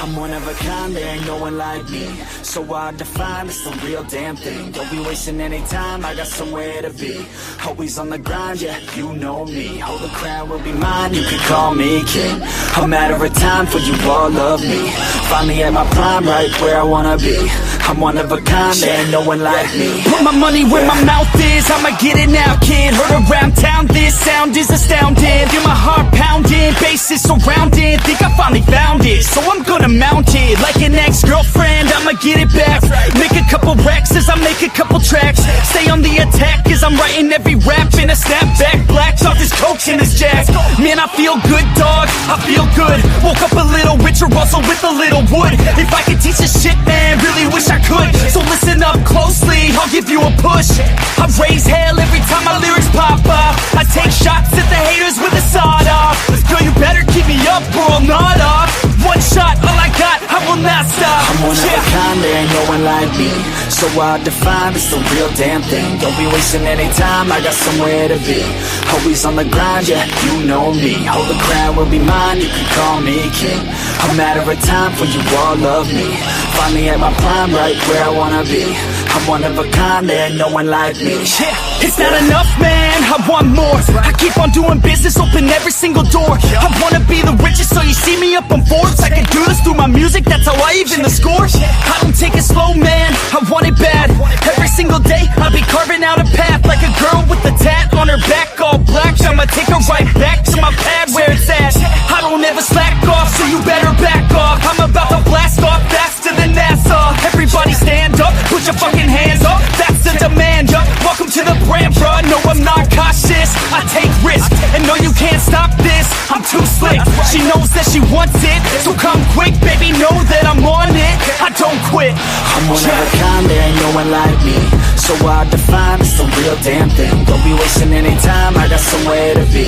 I'm one of a kind, there ain't no one like me. So hard to find, it's the real damn thing. Don't be wasting any time, I got somewhere to be. Always on the grind, yeah, you know me. Hold the crown will be mine, you can call me king. A matter of time for you all love me. Finally at my prime, right where I wanna be. I'm one of a kind, there ain't no one like me. Put my money where my mouth is, I'ma get it now, kid. Heard around town, this sound is astounding. Feel my heart pounding, bass is surrounding. Think I finally found it, so I'm gonna mount it. Like an ex-girlfriend, I'ma get it back. Make a couple racks as I make a couple tracks. Stay on the attack as I'm writing every rap. In a snapback, black off this coke and this jack. Man, I feel good, dog, I feel good. Woke up a little richer, also with a little wood. If I could teach this shit, man, really wish I could. So listen up closely, I'll give you a push. I raise hell every time my lyrics pop off. I take shots at the haters with a sawed off. Girl, you better keep me up or I'll nod off. One shot, all I got, I will not stop. I'm one of a kind, there ain't no one like me. So hard to find, it's the real damn thing. Don't be wasting any time, I got somewhere to be. Always on the grind, yeah, you know me. Hold the crown will be mine, you can call me king. A matter of time for you all love me. Finally at my prime, right where I wanna be. I'm one of a kind, there ain't no one like me. Yeah, it's not enough, man, I want more. I keep on doing business, open every single door. I wanna be the richest, so you see me up on Forbes. I can do this through my music, that's how I even the score. I don't take it slow, man, I want it bad. Every single day, I'll be carving out a path. Like a girl with a tat on her back, all black. I'ma take her right back to my pad where it's at. I don't ever slack off, so you better back off. I'm about to blast off faster than NASA. Everybody stand up, put your fucking hands up, that's the demand, yup. Welcome to the brand, bruh, no I'm not cautious. I take risks, and no you can't stop this. I'm too slick, she knows that she wants it. So come quick, baby, know that I'm on it. I don't quit. I'm one of a kind, there ain't no one like me. So hard to find, it's the real damn thing. Don't be wasting any time, I got somewhere to be.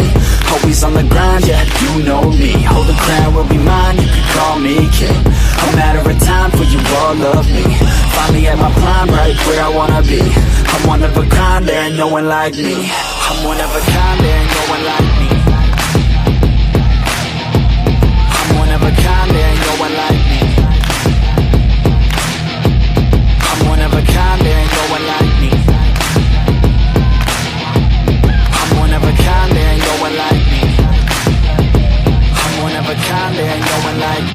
Always on the grind, yeah, you know me. Hold the crown will be mine, you can call me king. A matter of time for you all love me. Finally at my prime, right where I wanna be. I'm one of a kind, there ain't no one like me. I'm one of a kind, there ain't no one like me. I'm one of a kind, there ain't no one like me. I'm one of a kind, there ain't no one like me. I'm one of a kind, there ain't no one like me. I'm one of a kind, there ain't no one like me.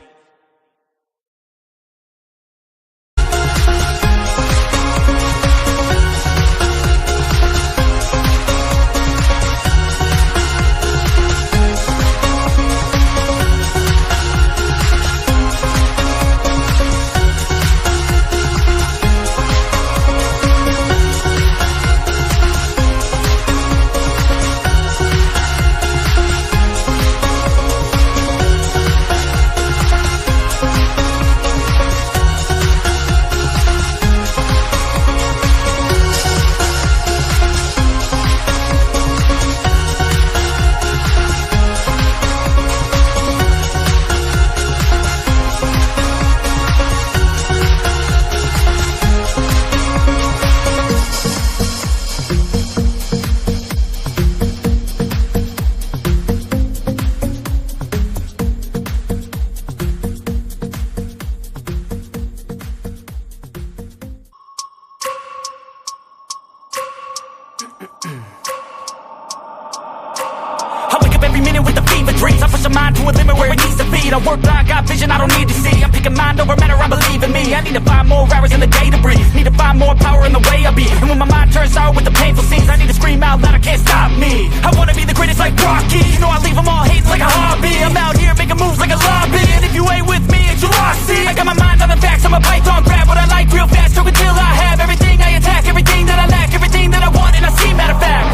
I work blind, got vision I don't need to see. I'm picking mind over matter, I believe in me. I need to find more hours in the day to breathe. Need to find more power in the way I be. And when my mind turns sour with the painful scenes, I need to scream out loud, I can't stop me. I wanna be the greatest like Rocky. You know I leave them all hating like a hobby. I'm out here making moves like a lobby. And if you ain't with me, it's your loss. See, I got my mind on the facts, I'm a python, grab what I like real fast. Choke until I have everything I attack, everything that I lack, everything that I want, and I see, matter of fact.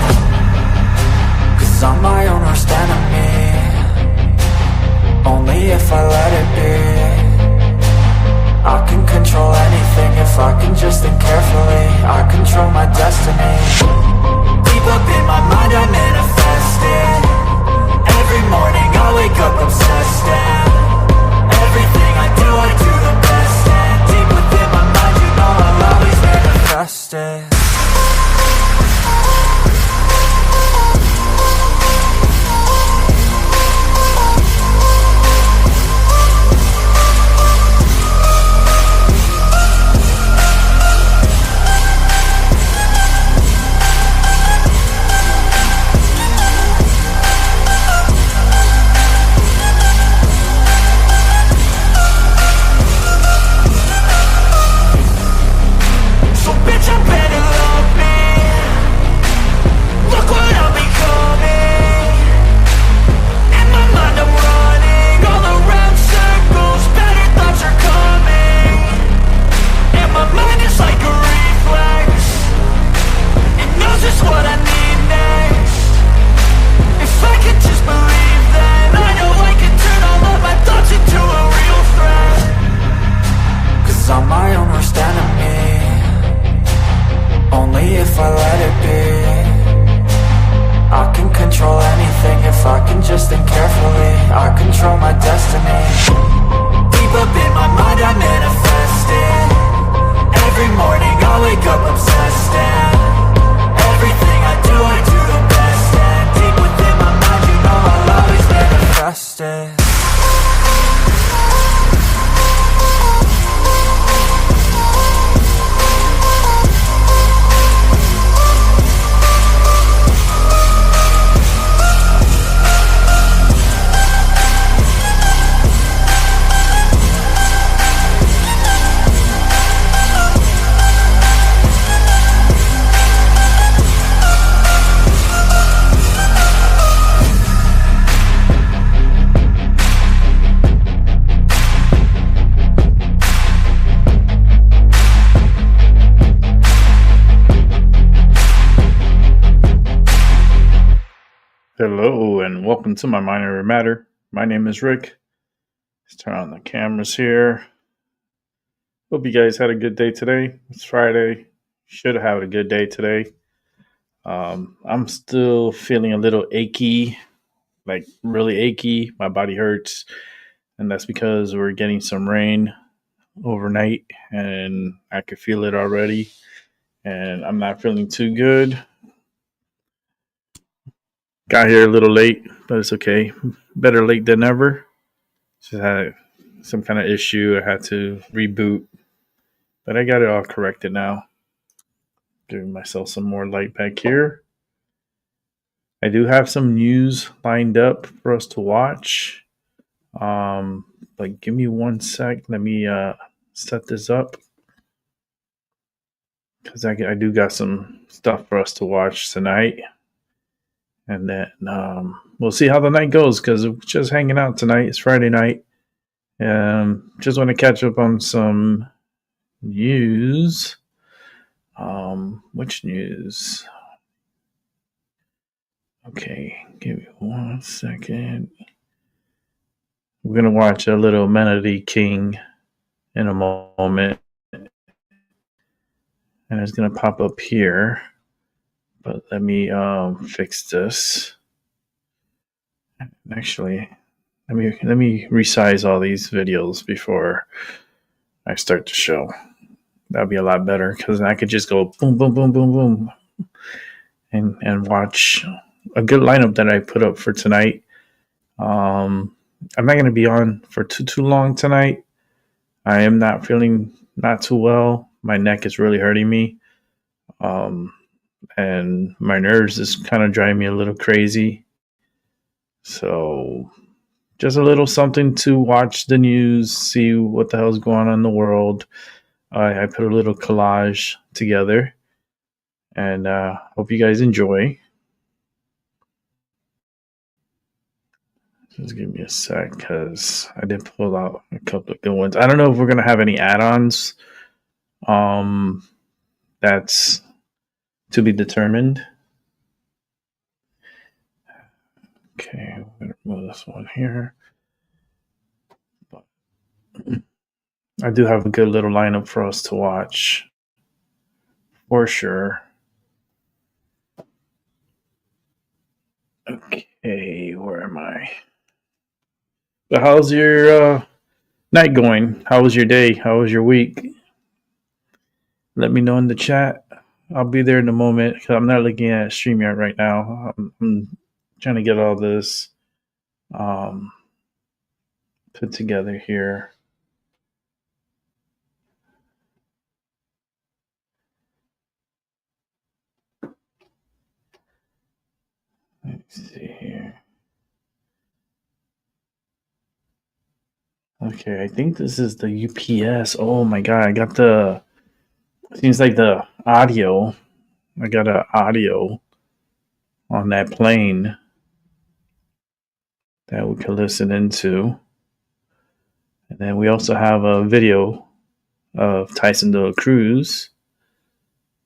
Cause I'm my own worst enemy. Only if I let it be. I can control anything if I can just think carefully. I control my destiny. Deep up in my mind I manifest it. Every morning I wake up obsessed and everything I do the best. And deep within my mind you know I'll always manifest it. me if I let it be. I can control anything if I can just think carefully. I control my destiny. Deep up in my mind I manifest it. Every morning I wake up obsessed, and everything I do the best. And deep within my mind, you know I'll always manifest it. Hello and welcome to my MyMindoverYourMatter. My name is Rick. Let's turn on the cameras here. Hope you guys had a good day today. It's Friday. Should have had a good day today. I'm still feeling a little achy, like really achy. My body hurts, and that's because we're getting some rain overnight, and I could feel it already. And I'm not feeling too good. Got here a little late, but it's okay. Better late than never. Just had some kind of issue. I had to reboot, but I got it all corrected now. Giving myself some more light back here. I do have some news lined up for us to watch. But give me 1 sec. Let me set this up, because I do got some stuff for us to watch tonight. And then we'll see how the night goes, because we're just hanging out tonight. It's Friday night. Just want to catch up on some news. Which news? Okay, give me 1 second. We're going to watch a little Melody King in a moment. And it's going to pop up here. But let me fix this. Actually, let me resize all these videos before I start the show. That'd be a lot better, because I could just go boom, boom, boom, boom, boom, and watch a good lineup that I put up for tonight. I'm not going to be on for too long tonight. I am not feeling not too well. My neck is really hurting me. And my nerves is kind of driving me a little crazy. So just a little something to watch the news, see what the hell's going on in the world. I put a little collage together, and hope you guys enjoy. Just give me a sec, because I did pull out a couple of good ones. I don't know if we're going to have any add-ons. That's to be determined. Okay, I'm going to remove this one here. But I do have a good little lineup for us to watch, for sure. Okay, where am I? But how's your night going? How was your day? How was your week? Let me know in the chat. I'll be there in a moment, because I'm not looking at StreamYard right now. I'm trying to get all this put together here. Let's see here. Okay, I think this is the UPS. Oh my god, I got the... Seems like the audio. I got an audio on that plane that we could listen into. And then we also have a video of Tyson de la Cruz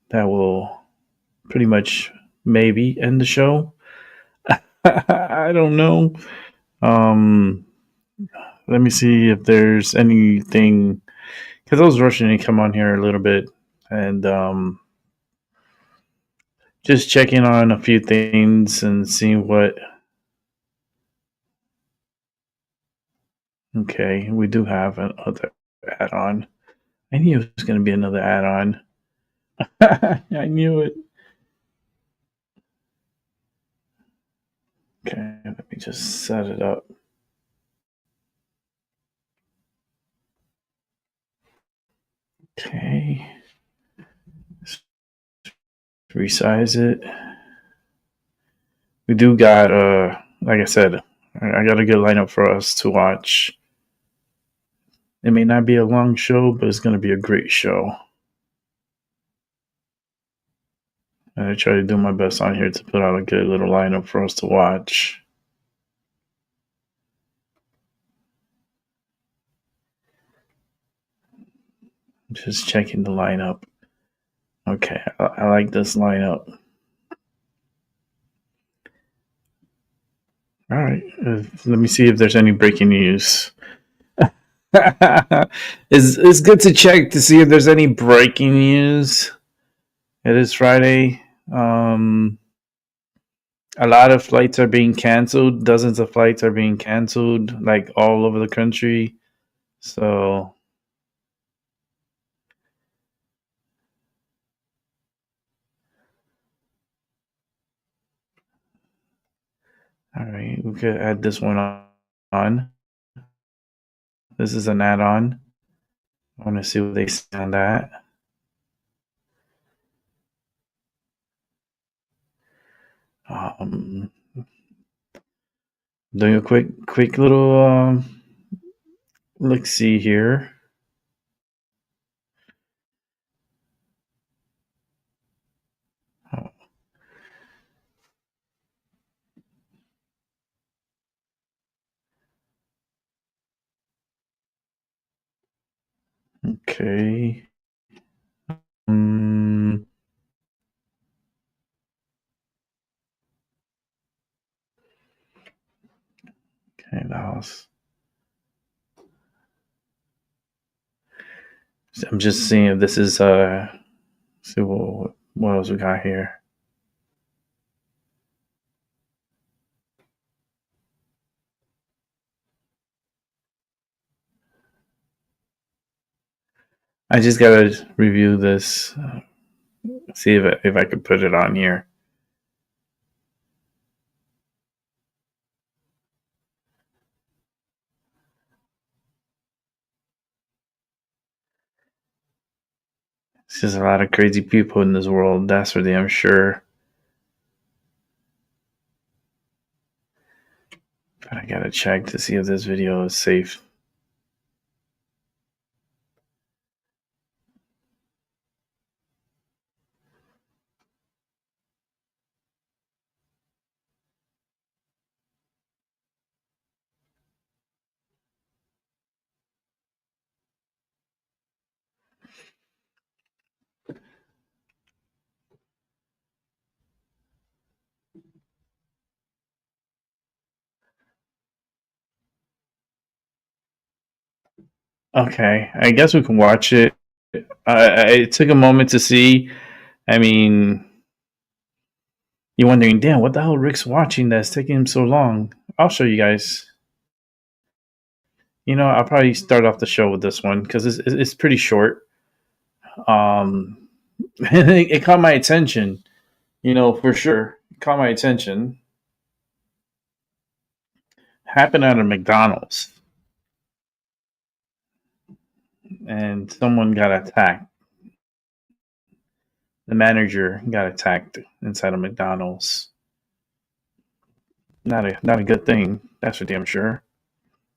that will pretty much maybe end the show. I don't know. Let me see if there's anything, because I was rushing to come on here a little bit, and Just checking on a few things and seeing what. Okay, we do have another add-on. I knew it was going to be another add-on. I knew it. Okay, let me just set it up. Okay. Resize it. We do got, like I said, I got a good lineup for us to watch. It may not be a long show, but it's going to be a great show. And I try to do my best on here to put out a good little lineup for us to watch. Just checking the lineup. Okay, I like this lineup. All right, let me see if there's any breaking news. It's good to check to see if there's any breaking news. It is Friday. A lot of flights are being canceled. Dozens of flights are being canceled, like all over the country. So, all right, we could add this one on. This is an add-on. I want to see what they say on that. Doing a quick little look see here. Oh. Okay. Okay, the house. I'm just seeing if this is see what else we got here. I just gotta review this, see if I could put it on here. There's just a lot of crazy people in this world. That's for damn sure. But I gotta check to see if this video is safe. Okay, I guess we can watch it. It took a moment to see. I mean, you're wondering, damn, what the hell Rick's watching that's taking him so long? I'll show you guys. You know, I'll probably start off the show with this one because it's pretty short. It caught my attention, you know, for sure. It caught my attention. Happened at a McDonald's, and someone got attacked. The manager got attacked inside of McDonald's. Not a good thing. That's for damn sure.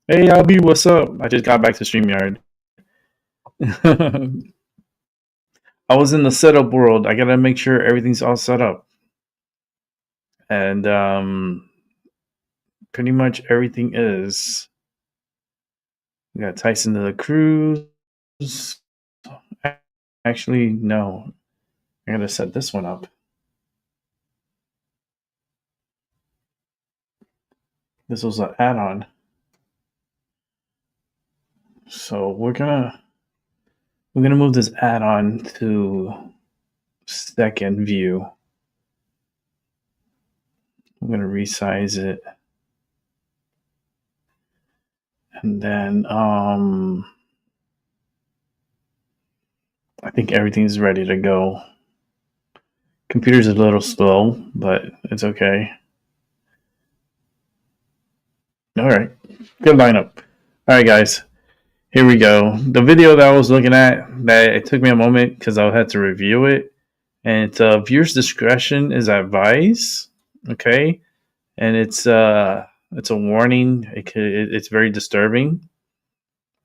Hey, LB, what's up? I just got back to StreamYard. I was in the setup world. I gotta make sure everything's all set up, and pretty much everything is. We got Tyson to the Cruise. Actually, no. I gotta set this one up. This was an add-on. So we're gonna move this add-on to second view. I'm going to resize it. And then I think everything's ready to go. Computer's a little slow, but it's okay. All right. Good lineup. All right, guys. Here we go. The video that I was looking at, that it took me a moment because I had to review it. And it's viewers' discretion is advised. Okay. And it's a warning. It's very disturbing.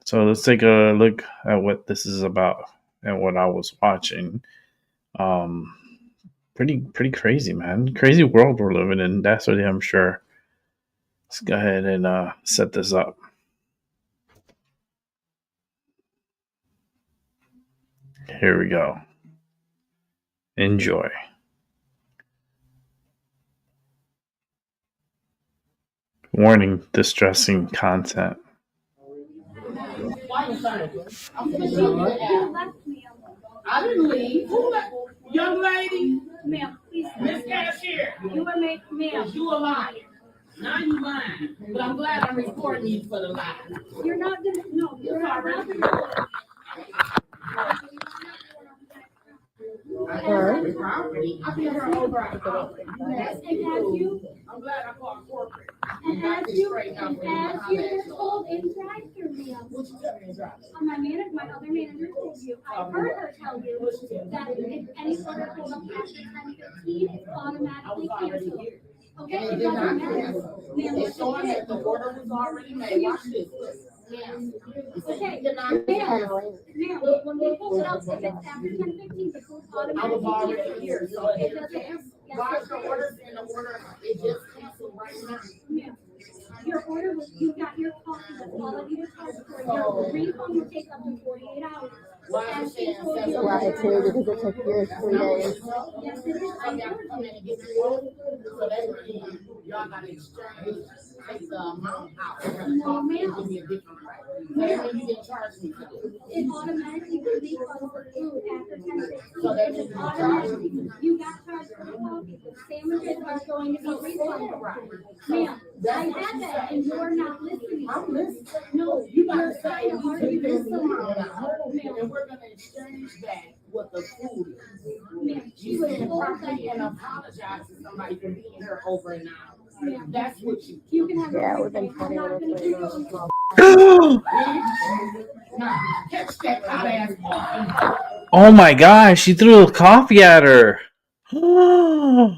So let's take a look at what this is about and what I was watching. Pretty crazy, man. Crazy world we're living in. That's what I'm sure. Let's go ahead and set this up. Here we go. Enjoy. Warning, distressing content. I didn't leave. Who left? Young lady? Ma'am, please. Miss Cashier. You were made, ma'am. You a liar. Now you lying. But I'm glad I'm recording you for the lie. You're not gonna, no, you're not gonna. Property. I've been here over an hour. Yes, and as you. I'm glad I called corporate. And as you were told in drive-through, ma'am. What you tell me in drive-through? My other manager told you. I heard her tell you that if any order pulled up after 10:15, it's automatically canceled. Okay, it doesn't matter. It's showing that the order was already made. Watch this. Ma'am. Okay, ma'am, when we pull it up, if it's after 10:15, it goes automatically. I was already here, so it doesn't. Watch the orders in the order. It just canceled right now. Ma'am, your order was, you got your coffee, the quality was for your refund will take up to 48 hours. Why she told you? Why too? Because it took yours 3 days. Yes, it is. I got to come in and get your order. So that's when y'all got to exchange. Take the amount out. No, ma'am. Give me a different price. So you didn't charge me for this. It automatically refunds the food after 10:15. So that means automatically you got charged for the coffee. The sandwiches are going to be refunded. Ma'am, I had that and you're not listening. I'm listening. No, you're trying to argue this amount. And we're going to exchange that with the food. Ma'am, she was told that and apologize to somebody for being here over an hour. That's what you can have. Yeah, we've been 20 minutes late. Catch that hot ass coffee. Oh my gosh, she threw a coffee at her. Oh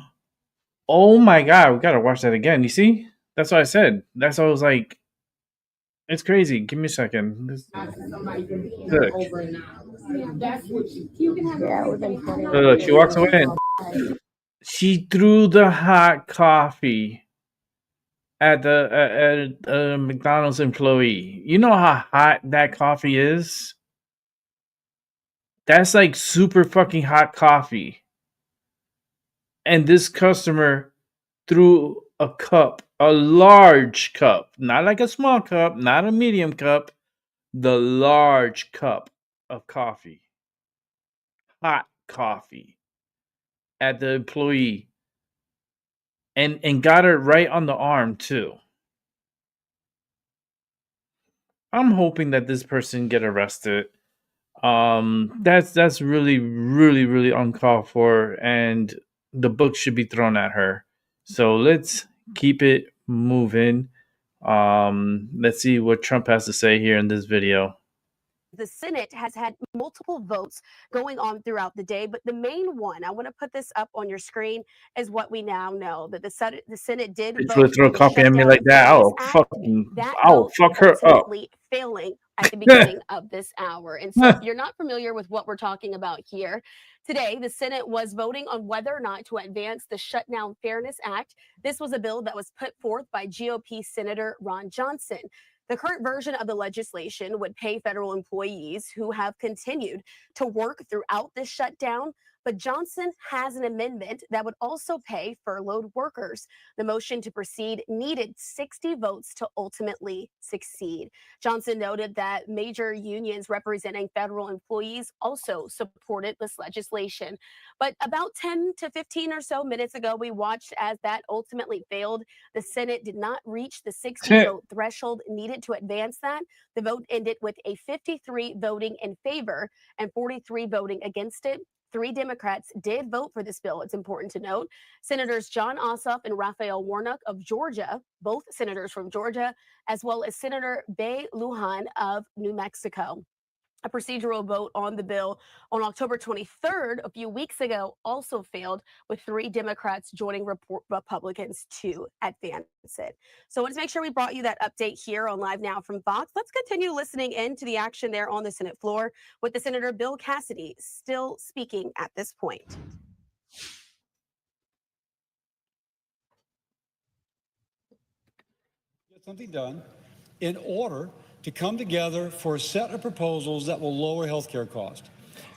my god, we gotta watch that again. You see? That's what I said. That's what I was like. It's crazy. Give me a second. Look. That's what you can have. Yeah, we've been 20 minutes Look, late. she walks away and she threw the hot coffee at the McDonald's employee. You know how hot that coffee is? That's like super fucking hot coffee. And this customer threw a cup, a large cup, not like a small cup, not a medium cup, the large cup of coffee, hot coffee, at the employee. And got her right on the arm too. I'm hoping that this person get arrested. That's really uncalled for, and the book should be thrown at her. So let's keep it moving. Let's see what Trump has to say here in this video. The Senate has had multiple votes going on throughout the day, but the main one, I want to put this up on your screen, is what we now know, that the Senate did Bitch vote would throw for the coffee at me like that. I'll fuck her up. ultimately failing at the beginning of this hour. And so if you're not familiar with what we're talking about here, today, the Senate was voting on whether or not to advance the Shutdown Fairness Act. This was a bill that was put forth by GOP Senator Ron Johnson. The current version of the legislation would pay federal employees who have continued to work throughout this shutdown But Johnson has an amendment that would also pay furloughed workers. The motion to proceed needed 60 votes to ultimately succeed. Johnson noted that major unions representing federal employees also supported this legislation. But about 10 to 15 or so minutes ago, we watched as that ultimately failed. The Senate did not reach the 60 vote threshold needed to advance that. The vote ended with a 53 voting in favor and 43 voting against it. 3 Democrats did vote for this bill. It's important to note. Senators John Ossoff and Raphael Warnock of Georgia, both senators from Georgia, as well as Senator Bay Lujan of New Mexico. A procedural vote on the bill on October 23rd, a few weeks ago, also failed, with 3 Democrats joining Republicans to advance it. So let's make sure we brought you that update here on Live Now from Fox. Let's continue listening in to the action there on the Senate floor with the Senator Bill Cassidy still speaking at this point. Get something done in order to come together for a set of proposals that will lower healthcare costs.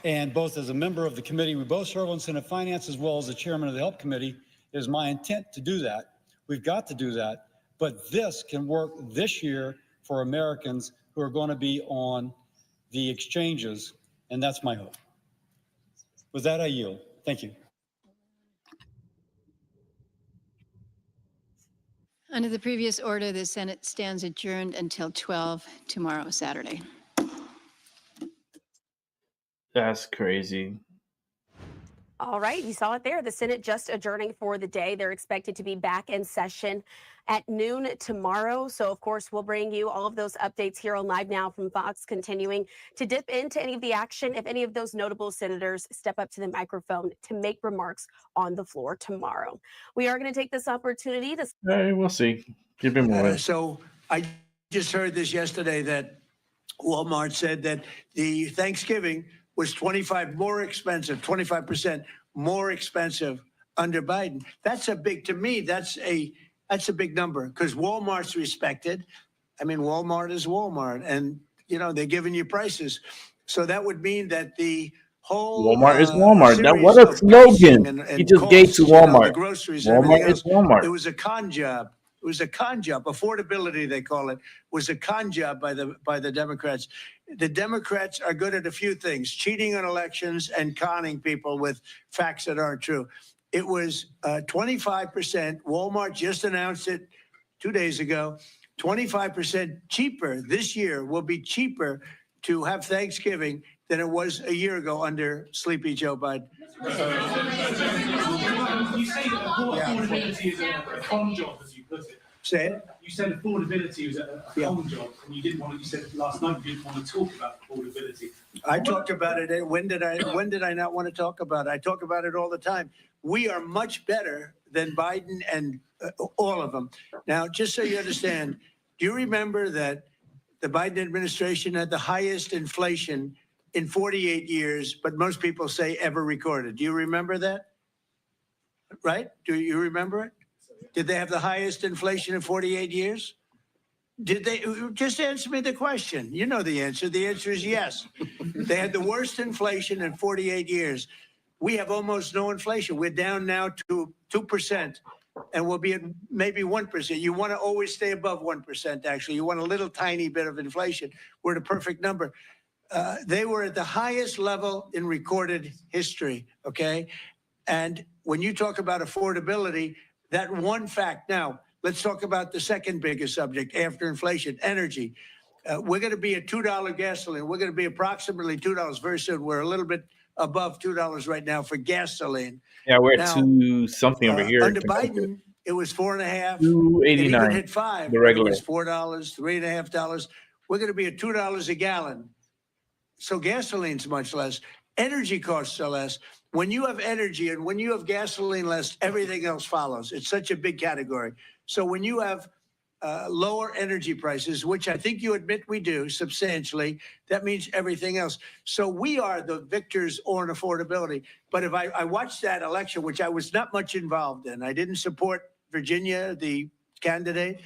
And both as a member of the committee, we both serve on Senate Finance, as well as the chairman of the Help Committee, it is my intent to do that. We've got to do that. But this can work this year for Americans who are going to be on the exchanges, and that's my hope. With that, I yield. Thank you. Under the previous order, the Senate stands adjourned until 12 tomorrow, Saturday. That's crazy. All right, you saw it there. The Senate just adjourning for the day. They're expected to be back in session at noon tomorrow. So, of course, we'll bring you all of those updates here on Live Now from Fox, continuing to dip into any of the action if any of those notable senators step up to the microphone to make remarks on the floor tomorrow. We are going to take this opportunity to... Hey, we'll see. Keep it moving. So I just heard this yesterday that Walmart said that the Thanksgiving was 25% more expensive under Biden. That's a big, to me, that's a big number, because Walmart's respected. I mean, Walmart is Walmart, and you know they're giving you prices. So that would mean that the whole Walmart is Walmart. That what a slogan he just gave to Walmart. The groceries, Walmart is Walmart. It was a con job. It was a con job. Affordability, they call it, was a con job by the Democrats. The Democrats are good at a few things: cheating on elections and conning people with facts that aren't true. It was 25%. Walmart just announced it 2 days ago. 25% cheaper this year, will be cheaper to have Thanksgiving than it was a year ago under Sleepy Joe Biden. You say that affordability is a con job, as you put it. Say it. You said affordability was a con job, and you didn't want to. You said last night you didn't want to talk about affordability. I talked about it. When did I not want to talk about it? I talk about it all the time. We are much better than Biden and all of them. Now, just so you understand, do you remember that the Biden administration had the highest inflation in 48 years, but most people say ever recorded? Do you remember that? Right? Do you remember it? Did they have the highest inflation in 48 years? Did they? Just answer me the question. You know the answer. The answer is yes. They had the worst inflation in 48 years. We have almost no inflation. We're down now to 2%, and we'll be at maybe 1%. You want to always stay above 1%, actually. You want a little tiny bit of inflation. We're at a perfect number. They were at the highest level in recorded history, okay? And when you talk about affordability, that one fact. Now, let's talk about the second biggest subject after inflation, energy. We're going to be at $2 gasoline. We're going to be approximately $2 very soon. We're a little bit above $2 right now for gasoline. Yeah, we're at 2 something over here. Under Biden, it was 4.5. $2.89. It hit 5. The regular. It was $4, $3.50. We're going to be at $2 a gallon. So gasoline's much less. Energy costs are less. When you have energy and when you have gasoline less, everything else follows. It's such a big category. So when you have lower energy prices, which I think you admit we do substantially, that means everything else. So we are the victors on affordability. But if I watched that election, which I was not much involved in, I didn't support Virginia, the candidate,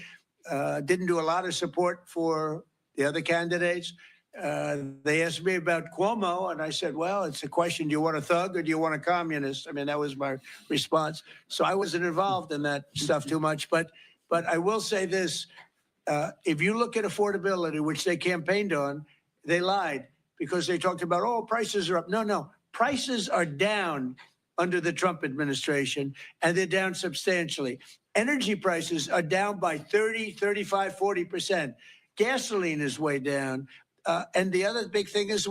didn't do a lot of support for the other candidates. They asked me about Cuomo, and I said, well, it's a question, do you want a thug or do you want a communist? I mean, that was my response. So I wasn't involved in that stuff too much. But I will say this, if you look at affordability, which they campaigned on, they lied because they talked about, oh, prices are up. No, prices are down under the Trump administration, and they're down substantially. Energy prices are down by 30, 35, 40%. Gasoline is way down. And the other big thing is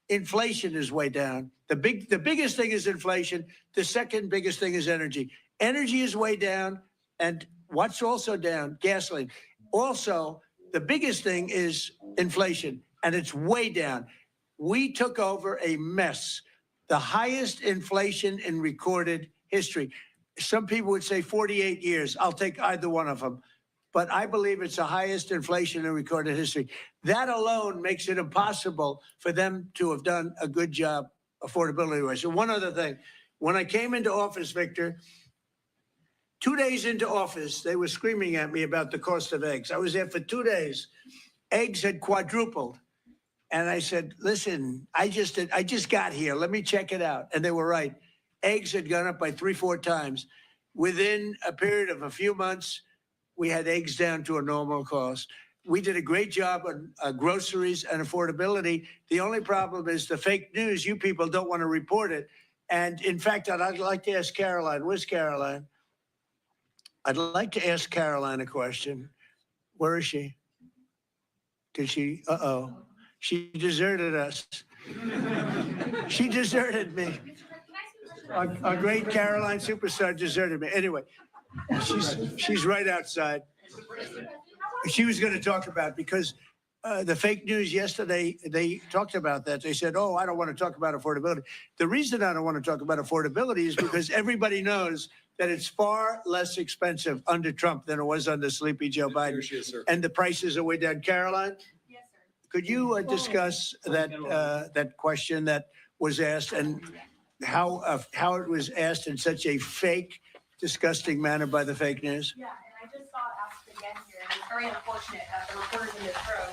inflation is way down. The biggest thing is inflation. The second biggest thing is energy. Energy is way down. And what's also down? Gasoline. Also, the biggest thing is inflation, and it's way down. We took over a mess, the highest inflation in recorded history. Some people would say 48 years. I'll take either one of them. But I believe it's the highest inflation in recorded history. That alone makes it impossible for them to have done a good job affordability-wise. And one other thing, when I came into office, Victor, 2 days into office, they were screaming at me about the cost of eggs. I was there for 2 days. Eggs had quadrupled. And I said, listen, I just got here. Let me check it out. And they were right. Eggs had gone up by 3-4 times. Within a period of a few months, we had eggs down to a normal cost. We did a great job on groceries and affordability. The only problem is the fake news. You people don't want to report it. And in fact, I'd like to ask Caroline. Where's Caroline? I'd like to ask Caroline a question. Where is she? Did she? Uh-oh. She deserted us. She deserted me. Our great Caroline superstar deserted me. Anyway, she's right outside. She was going to talk about, because the fake news yesterday, they talked about that. They said, oh, I don't want to talk about affordability. The reason I don't want to talk about affordability is because everybody knows that it's far less expensive under Trump than it was under Sleepy Joe Biden. And the prices are way down. Caroline? Yes, sir. Could you discuss that question that was asked, and how it was asked in such a fake, disgusting manner by the fake news? Yeah, and I just saw it asked again here, and it's very unfortunate that the reporters in this room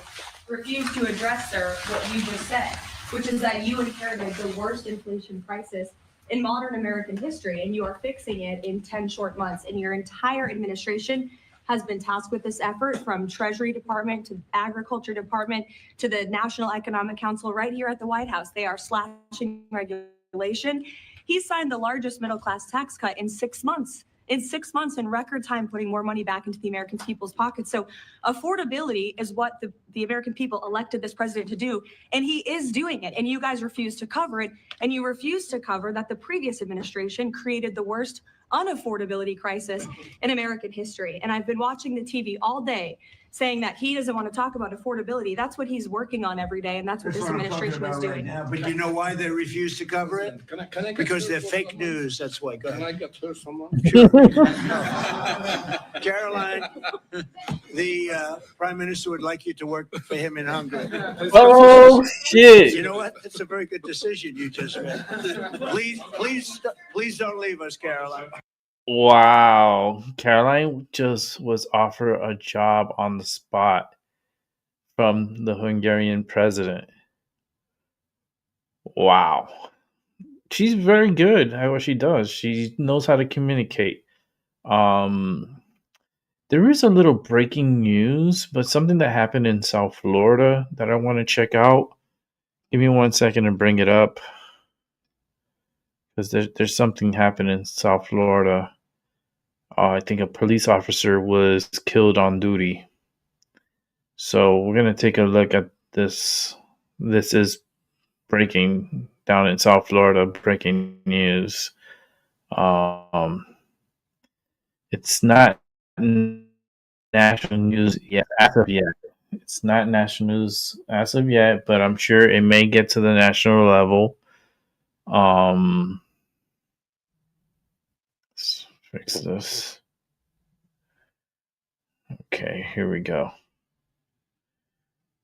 refused to address, sir, what you just said, which is that you inherited the worst inflation crisis in modern American history, and you are fixing it in 10 short months. And your entire administration has been tasked with this effort, from Treasury Department to Agriculture Department to the National Economic Council right here at the White House. They are slashing regulation. He signed the largest middle-class tax cut in 6 months. In 6 months, in record time, putting more money back into the American people's pockets. So affordability is what the American people elected this president to do, and he is doing it. And you guys refuse to cover it, and you refuse to cover that the previous administration created the worst unaffordability crisis in American history. And I've been watching the TV all day saying that he doesn't want to talk about affordability. That's what he's working on every day, and that's what this administration is doing. Right, but you know why they refuse to cover it? Can I Because they're fake news. That's why. Go ahead. Can I get through someone? Sure. Caroline, the Prime Minister would like you to work for him in Hungary. Oh, shit. You know what? It's a very good decision you just made. Please don't leave us, Caroline. Wow. Caroline just was offered a job on the spot from the Hungarian president. Wow. She's very good at what she does. She knows how to communicate. There is a little breaking news, but something that happened in South Florida that I want to check out. Give me 1 second to bring it up, because there's something happened in South Florida. I think a police officer was killed on duty. So we're going to take a look at this. This is breaking down in South Florida, breaking news. It's not national news yet, as of yet. It's not national news as of yet, but I'm sure it may get to the national level. Let's fix this. Okay, here we go.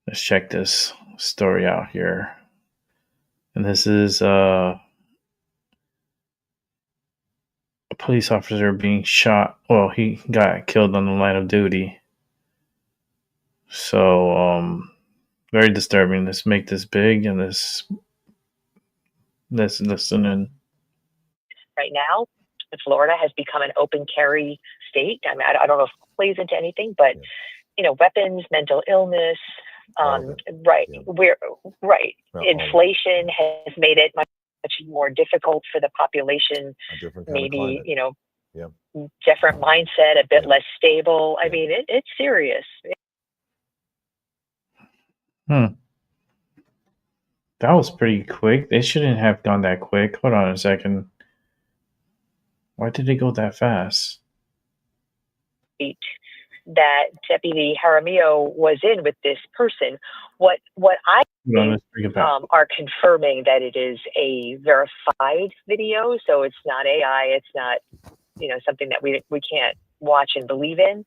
Let's check this story out here. And this is a police officer being shot. Well, he got killed on the line of duty. So Very disturbing. This make this big and this and Right now, Florida has become an open carry state. I mean, I don't know if it plays into anything, but weapons, mental illness, right? Inflation has made it much more difficult for the population. Maybe different mindset, a bit less stable. I mean, it's serious. That was pretty quick. They shouldn't have gone that quick. Hold on a second. Why did it go that fast? That Deputy Jaramillo was in with this person. What I think, are confirming that it is a verified video, so it's not AI. It's not something that we can't watch and believe in,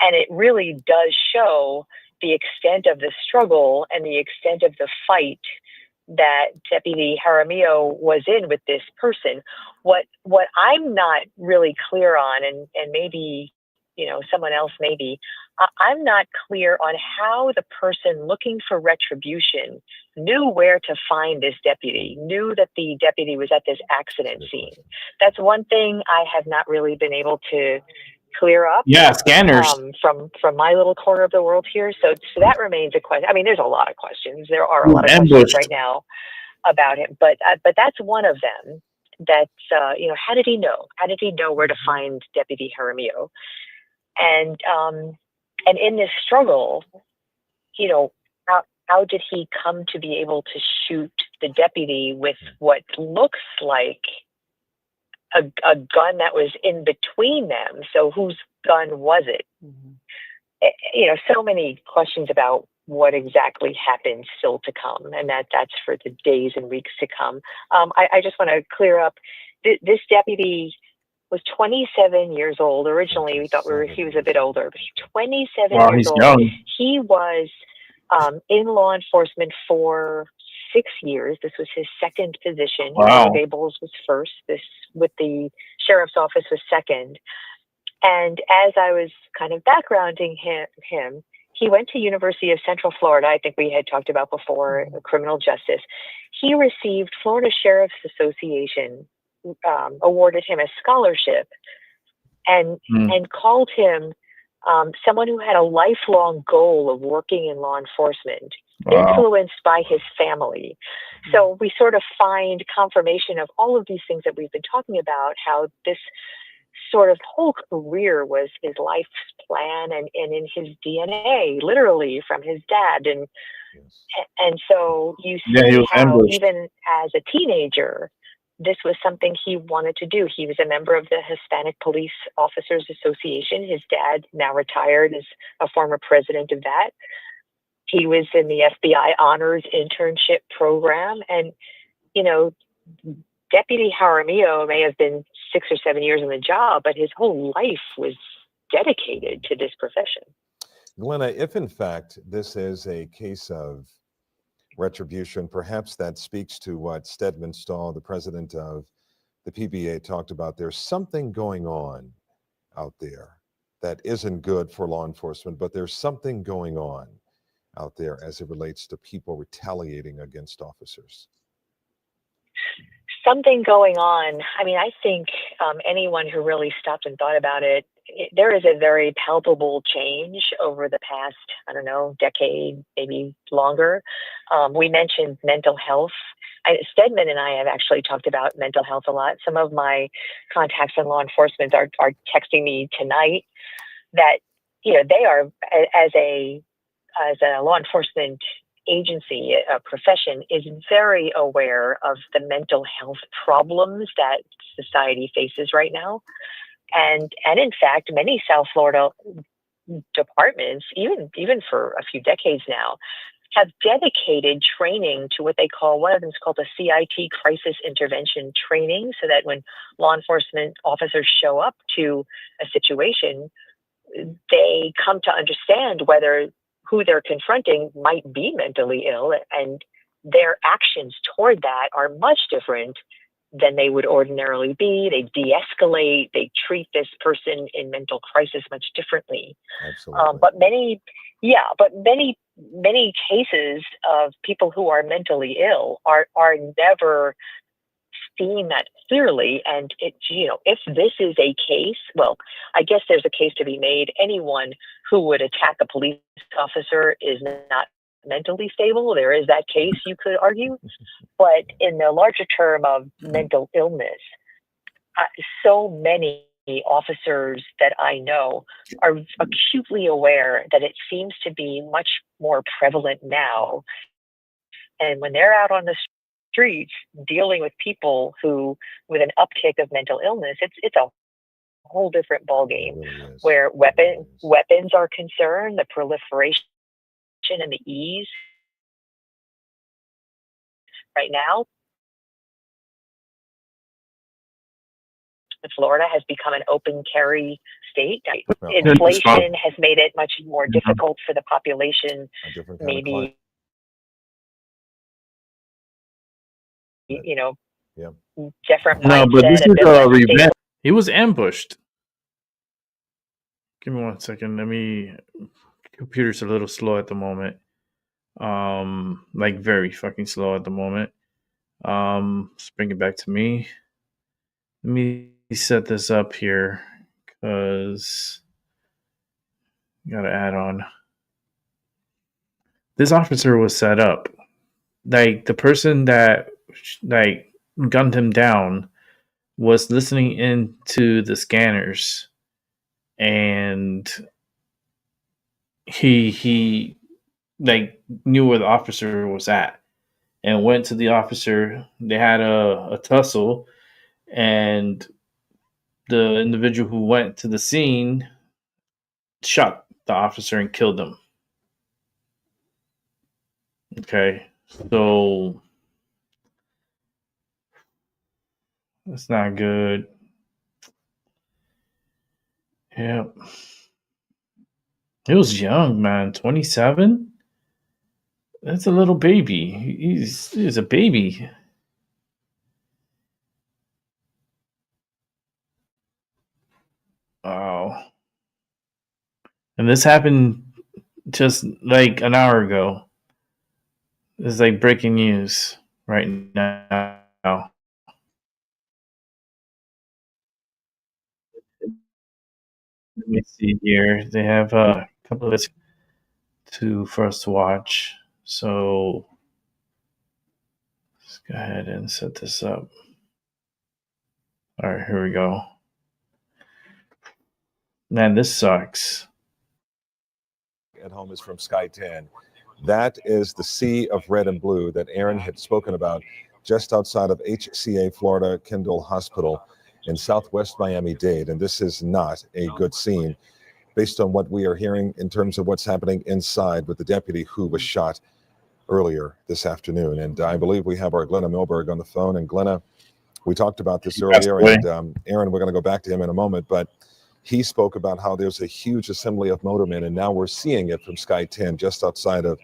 and it really does show the extent of the struggle and the extent of the fight that Deputy Jaramillo was in with this person. What I'm not really clear on, and maybe someone else maybe, I'm not clear on how the person looking for retribution knew where to find this deputy, knew that the deputy was at this accident scene. That's one thing I have not really been able to clear up. Yeah, scanners. From my little corner of the world here. So that remains a question. I mean, there's a lot of questions. There are a lot of questions right now about him, but that's one of them. That's how did he know? How did he know where to find Deputy Jaramillo? And in this struggle, how did he come to be able to shoot the deputy with what looks like a gun that was in between them? So whose gun was it? So many questions about what exactly happened still to come, and that's for the days and weeks to come. I just want to clear up, this deputy was 27 years old. Originally, we thought he was a bit older, but he's 27 years old. Young. He was in law enforcement for 6 years. This was his second position. Wow. Gables was first. This with the sheriff's office was second. And as I was kind of backgrounding him, he went to University of Central Florida. I think we had talked about before, criminal justice. He received Florida Sheriff's Association awarded him a scholarship and called him someone who had a lifelong goal of working in law enforcement, influenced by his family. So we sort of find confirmation of all of these things that we've been talking about, how this sort of whole career was his life's plan and in his DNA, literally from his dad. And so you see how even as a teenager, this was something he wanted to do. He was a member of the Hispanic Police Officers Association. His dad, now retired, is a former president of that. He was in the FBI Honors Internship Program. And, Deputy Jaramillo may have been 6 or 7 years in the job, but his whole life was dedicated to this profession. Glenna, if in fact this is a case of retribution, perhaps that speaks to what Stedman Stahl, the president of the PBA, talked about. There's something going on out there that isn't good for law enforcement, but there's something going on out there as it relates to people retaliating against officers. Something going on. I mean, I think anyone who really stopped and thought about it, there is a very palpable change over the past, decade, maybe longer. We mentioned mental health. Stedman and I have actually talked about mental health a lot. Some of my contacts in law enforcement are texting me tonight that, they are, as a law enforcement agency, a profession, is very aware of the mental health problems that society faces right now. And in fact, many South Florida departments, even for a few decades now, have dedicated training to what they call, one of them is called a CIT, crisis intervention training, so that when law enforcement officers show up to a situation, they come to understand whether who they're confronting might be mentally ill, and their actions toward that are much different than they would ordinarily be. They de-escalate, they treat this person in mental crisis much differently. Absolutely. But many many cases of people who are mentally ill are never seen that clearly. And if this is a case, well, I guess there's a case to be made. Anyone who would attack a police officer is not mentally stable. There is that case, you could argue. But in the larger term of mental illness, so many officers that I know are acutely aware that it seems to be much more prevalent now. And when they're out on the streets dealing with people who, with an uptick of mental illness, it's a whole different ballgame where weapons are concerned, the proliferation and the ease. Right now, Florida has become an open carry state. Inflation has made it much more difficult for the population. Maybe, different mindset. No, but this is a revenge. He was ambushed. Give me 1 second. Computer's a little slow at the moment. Like very fucking slow at the moment. Let's bring it back to me. Let me set this up here because gotta add on. This officer was set up. Like the person that gunned him down was listening into the scanners, and he knew where the officer was at and went to the officer. They had a tussle, and the individual who went to the scene shot the officer and killed him. Okay, so that's not good. Yep. He was young, man. 27? That's a little baby. He's a baby. Wow. And this happened just like an hour ago. It's like breaking news right now. Let me see here. They have a couple of this for us to watch. So let's go ahead and set this up. All right, here we go. Man, this sucks. At home is from Sky 10. That is the sea of red and blue that Aaron had spoken about just outside of HCA Florida Kendall Hospital in Southwest Miami-Dade. And this is not a good scene based on what we are hearing in terms of what's happening inside with the deputy who was shot earlier this afternoon. And I believe we have our Glenna Milberg on the phone. And Glenna, we talked about this earlier, and Aaron, we're going to go back to him in a moment, but he spoke about how there's a huge assembly of motormen, and now we're seeing it from Sky 10 just outside of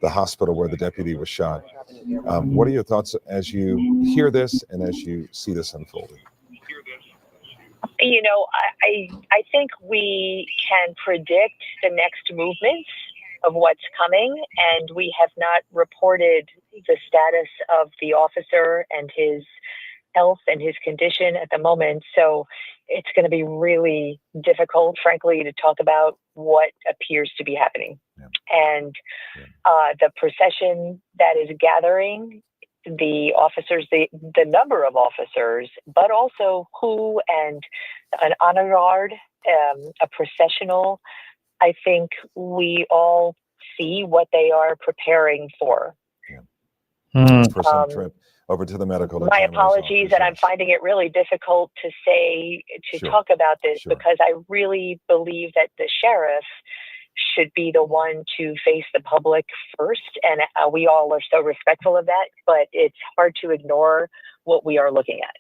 the hospital where the deputy was shot. What are your thoughts as you hear this and as you see this unfolding? I think we can predict the next movements of what's coming, and we have not reported the status of the officer and his health and his condition at the moment. So it's going to be really difficult, frankly, to talk about what appears to be happening. Yeah. And the procession that is gathering, the officers, the number of officers, but also who, and an honor guard, a processional, I think we all see what they are preparing for. Yeah. For some trip over to the medical. My apologies that I'm finding it really difficult to talk about this, because I really believe that the sheriff should be the one to face the public first. And we all are so respectful of that, but it's hard to ignore what we are looking at.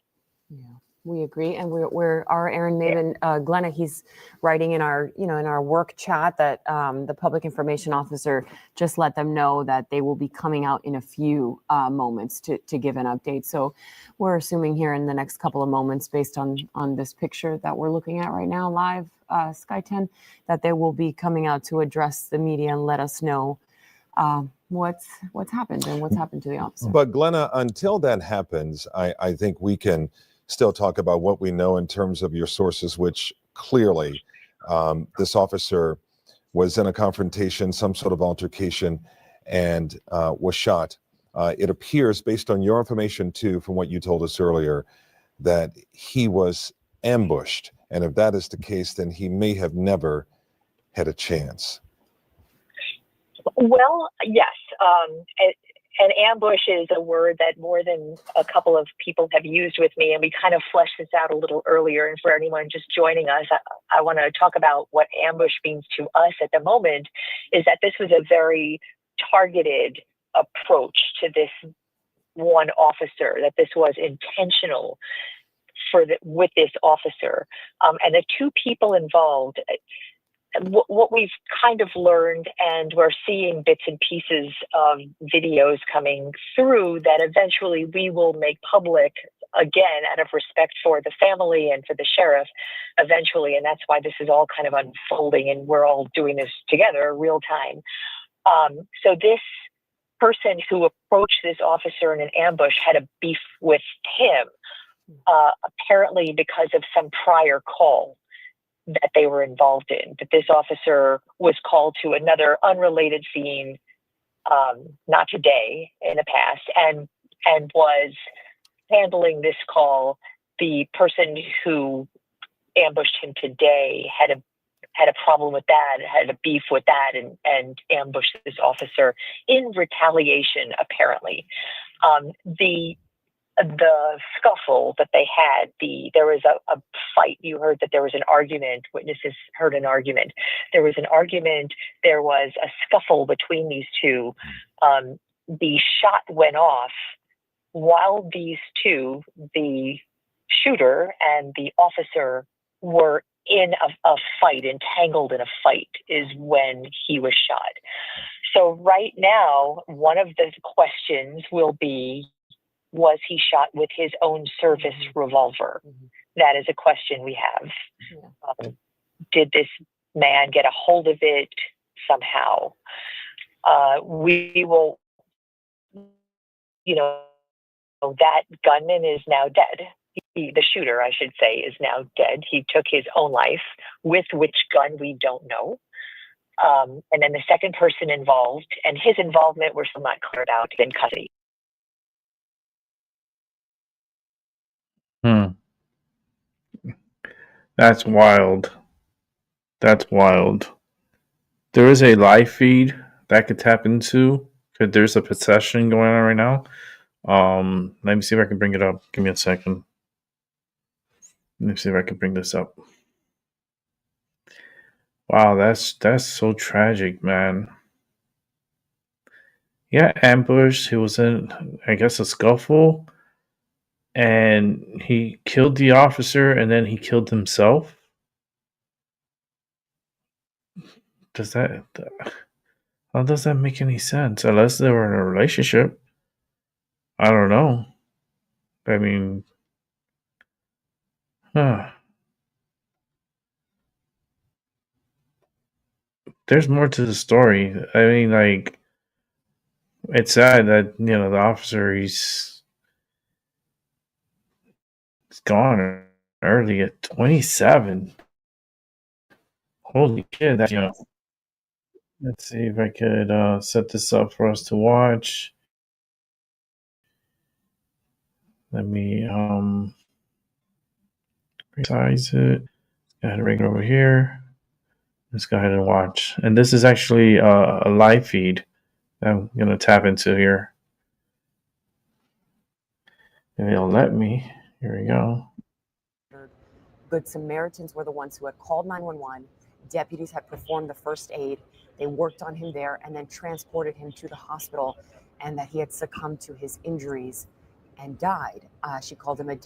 Yeah, we agree. And we're our Aaron Maven, Glenna, he's writing in our, in our work chat that the public information officer just let them know that they will be coming out in a few moments to give an update. So we're assuming here in the next couple of moments, based on this picture that we're looking at right now live, Sky 10, that they will be coming out to address the media and let us know what's happened and what's happened to the officer. But Glenna, until that happens, I think we can still talk about what we know in terms of your sources, which clearly this officer was in a confrontation, some sort of altercation, and was shot. It appears, based on your information too, from what you told us earlier, that he was ambushed. And if that is the case, then he may have never had a chance. Well, yes. An ambush is a word that more than a couple of people have used with me, and we kind of fleshed this out a little earlier. And for anyone just joining us, I want to talk about what ambush means to us at the moment, is that this was a very targeted approach to this one officer, that this was intentional with this officer. And the two people involved, what we've kind of learned, and we're seeing bits and pieces of videos coming through that eventually we will make public, again, out of respect for the family and for the sheriff eventually. And that's why this is all kind of unfolding and we're all doing this together real time. So this person who approached this officer in an ambush had a beef with him, apparently because of some prior call that they were involved in. That this officer was called to another unrelated scene, not today, in the past, and was handling this call. The person who ambushed him today had a problem with that, had a beef with that, and ambushed this officer in retaliation, apparently. The scuffle that they had, there was a fight. You heard that there was an argument. Witnesses heard an argument. There was an argument. There was a scuffle between these two. The shot went off while these two, the shooter and the officer, were in a fight, entangled in a fight, is when he was shot. So right now, one of the questions will be, was he shot with his own service revolver? That is a question we have. Did this man get a hold of it somehow? We will, that gunman is now dead. The shooter, I should say, is now dead. He took his own life. With which gun, we don't know. And then the second person involved, and his involvement, we're still not cleared out, in custody. That's wild. That's wild. There is a live feed that I could tap into, because there's a procession going on right now. Let me see if I can bring it up. Give me a second. Let me see if I can bring this up. Wow, that's so tragic, man. Yeah, ambush. He was in, I guess, a scuffle, and he killed the officer, and then he killed himself. How does that make any sense? Unless they were in a relationship. I don't know. I mean, there's more to the story. I mean, like, it's sad that, the officer, he's gone early at 27. Holy shit, that's young. Let's see if I could set this up for us to watch. Let me resize it. Go ahead and bring it over here. Let's go ahead and watch. And this is actually a live feed that I'm going to tap into here. And it'll let me. Here we go. Good Samaritans were the ones who had called 911. Deputies had performed the first aid. They worked on him there and then transported him to the hospital, and that he had succumbed to his injuries and died. She called him a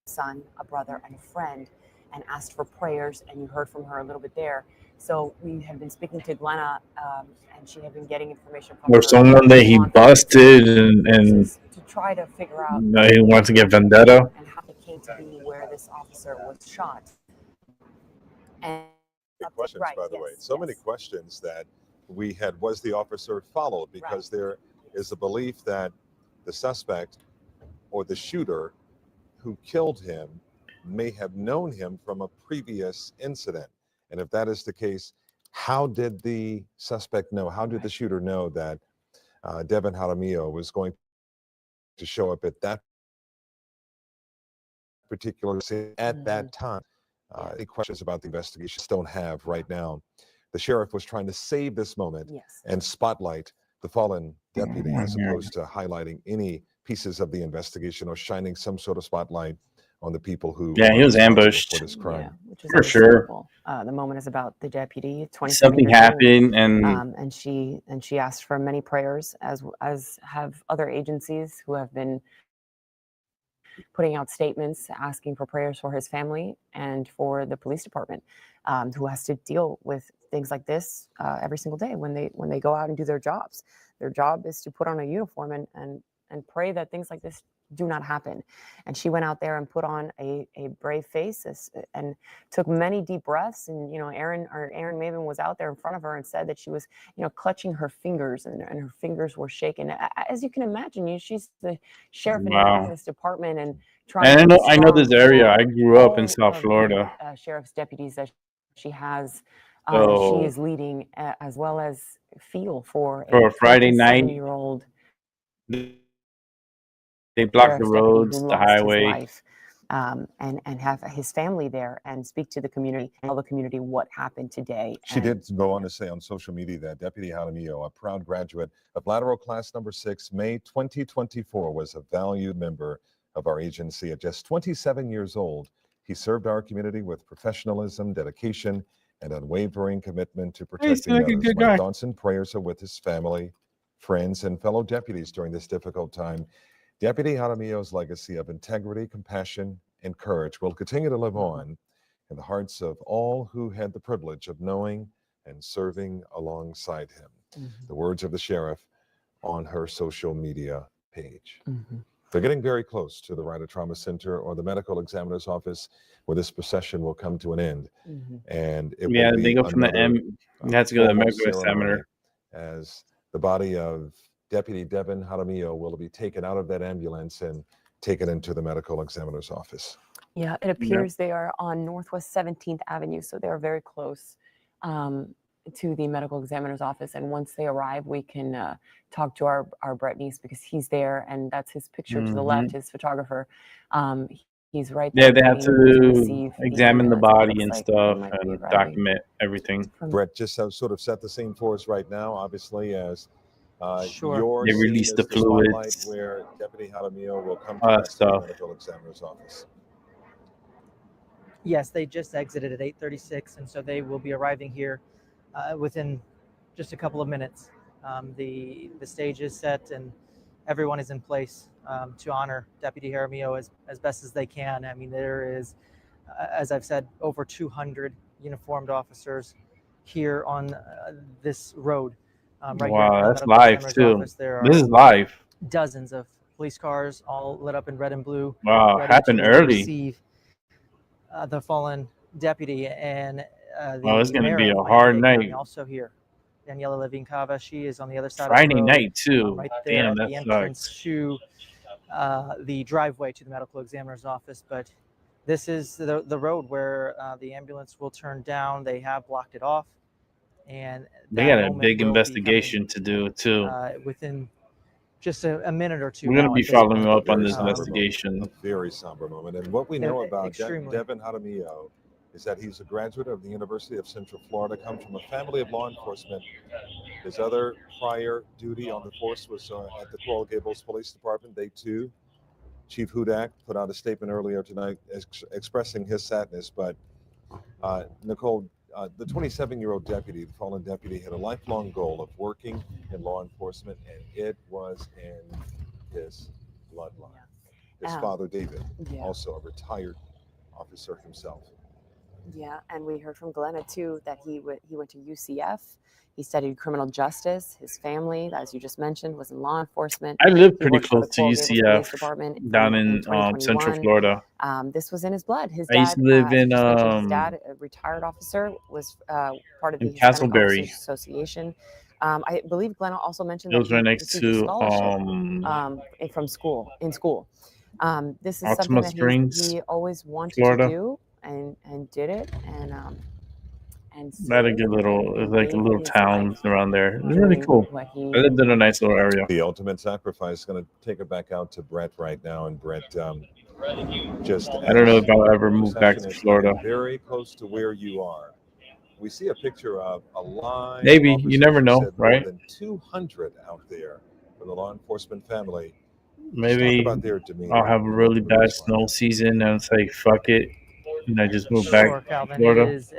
son, a brother, and a friend, and asked for prayers, and you heard from her a little bit there. So we have been speaking to Glenna, and she had been getting information from Or someone that he busted and to try to figure out he wants to get vendetta. and how it came to be where this officer was shot. And Good questions, by the way. So many questions that we had, was the officer followed? Because there is a belief that the suspect or the shooter who killed him may have known him from a previous incident. And if that is the case, how did the suspect know? How did the shooter know that Devin Jaramillo was going to show up at that particular scene at that time? Any questions about the investigation? Don't have right now. The sheriff was trying to save this moment and spotlight the fallen deputy as opposed to highlighting any pieces of the investigation or shining some sort of spotlight on the people who he was ambushed for this crime. Yeah, which is For sure. understandable. The moment is about the deputy. 27 Something years old. happened, and she asked for many prayers, as have other agencies who have been putting out statements asking for prayers for his family and for the police department, who has to deal with things like this every single day when they go out and do their jobs. Their job is to put on a uniform and pray that things like this do not happen. And she went out there and put on a brave face and took many deep breaths. And, Aaron Maven was out there in front of her and said that she was, clutching her fingers and her fingers were shaking. As you can imagine, she's the sheriff in the Annapolis department and trying And to I know this area. I grew up in all South of Florida. the, sheriff's deputies that she has, So she is leading, as well as feel for a Friday night, 27-year-old they block the sheriff's deputy who roads, the lost his highway. life, and have his family there and speak to the community and tell the community what happened today. She did go on to say on social media that Deputy Jaramillo, a proud graduate of lateral class number 6, May 2024, was a valued member of our agency. At just 27 years old, he served our community with professionalism, dedication, and unwavering commitment to protecting like a others. good My guy. thoughts and prayers are with his family, friends, and fellow deputies during this difficult time. Deputy Jaramillo's legacy of integrity, compassion, and courage will continue to live on in the hearts of all who had the privilege of knowing and serving alongside him. The words of the sheriff on her social media page. They're getting very close to the Ryder Trauma Center or the medical examiner's office where this procession will come to an end. And it will be they go from the another, you have to go to the formal medical examiner. ceremony as the body of Deputy Devin Jaramillo will be taken out of that ambulance and taken into the medical examiner's office. Yeah, it appears they are on Northwest 17th Avenue, so they're very close to the medical examiner's office. And once they arrive, we can talk to our Brett Neese because he's there, and that's his picture to the left, his photographer. He's right there. Yeah, they have to receive examine the ambulance. It body looks and like stuff they might be and arriving. document everything. Brett, just sort of set the scene for us right now, obviously, as your They scene release is the spotlight fluids, where Deputy Jaramillo will come all to that us to the stuff. medical examiner's office. Yes, they just exited at 8:36, and so they will be arriving here within just a couple of minutes. The stage is set, and everyone is in place to honor Deputy Jaramillo as best as they can. I mean, there is, as I've said, over 200 uniformed officers here on this road. Right here in front Wow, of that's the medical live examiner's too. office. There This are is live. dozens of police cars all lit up in red and blue. Wow, ready happened to early. receive the fallen deputy, and Oh, it's the gonna mayor be of a hard Miami-Dade County night. also here. Daniela Levine Cava, she is on the other side Friday of the road, night too. right there Damn, at that the entrance sucks. to the driveway to the medical examiner's office. But this is the road where the ambulance will turn down. They have blocked it off, and They that got a moment big will be investigation to do too. coming within just a minute or two. We're gonna now be at this following point. up on this Somber investigation. moment, a very somber moment. And what we know about Extremely. Devin Jaramillo is that he's a graduate of the University of Central Florida, comes from a family of law enforcement. His other prior duty on the force was at the Coral Gables Police Department. They too, Chief Hudak put out a statement earlier tonight expressing his sadness. But Nicole, the 27-year-old deputy, the fallen deputy, had a lifelong goal of working in law enforcement, and it was in his bloodline. His father, David, also a retired officer himself. Yeah, and we heard from Glenna too that he went to UCF. He studied criminal justice. His family, as you just mentioned, was in law enforcement. I live He pretty worked for the close to Coral Gables Police UCF Department down in in Central 2021. Florida. This was in his blood. His I used dad, to live as you in just mentioned, his dad, a retired officer, was part of the Hispanic Castleberry. Officers Association. I believe Glenna also mentioned It that was he right next received a to scholarship from school. This is something Altima that Springs, he always wanted Florida. to do and did it and Had a good little, it was like a little town around there. It was really cool. I lived in a nice little area. The ultimate sacrifice is going to take it back out to Brett right now, and Brett just I don't know if I'll ever move back to Florida. Very close to where you are. We see a picture of a line. Maybe. Of You never know, said right? More than 200 out there for the law enforcement family. Maybe about their demeanor I'll have a really bad snow season and it's like, fuck it. And I just move back Sure, to Calvin. Florida. It is,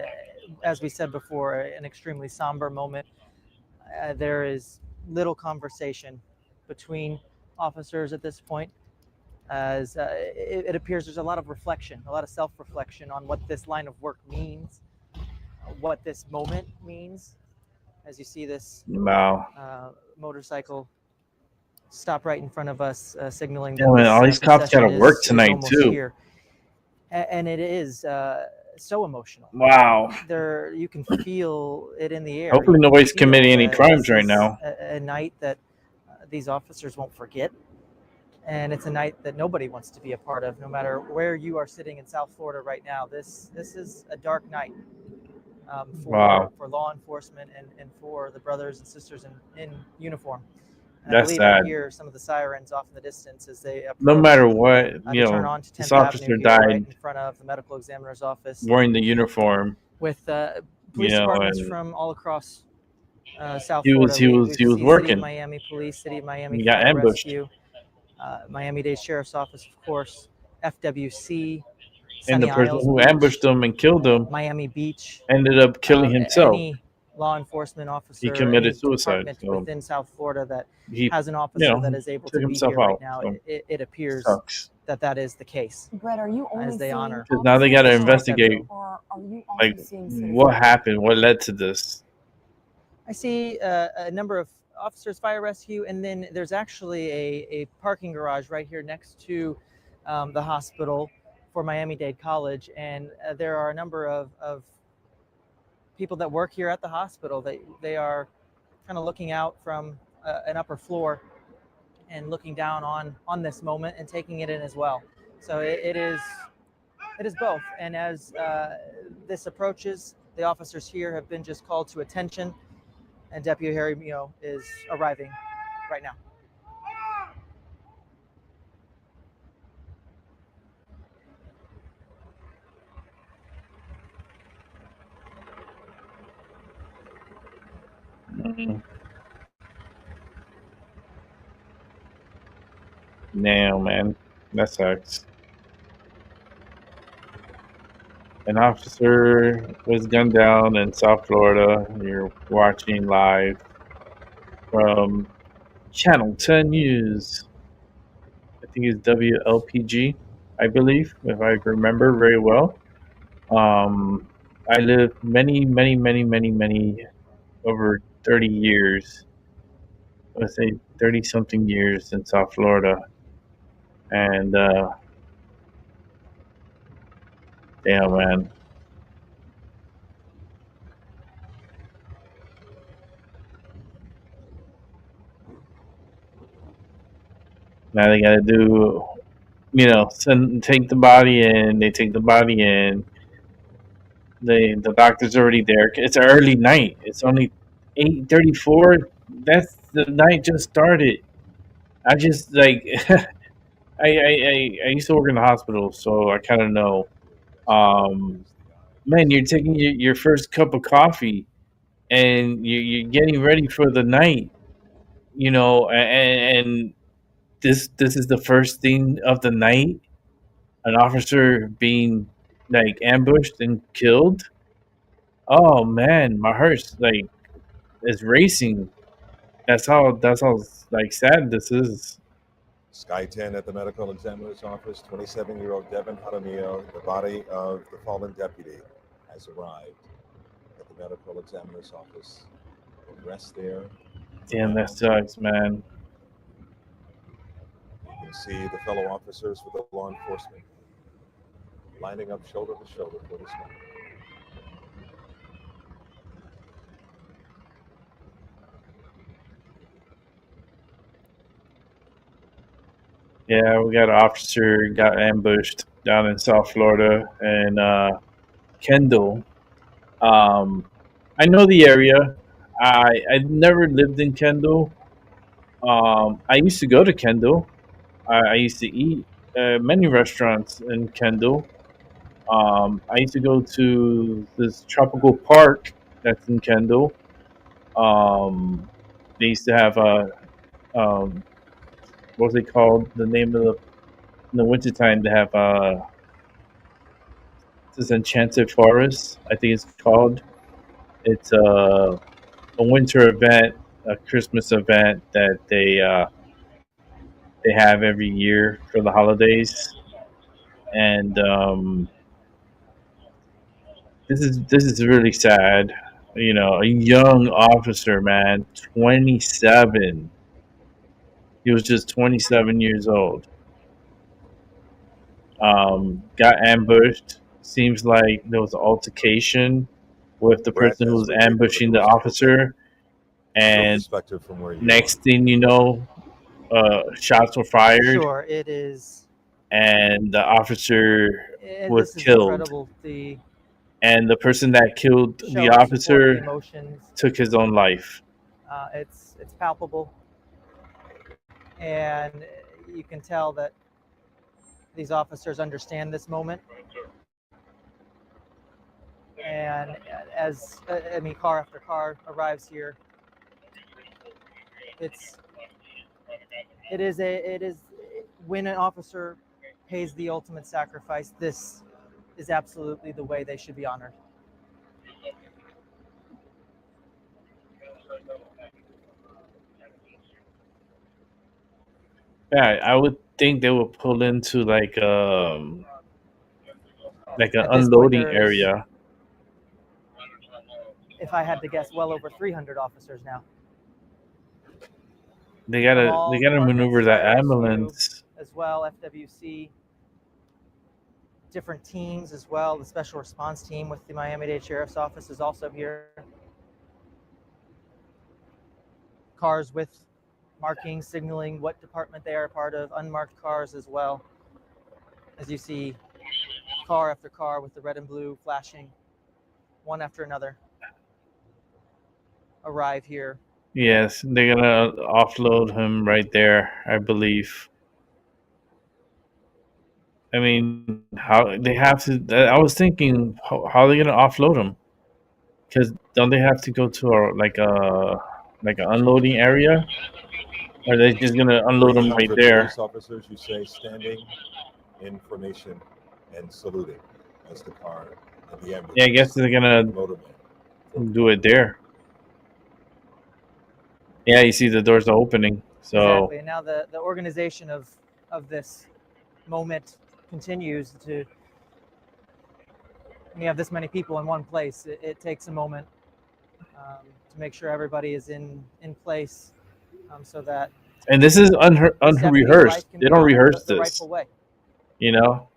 as we said before, an extremely somber moment. There is little conversation between officers at this point, as it appears there's a lot of reflection, a lot of self-reflection on what this line of work means, what this moment means. As you see this motorcycle stop right in front of us, signaling that man, all these cops procession gotta work is tonight almost too. here. And it is so emotional. Wow. There, you can feel it in the air. Hopefully You can nobody's feel committing any that crimes this right is now. a night that these officers won't forget. And it's a night that nobody wants to be a part of, no matter where you are sitting in South Florida right now. This is a dark night for law enforcement and for the brothers and sisters in uniform. And I That's believe I sad. hear some of the sirens off in the distance as they approach. No matter what, you turn know, on to this 10th officer Avenue here, right died in front of the medical examiner's office, wearing the uniform. with police departments and from all across South he was Florida. he was City working. of Miami Police, City of Miami He got Fire ambushed. Rescue, Miami-Dade Sheriff's Office, of course, FWC, And the Sunny person Isles who Beach, ambushed him and killed him Miami Beach, ended up killing himself. Any law enforcement officer, He committed any suicide. department So within South Florida that he, has an officer that is able took to be himself here right out. now, So it appears sucks. that is the case. Brett, are you only as they honor. Because now they got to investigate, or are you also like, seeing what happened, what led to this. I see a number of officers, fire rescue, and then there's actually a parking garage right here next to the hospital for Miami-Dade College, and there are a number of people that work here at the hospital. They are kind of looking out from an upper floor and looking down on this moment and taking it in as well. So it is both. And as this approaches, the officers here have been just called to attention, and Deputy Harry Mio is arriving right now. Damn, man, that sucks. An officer was gunned down in South Florida. You're watching live from Channel 10 News. I think it's WLPG, I believe, if I remember very well. I lived many, over 30 years. Let's say 30 something years in South Florida. And damn, man. Now they got to do, take the body in. They take the body in. The doctor's already there. It's an early night. It's only 8:34. That's the night just started. I just like I used to work in the hospital, so I kind of know. Man, you're taking your first cup of coffee, and you're getting ready for the night. And this is the first thing of the night. An officer being like ambushed and killed. Oh man, my heart's like is racing. That's how like sad this is. Sky 10 at the medical examiner's office, 27-year-old Devin Jaramillo, the body of the fallen deputy. has arrived at the medical examiner's office. Will rest there. Damn, that sucks, man. You can see the fellow officers with the law enforcement lining up shoulder to shoulder for this moment. Yeah, we got an officer got ambushed down in South Florida and Kendall. I know the area. I never lived in Kendall. I used to go to Kendall. I used to eat many restaurants in Kendall. I used to go to this tropical park that's in Kendall. They used to have a what was it called? The name of in the wintertime they have this enchanted forest. I think it's called. It's a winter event, a Christmas event that they have every year for the holidays, and this is really sad. You know, a young officer, man, 27. He was just 27 years old. Got ambushed. Seems like there was an altercation with the Brett, person who as was we wait for the ambushing the doors to open, officer, your and perspective from where you are. next thing you know, shots were fired, Sure, it is. and the officer was This is killed. incredible. The And the person that killed the show of support, the officer emotions. took his own life. It's palpable, and you can tell that these officers understand this moment. And as I mean, car after car arrives here, it is when an officer pays the ultimate sacrifice, this is absolutely the way they should be honored. Yeah, I would think they would pull into like an At this point, unloading there is, area. if I had to guess, well over 300 officers now. They From gotta all they gotta departments, maneuver that fire rescue ambulance. as well, FWC, different teams as well. The special response team with the Miami-Dade Sheriff's Office is also here. Cars with markings signaling what department they are a part of, unmarked cars as well. As you see, car after car with the red and blue flashing, one after another, arrive here. Yes, they're gonna offload him right there, I believe. I mean, how they have to? I was thinking, how are they gonna offload him? Because don't they have to go to like an unloading area? Or are they just gonna unload him right 300 there? police officers, you say, standing in formation and saluting as the car and the ambulance. Yeah, I guess they're gonna motorman. do it there. Yeah, you see the doors are opening. So Exactly, and now the organization of this moment continues to. When you have this many people in one place, it takes a moment to make sure everybody is in place, so that. and this is unrehearsed. They don't rehearse the this. rightful way. You know,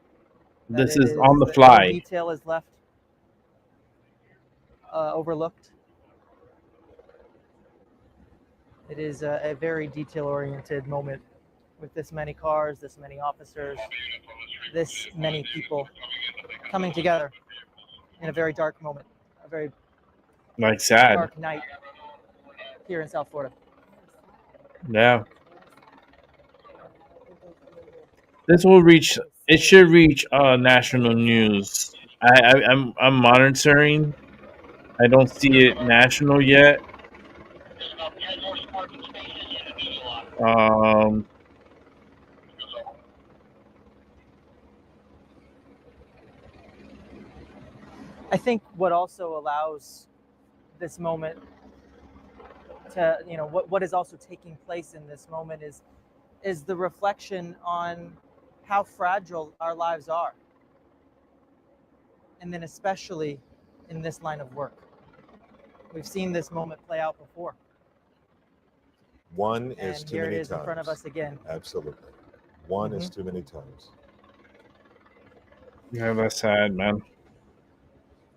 That this it is on the that fly. no detail is left overlooked. It is a very detail-oriented moment with this many cars, this many officers, this many people coming together in a very dark moment, a very Like sad. dark night here in South Florida. Yeah. This will reach. It should reach national news. I'm monitoring. I don't see it national yet. Um, I think what also allows this moment to, what is also taking place in this moment is the reflection on how fragile our lives are. And then especially in this line of work. We've seen this moment play out before. One is And too here many it is times. in front of us again. Absolutely. One is too many times. Yeah, that's sad, man.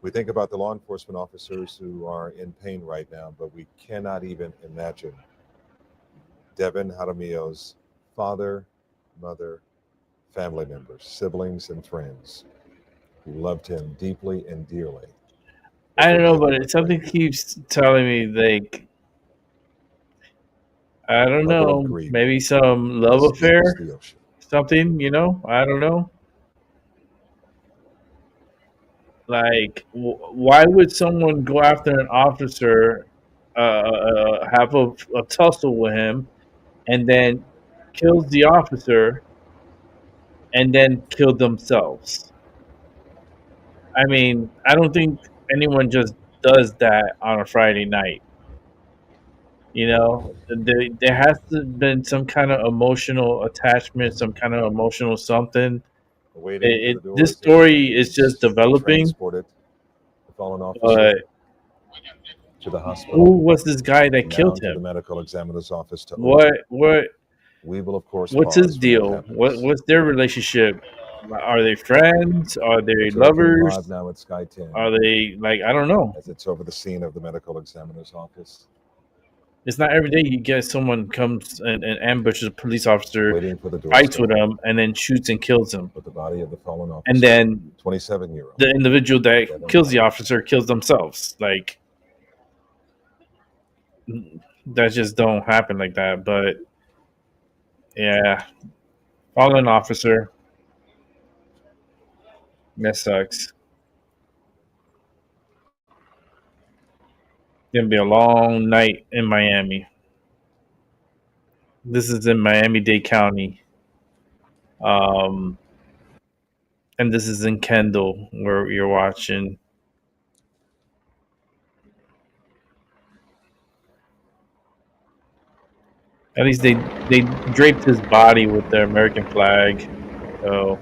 We think about the law enforcement officers who are in pain right now, but we cannot even imagine Devin Jaramillo's father, mother, family members, siblings, and friends who loved him deeply and dearly. I don't know, but something keeps telling me, like, I don't Level of know, grief maybe some love as deep as affair, the ocean. something, you know? I don't know. Like, why would someone go after an officer, have a tussle with him, and then kills the officer, and then kill themselves? I mean, I don't think anyone just does that on a Friday night. You know, there has to have been some kind of emotional attachment, some kind of emotional something. Waiting for the This doors story is just developing, transported the fallen officer but to the who hospital, was this guy that and killed now to the him? medical examiner's office to What open. what We will, of course, what's his pause when that deal? happens. What's their relationship? Are they friends? Are they We're taking live lovers? now at Sky 10 Are they, like, I don't know. as it's over the scene of the medical examiner's office, It's not every day you get someone comes and ambushes a police officer, waiting for the doors fights to with open. him, and then shoots and kills him. With the body of the fallen officer, And then 27-year-old. the individual that Devin kills the officer kills themselves. Like, that just don't happen like that. But yeah, fallen officer, that sucks. Gonna be a long night in Miami. This is in Miami-Dade County. And this is in Kendall where you're watching. At least they draped his body with the American flag. So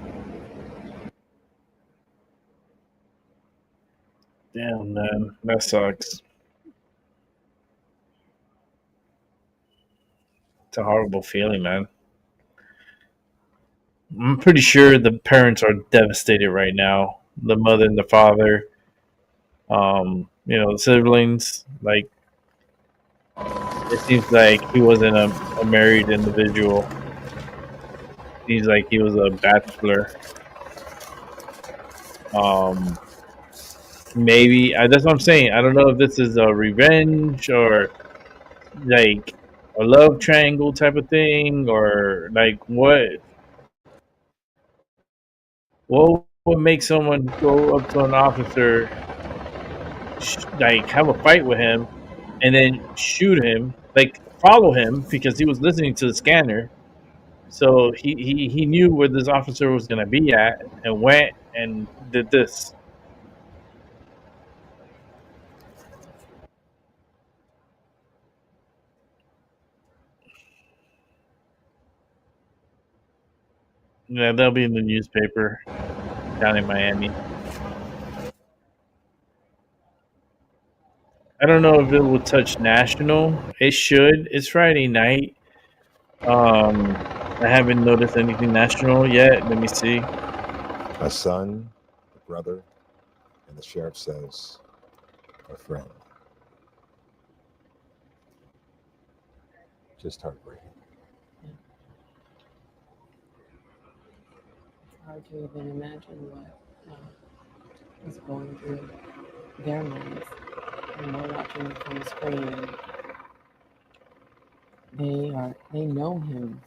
damn, man, that sucks. It's a horrible feeling, man. I'm pretty sure the parents are devastated right now. The mother and the father, the siblings. Like, it seems like he wasn't a married individual. Seems like he was a bachelor. Maybe that's what I'm saying. I don't know if this is a revenge or like a love triangle type of thing, or like what would make someone go up to an officer, like have a fight with him, and then shoot him, like follow him because he was listening to the scanner. So he knew where this officer was gonna be at and went and did this. Yeah, that'll be in the newspaper down in Miami. I don't know if it will touch national. It should. It's Friday night. I haven't noticed anything national yet. Let me see. a son, a brother, and the sheriff says, a friend. Just heartbreaking. It's hard to even imagine what is going through their minds when we're watching it from the screen. They know him.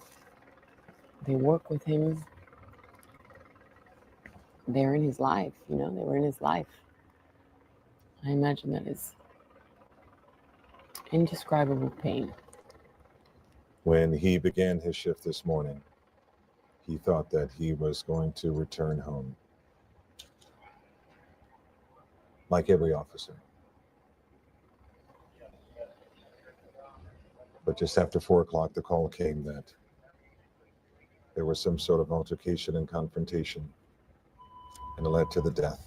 They work with him. They're in his life, they were in his life. I imagine that is indescribable pain. When he began his shift this morning, he thought that he was going to return home. Like every officer. But just after 4 o'clock, the call came that there was some sort of altercation and confrontation, and it led to the death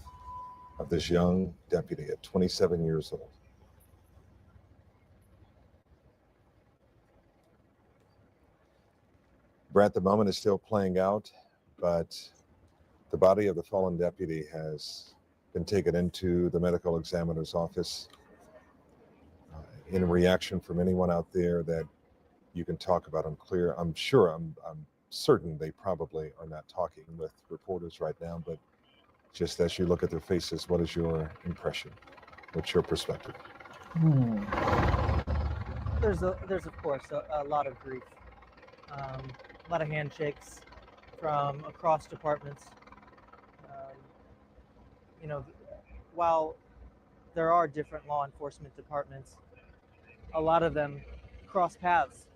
of this young deputy at 27 years old. Brad, the moment is still playing out, but the body of the fallen deputy has been taken into the medical examiner's office. In reaction from anyone out there that you can talk about, I'm certain they probably are not talking with reporters right now, but just as you look at their faces, what is your impression? What's your perspective? There's of course a lot of grief, a lot of handshakes from across departments. You know, while there are different law enforcement departments, a lot of them cross paths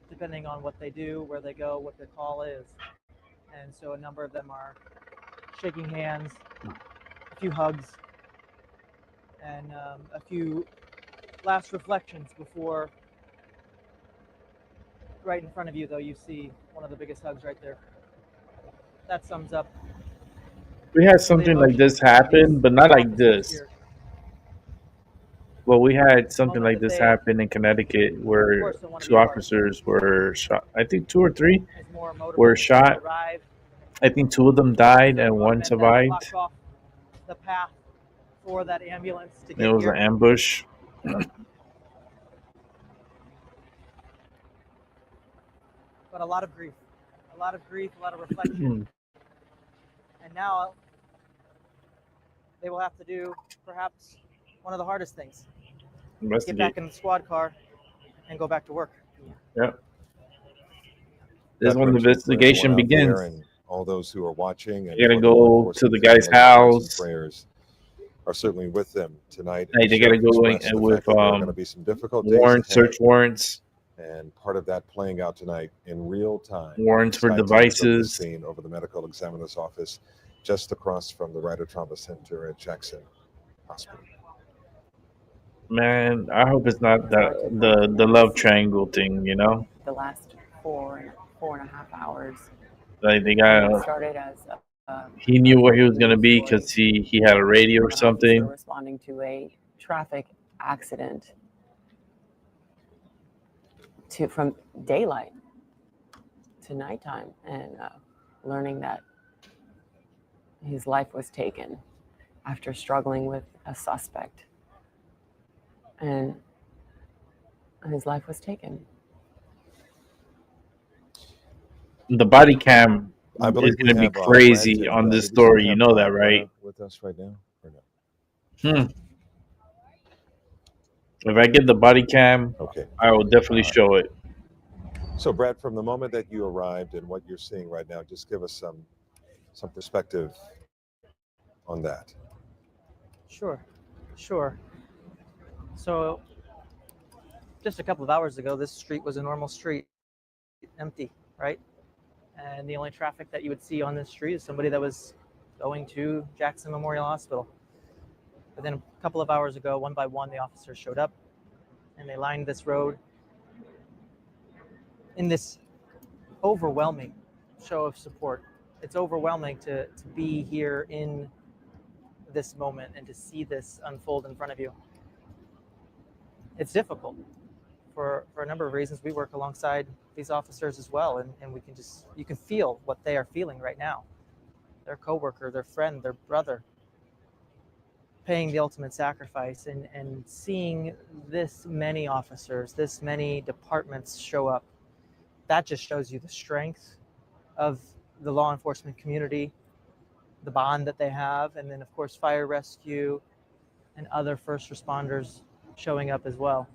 depending on what they do, where they go, what their call is. And so a number of them are shaking hands, a few hugs, and a few last reflections before, right in front of you, though, you see one of the biggest hugs right there. That sums up. We had something like this happen, but not like this. Well, we had something like this happen in Connecticut where two officers were shot. I think 2 or 3 were shot. I think 2 of them died and 1 survived. The path for that ambulance to It get was here. an ambush. But a lot of grief, a lot of reflection. And now they will have to do perhaps one of the hardest things. Get back in the squad car and go back to work. Yep. This is when the investigation begins. And all those who are watching, and You gotta for the law go enforcement to the guy's family, our thoughts and house. prayers are certainly with them tonight. Hey, they gotta Sheriff go in expressed the with fact that there are going to be some difficult days warrants, ahead, search warrants, and part of that playing out tonight in real time. warrants for Sky Teams over the devices. scene over the medical examiner's office, just across from the Ryder Trauma Center at Jackson Hospital. Man, I hope it's not the love triangle thing. You know, The last four and a half hours. like they It got. started as He knew where he was gonna be because he had a radio or an officer something. responding to a traffic accident from daylight to nighttime, and learning that his life was taken after struggling with a suspect, and his life was taken. The body cam I is believe we gonna be have crazy Brent, on and, this maybe do we story. You have, know that, Glenna right? with us right now, or no? If I get the body cam, Okay. I will definitely show it. So, Brad, from the moment that you arrived and what you're seeing right now, just give us some perspective on that. Sure. So just a couple of hours ago, this street was a normal street, empty, right? And the only traffic that you would see on this street is somebody that was going to Jackson Memorial Hospital. But then a couple of hours ago, one by one, the officers showed up and they lined this road in this overwhelming show of support. It's overwhelming to be here in this moment and to see this unfold in front of you. It's difficult for a number of reasons. We work alongside these officers as well, and you can feel what they are feeling right now. Their coworker, their friend, their brother, paying the ultimate sacrifice, and seeing this many officers, this many departments show up. That just shows you the strength of the law enforcement community, the bond that they have, and then of course fire rescue and other first responders showing up as well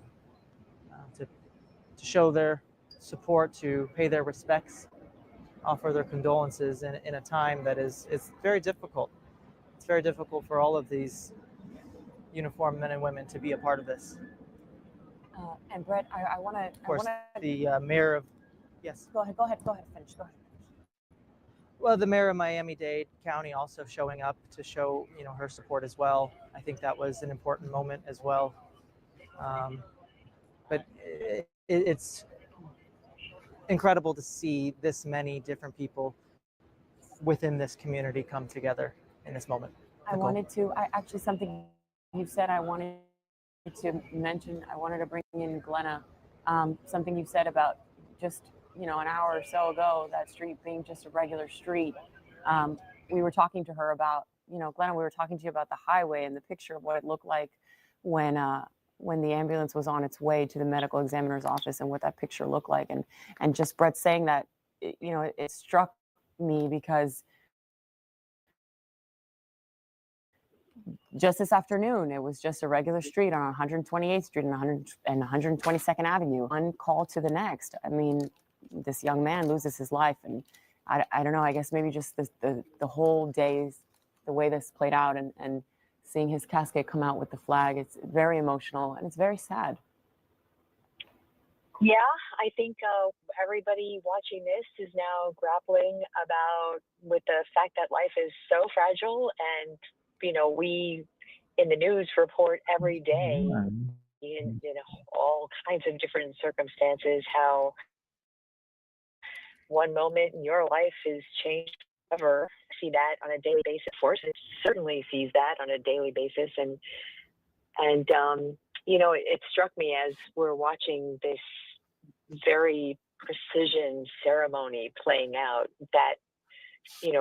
to show their support, to pay their respects, offer their condolences in a time that is very difficult. It's very difficult for all of these uniformed men and women to be a part of this. And Brett, I want to. Of course, the mayor of, yes. Go ahead. Finish. Go ahead. Well, the mayor of Miami-Dade County also showing up to show, her support as well. I think that was an important moment as well. But it's incredible to see this many different people within this community come together in this moment. Actually, something you said I wanted to mention, I wanted to bring in Glenna, something you said about just, an hour or so ago, that street being just a regular street. We were talking to her about, Glenna, we were talking to you about the highway and the picture of what it looked like when the ambulance was on its way to the medical examiner's office and what that picture looked like. And just Brett saying that, it struck me because just this afternoon, it was just a regular street on 128th Street and 122nd Avenue, one call to the next. I mean, this young man loses his life, and I don't know, I guess maybe just the whole days, the way this played out, and seeing his casket come out with the flag, it's very emotional and it's very sad. Yeah, I think everybody watching this is now grappling with the fact that life is so fragile, and we in the news report every day in all kinds of different circumstances how one moment in your life is changed forever. See that on a daily basis. Force it certainly sees that on a daily basis, and it struck me as we're watching this very precision ceremony playing out that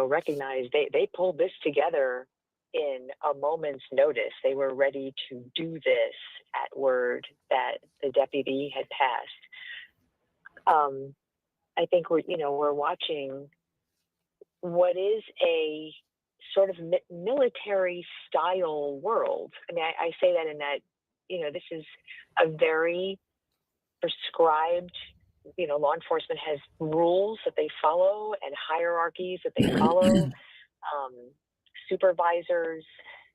recognize they pulled this together in a moment's notice. They were ready to do this at word that the deputy had passed. I think we're watching what is a sort of military style world. I mean, I say that in that this is a very prescribed. Law enforcement has rules that they follow and hierarchies that they follow. Supervisors,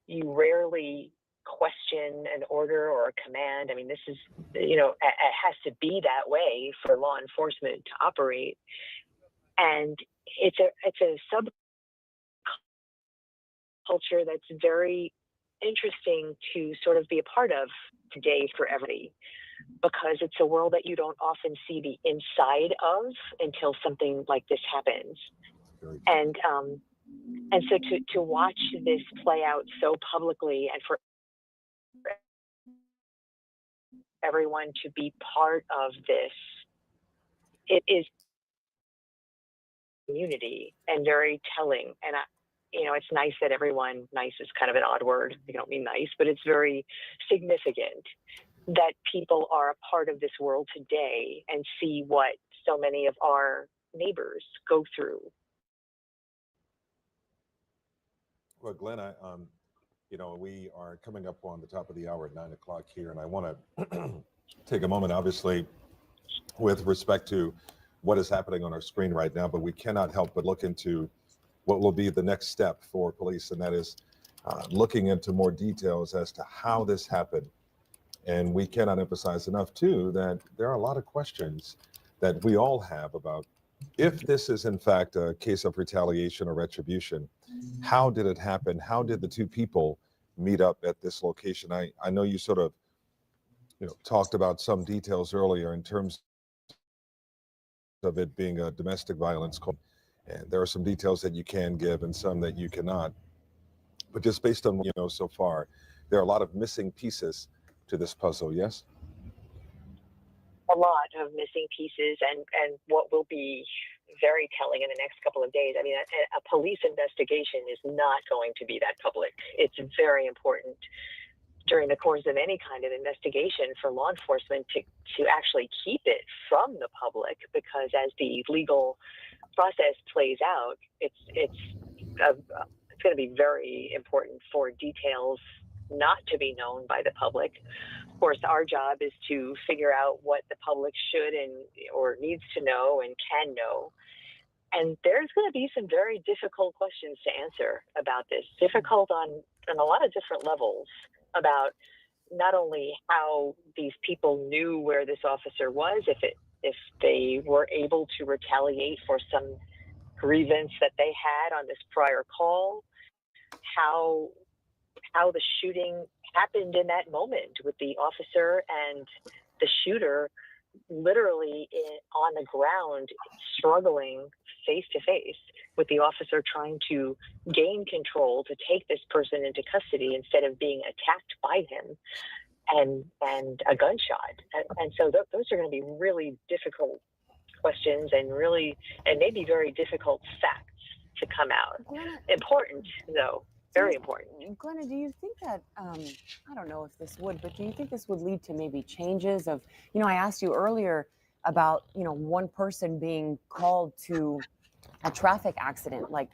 you rarely question an order or a command. I mean, this is, it has to be that way for law enforcement to operate. And it's a subculture that's very interesting to sort of be a part of today for everybody, because it's a world that you don't often see the inside of until something like this happens. And so to watch this play out so publicly and for everyone to be part of this, it is community and very telling. And it's nice that nice is kind of an odd word. I don't mean nice, but it's very significant that people are a part of this world today and see what so many of our neighbors go through. Well, Glenn, we are coming up on the top of the hour at 9 o'clock here, and I want to take a moment, obviously, with respect to what is happening on our screen right now, but we cannot help but look into what will be the next step for police, and that is looking into more details as to how this happened. And we cannot emphasize enough, too, that there are a lot of questions that we all have about if this is, in fact, a case of retaliation or retribution. How did it happen? How did the two people meet up at this location? I know you sort of talked about some details earlier in terms of it being a domestic violence call. And there are some details that you can give and some that you cannot. But just based on what you know so far, there are a lot of missing pieces to this puzzle, yes? A lot of missing pieces, and what will be very telling in the next couple of days. I mean, a police investigation is not going to be that public. It's very important during the course of any kind of investigation for law enforcement to actually keep it from the public, because as the legal process plays out, it's going to be very important for details not to be known by the public. Of course, our job is to figure out what the public should or needs to know and can know. And there's going to be some very difficult questions to answer about this, difficult on a lot of different levels, about not only how these people knew where this officer was, if they were able to retaliate for some grievance that they had on this prior call, how the shooting happened in that moment with the officer and the shooter literally on the ground, struggling face to face with the officer trying to gain control to take this person into custody instead of being attacked by him and a gunshot. And so those are going to be really difficult questions and maybe very difficult facts to come out. Important, though. Very important. Glenna, do you think that, I don't know if this would, but do you think this would lead to maybe changes of, I asked you earlier about, one person being called to a traffic accident, like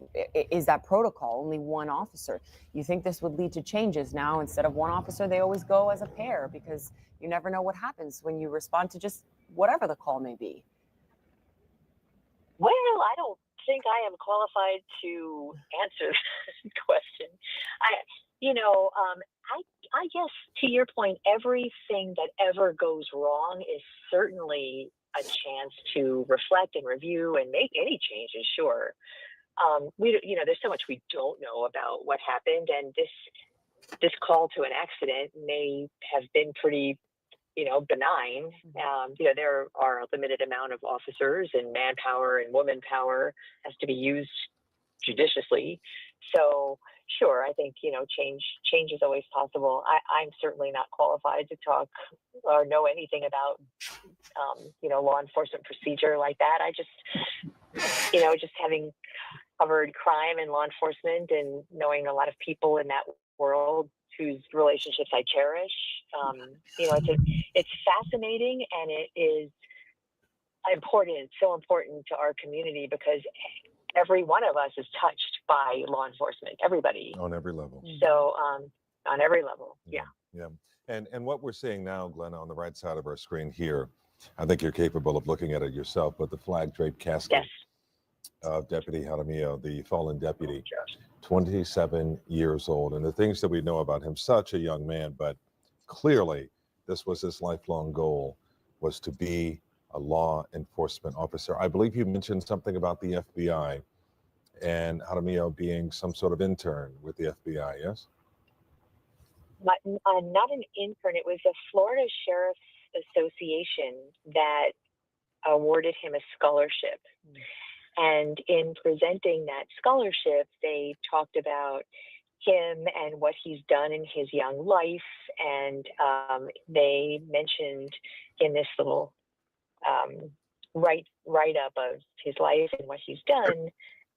is that protocol, only one officer? You think this would lead to changes now? Instead of one officer, they always go as a pair, because you never know what happens when you respond to just whatever the call may be. Well, I don't think I am qualified to answer the question. I guess to your point, everything that ever goes wrong is certainly a chance to reflect and review and make any changes. Sure, there's so much we don't know about what happened, and this call to an accident may have been pretty benign. There are a limited amount of officers, and manpower and woman power has to be used judiciously. So sure, I think, change is always possible. I'm certainly not qualified to talk or know anything about, law enforcement procedure like that. I just, just having covered crime and law enforcement and knowing a lot of people in that world whose relationships I cherish, it's fascinating, and it is important, so important to our community, because every one of us is touched by law enforcement, everybody. On every level. So on every level, yeah. Yeah. And what we're seeing now, Glenna, on the right side of our screen here, I think you're capable of looking at it yourself, but the flag draped casket of Deputy Jaramillo, the fallen deputy, 27 years old. And the things that we know about him, such a young man, but clearly this was his lifelong goal, was to be a law enforcement officer. I believe you mentioned something about the FBI and Jaramillo being some sort of intern with the FBI, yes? Not an intern. It was the Florida Sheriff's Association that awarded him a scholarship. And in presenting that scholarship, they talked about him and what he's done in his young life. And they mentioned in this little write-up of his life and what he's done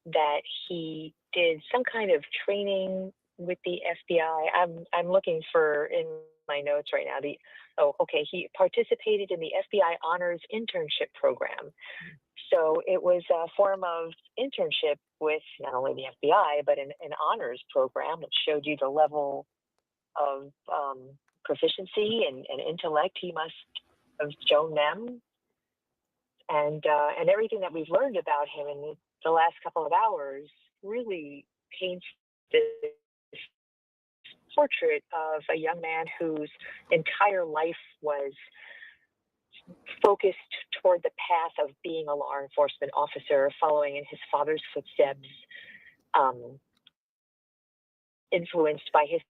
that he did some kind of training with the FBI. I'm looking for in my notes right now. He participated in the FBI Honors Internship Program. So it was a form of internship with not only the FBI, but an honors program that showed you the level of proficiency and intellect he must have shown them. And everything that we've learned about him in the last couple of hours really paints this portrait of a young man whose entire life was focused toward the path of being a law enforcement officer, following in his father's footsteps, influenced by his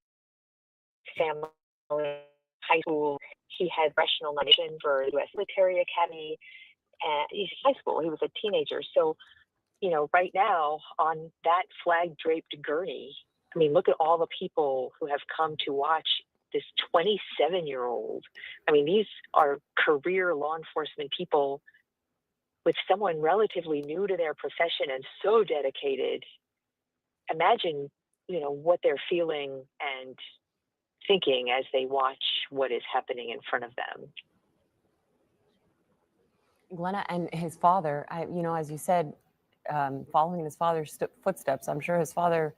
family. High school, he had congressional nomination for the U.S. Military Academy. He's high school. He was a teenager. So, right now on that flag-draped gurney, I mean, look at all the people who have come to watch this 27-year-old. I mean, these are career law enforcement people with someone relatively new to their profession and so dedicated. Imagine, what they're feeling and thinking as they watch what is happening in front of them. Glenna, and his father, as you said, following his father's footsteps, I'm sure his father,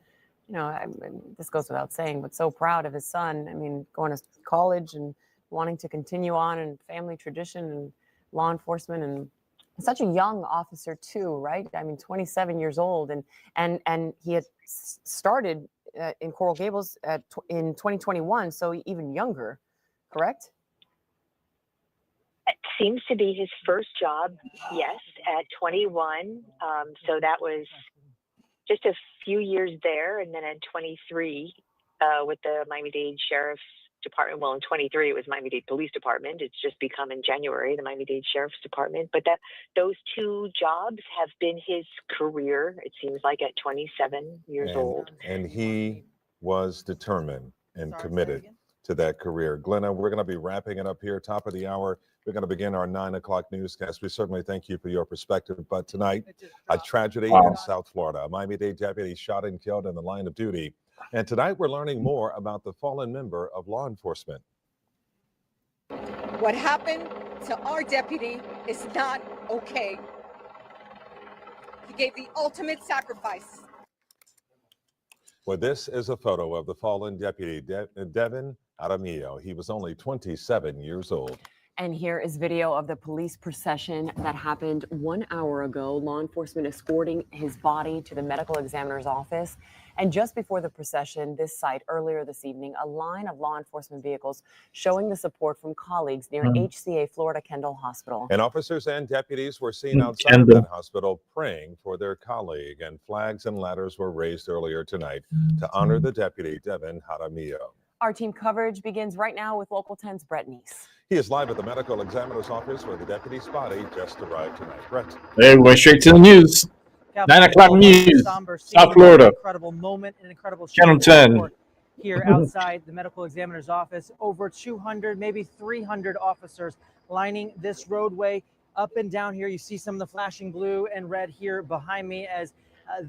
this goes without saying, but so proud of his son. I mean, going to college and wanting to continue on in family tradition and law enforcement, and such a young officer too, right? I mean, 27 years old, and he had started in Coral Gables in 2021, so even younger, correct? It seems to be his first job, yes, at 21. So that was just a few years there, and then at 23 with the Miami-Dade Sheriff's department. Well, in 23, it was Miami-Dade Police Department. It's just become in January the Miami-Dade Sheriff's Department. But those two jobs have been his career, it seems like, at 27 years old. And he was determined and committed to that career. Glenna, we're going to be wrapping it up here, top of the hour. We're going to begin our 9 o'clock newscast. We certainly thank you for your perspective. But tonight, a tragedy in South Florida. A Miami-Dade deputy shot and killed in the line of duty. And tonight, we're learning more about the fallen member of law enforcement. What happened to our deputy is not okay. He gave the ultimate sacrifice. Well, this is a photo of the fallen deputy, Devin Aramillo. He was only 27 years old. And here is video of the police procession that happened 1 hour ago. Law enforcement escorting his body to the medical examiner's office. And just before the procession, this site earlier this evening, a line of law enforcement vehicles showing the support from colleagues near HCA Florida Kendall Hospital. And officers and deputies were seen outside of that hospital praying for their colleague. And flags and ladders were raised earlier tonight to honor the deputy, Devin Aramillo. Our team coverage begins right now with Local 10's Brett Neese. He is live at the medical examiner's office where the deputy's body just arrived tonight. Brett. Hey, we went straight to the news. 9 o'clock news, South Florida. Incredible moment, an incredible Channel 10. Here outside the medical examiner's office. Over 200, maybe 300 officers lining this roadway up and down here. You see some of the flashing blue and red here behind me as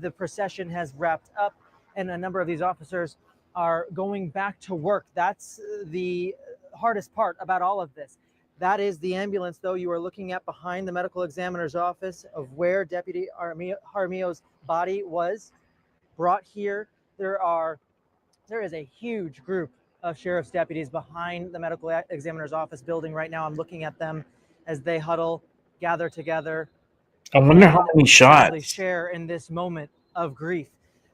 the procession has wrapped up, and a number of these officers are going back to work. That's the hardest part about all of this. That is the ambulance, though, you are looking at behind the medical examiner's office of where Deputy Aramillo's body was brought here. There is a huge group of sheriff's deputies behind the medical examiner's office building right now. I'm looking at them as they huddle, gather together. I wonder how many shots. Share in this moment of grief.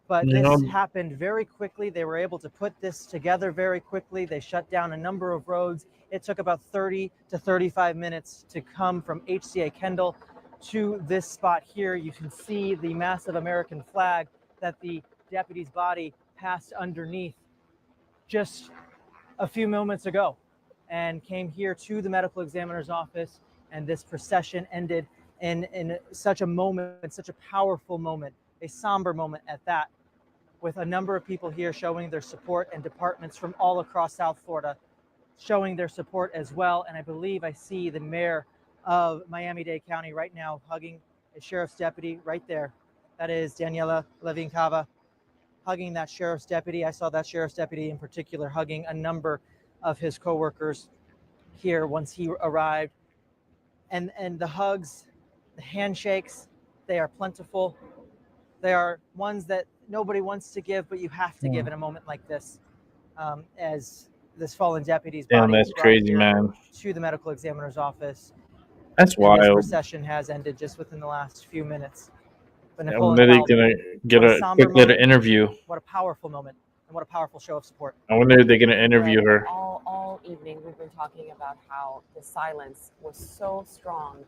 But this happened very quickly. They were able to put this together very quickly. They shut down a number of roads. It took about 30 to 35 minutes to come from HCA Kendall to this spot here. You can see the massive American flag that the deputy's body passed underneath just a few moments ago and came here to the medical examiner's office. And this procession ended in such a moment, such a powerful moment, a somber moment at that, with a number of people here showing their support and departments from all across South Florida showing their support as well. And I believe I see the mayor of Miami-Dade County right now hugging a sheriff's deputy right there. That is Daniela Levine Cava hugging that sheriff's deputy. I saw that sheriff's deputy in particular hugging a number of his coworkers here once he arrived. And the hugs, the handshakes, they are plentiful. They are ones that nobody wants to give, but you have to give in a moment like this, as this fallen deputy's body that's crazy, man. to the medical examiner's office. That's wild. This procession has ended just within the last few minutes. But When are they gonna get a quick little interview? What a powerful moment, and what a powerful show of support. I wonder if they're gonna interview her. All evening, we've been talking about how the silence was so strong.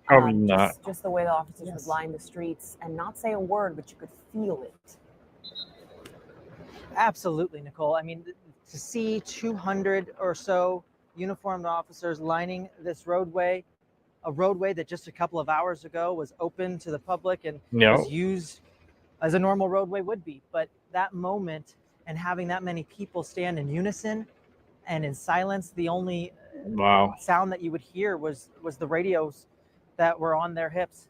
Probably not. Just the way the officers would line the streets and not say a word, but you could feel it. Absolutely, Nicole. I mean, to see 200 or so uniformed officers lining this roadway, a roadway that just a couple of hours ago was open to the public and was used as a normal roadway would be. But that moment and having that many people stand in unison and in silence, the only sound that you would hear was the radios that were on their hips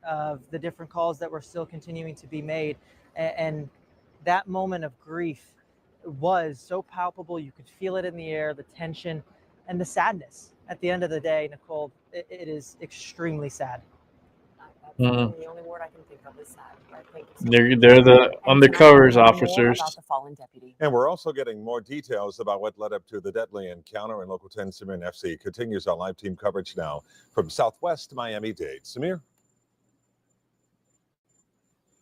of the different calls that were still continuing to be made. And that moment of grief was so palpable. You could feel it in the air, the tension and the sadness. At the end of the day, Nicole, it is extremely sad. The only word I can think of is sad. Right? Thank you so They're the undercovers officers. about the fallen deputy. And we're also getting more details about what led up to the deadly encounter, and Local 10 Samir FC continues our live team coverage now from Southwest Miami-Dade. Samir?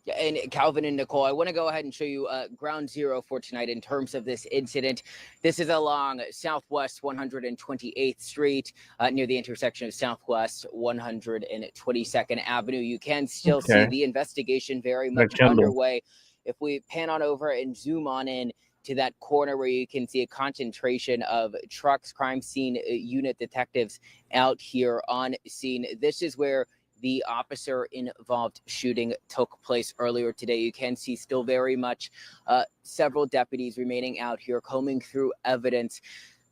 Yeah, and Calvin and Nicole, I want to go ahead and show you ground zero for tonight in terms of this incident. This is along Southwest 128th Street near the intersection of Southwest 122nd Avenue. You can still see the investigation very much underway. If we pan on over and zoom on in to that corner where you can see a concentration of trucks, crime scene unit detectives out here on scene. This is where the officer involved shooting took place earlier today. You can see still very much several deputies remaining out here combing through evidence.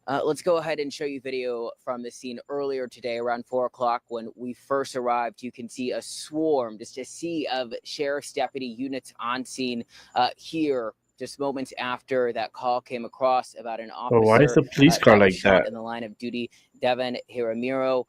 Let's go ahead and show you video from the scene earlier today around 4 o'clock when we first arrived. You can see a swarm, just a sea of sheriff's deputy units on scene here just moments after that call came across about an officer Why is the police car that was like shot that? in the line of duty, Devin Hiramiro.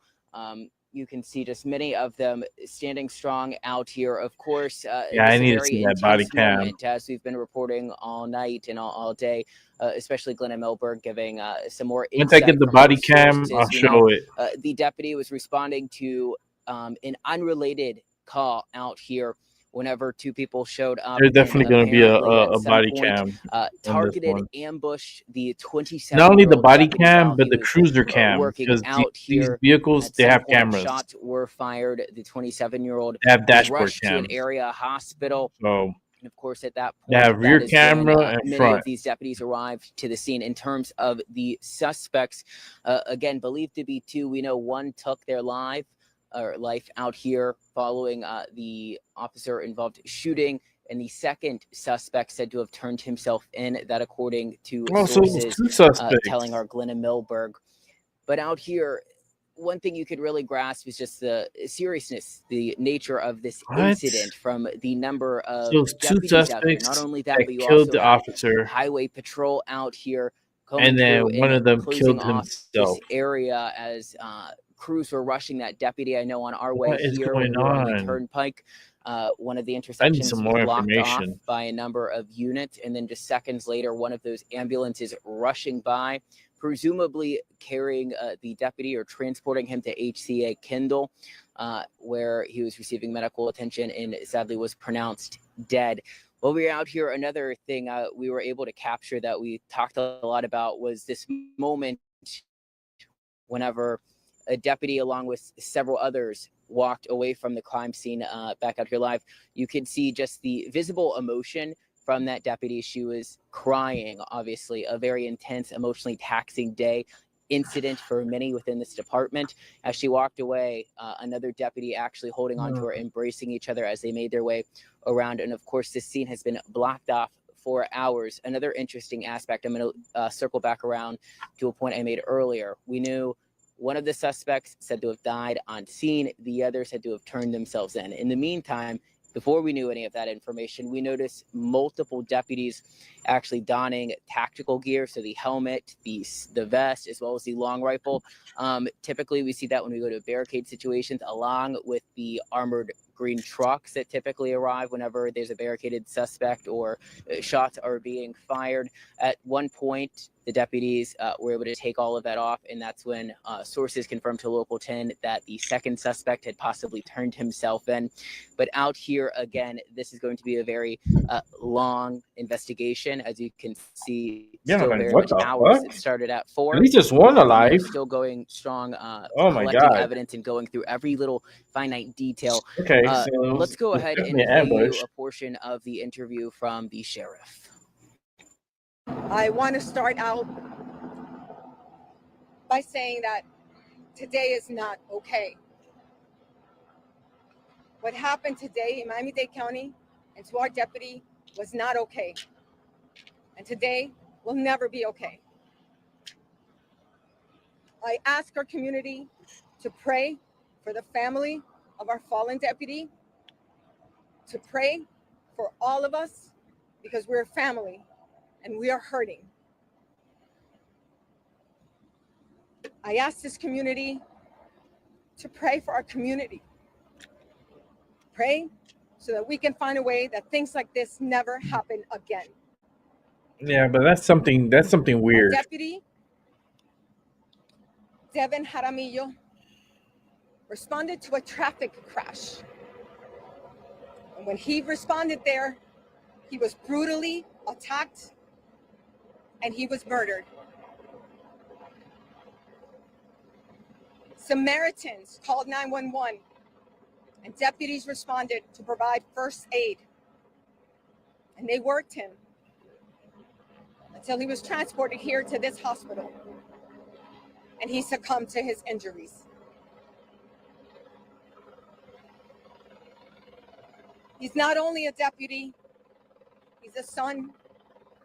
You can see just many of them standing strong out here. Of course, Yeah, I it's a need to very see that body intense cam. moment, as we've been reporting all night and all day, especially Glenna Milberg giving some more Once I insight get the from body her cam, sources. I'll You know, show it. the deputy was responding to an unrelated call out here whenever two people showed up There's and definitely going to be apparently at a some body point cam on this targeted, one. ambushed the Not only the 27-year-old body deputy while cam, but he the was cruiser cam, working because out these here. vehicles, At they some have point, cameras. shots were fired. The 27-year-old They have was dashboard rushed to an cams. area hospital. So And of course, at that they point, have that rear is when camera and many front. of these deputies arrived to the scene. In terms of the suspects, again, believed to be two. We know one took their life out here following the officer involved shooting. And the second suspect said to have turned himself in, that according to Oh, so sources it's two suspects. telling our Glenna Milberg. But out here, one thing you could really grasp is just the seriousness, the nature of this What? incident from the number of So it's two deputies out here. Not suspects only that, that but you killed also the have officer, highway patrol out here and combing through then one and of them closing killed off himself. this area as crews were rushing that deputy. I know on our way What is here when going we were on the on? turnpike, one of the I need intersections some was more blocked off information. by a number of units, and then just seconds later, one of those ambulances rushing by, presumably carrying the deputy or transporting him to HCA Kendall, where he was receiving medical attention and sadly was pronounced dead. While we were out here, another thing we were able to capture that we talked a lot about was this moment whenever a deputy, along with several others, walked away from the crime scene back out here live. You could see just the visible emotion from that deputy. She was crying, obviously, a very intense, emotionally taxing day incident for many within this department. As she walked away, another deputy actually holding on to her, embracing each other as they made their way around. And of course, this scene has been blocked off for hours. Another interesting aspect, I'm going to circle back around to a point I made earlier. We knew one of the suspects said to have died on scene. The other said to have turned themselves in. In the meantime, before we knew any of that information, we noticed multiple deputies actually donning tactical gear, so the helmet, the vest, as well as the long rifle. Typically, we see that when we go to barricade situations, along with the armored green trucks that typically arrive whenever there's a barricaded suspect or shots are being fired. At one point, the deputies were able to take all of that off, and that's when sources confirmed to Local 10 that the second suspect had possibly turned himself in. But out here, again, this is going to be a very long investigation, as you can see, Yeah, still like, very what much the hours. fuck? It started at 4. At least there's one And they're alive. still going strong, Oh my collecting god. evidence and going through every little finite detail. Okay, so Let's go it's ahead and definitely an play you ambush. a portion of the interview from the sheriff. I want to start out by saying that today is not okay. What happened today in Miami-Dade County and to our deputy was not okay. And today will never be okay. I ask our community to pray for the family of our fallen deputy, to pray for all of us, because we're a family and we are hurting. I ask this community to pray for our community. Pray so that we can find a way that things like this never happen again. Yeah, but that's something Our weird. deputy, Devin Jaramillo, responded to a traffic crash. And when he responded there, he was brutally attacked and he was murdered. Samaritans called 911 and deputies responded to provide first aid. And they worked him. until he was transported here to this hospital and he succumbed to his injuries. He's not only a deputy, he's a son,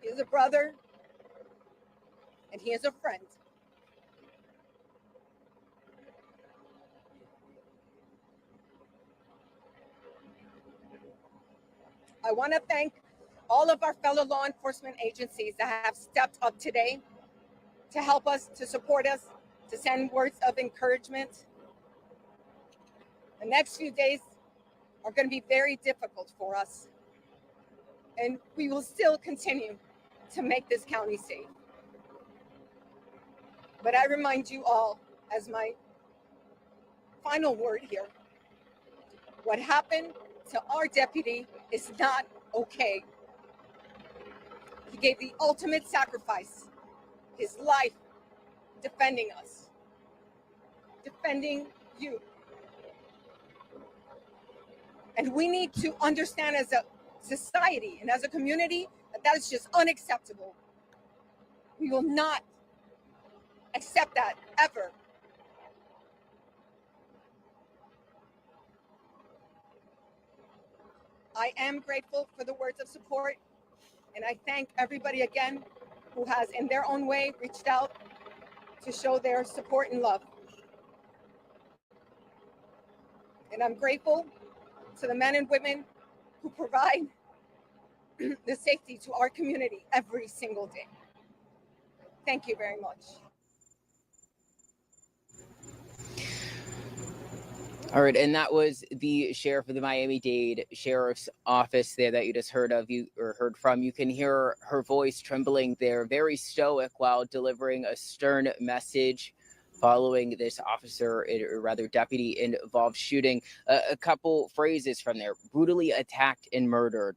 he is a brother, and he is a friend. I want to thank all of our fellow law enforcement agencies that have stepped up today to help us, to support us, to send words of encouragement. The next few days are going to be very difficult for us, and we will still continue to make this county safe. But I remind you all, as my final word here, what happened to our deputy is not okay. He gave the ultimate sacrifice, his life, defending us, defending you. And we need to understand as a society and as a community that that is just unacceptable. We will not accept that ever. I am grateful for the words of support, and I thank everybody again who has in their own way reached out to show their support and love. And I'm grateful to the men and women who provide the safety to our community every single day. Thank you very much. All right, and that was the sheriff of the Miami-Dade Sheriff's Office there that you just heard from. You can hear her voice trembling there, very stoic while delivering a stern message following this deputy-involved shooting. A couple phrases from there: brutally attacked and murdered.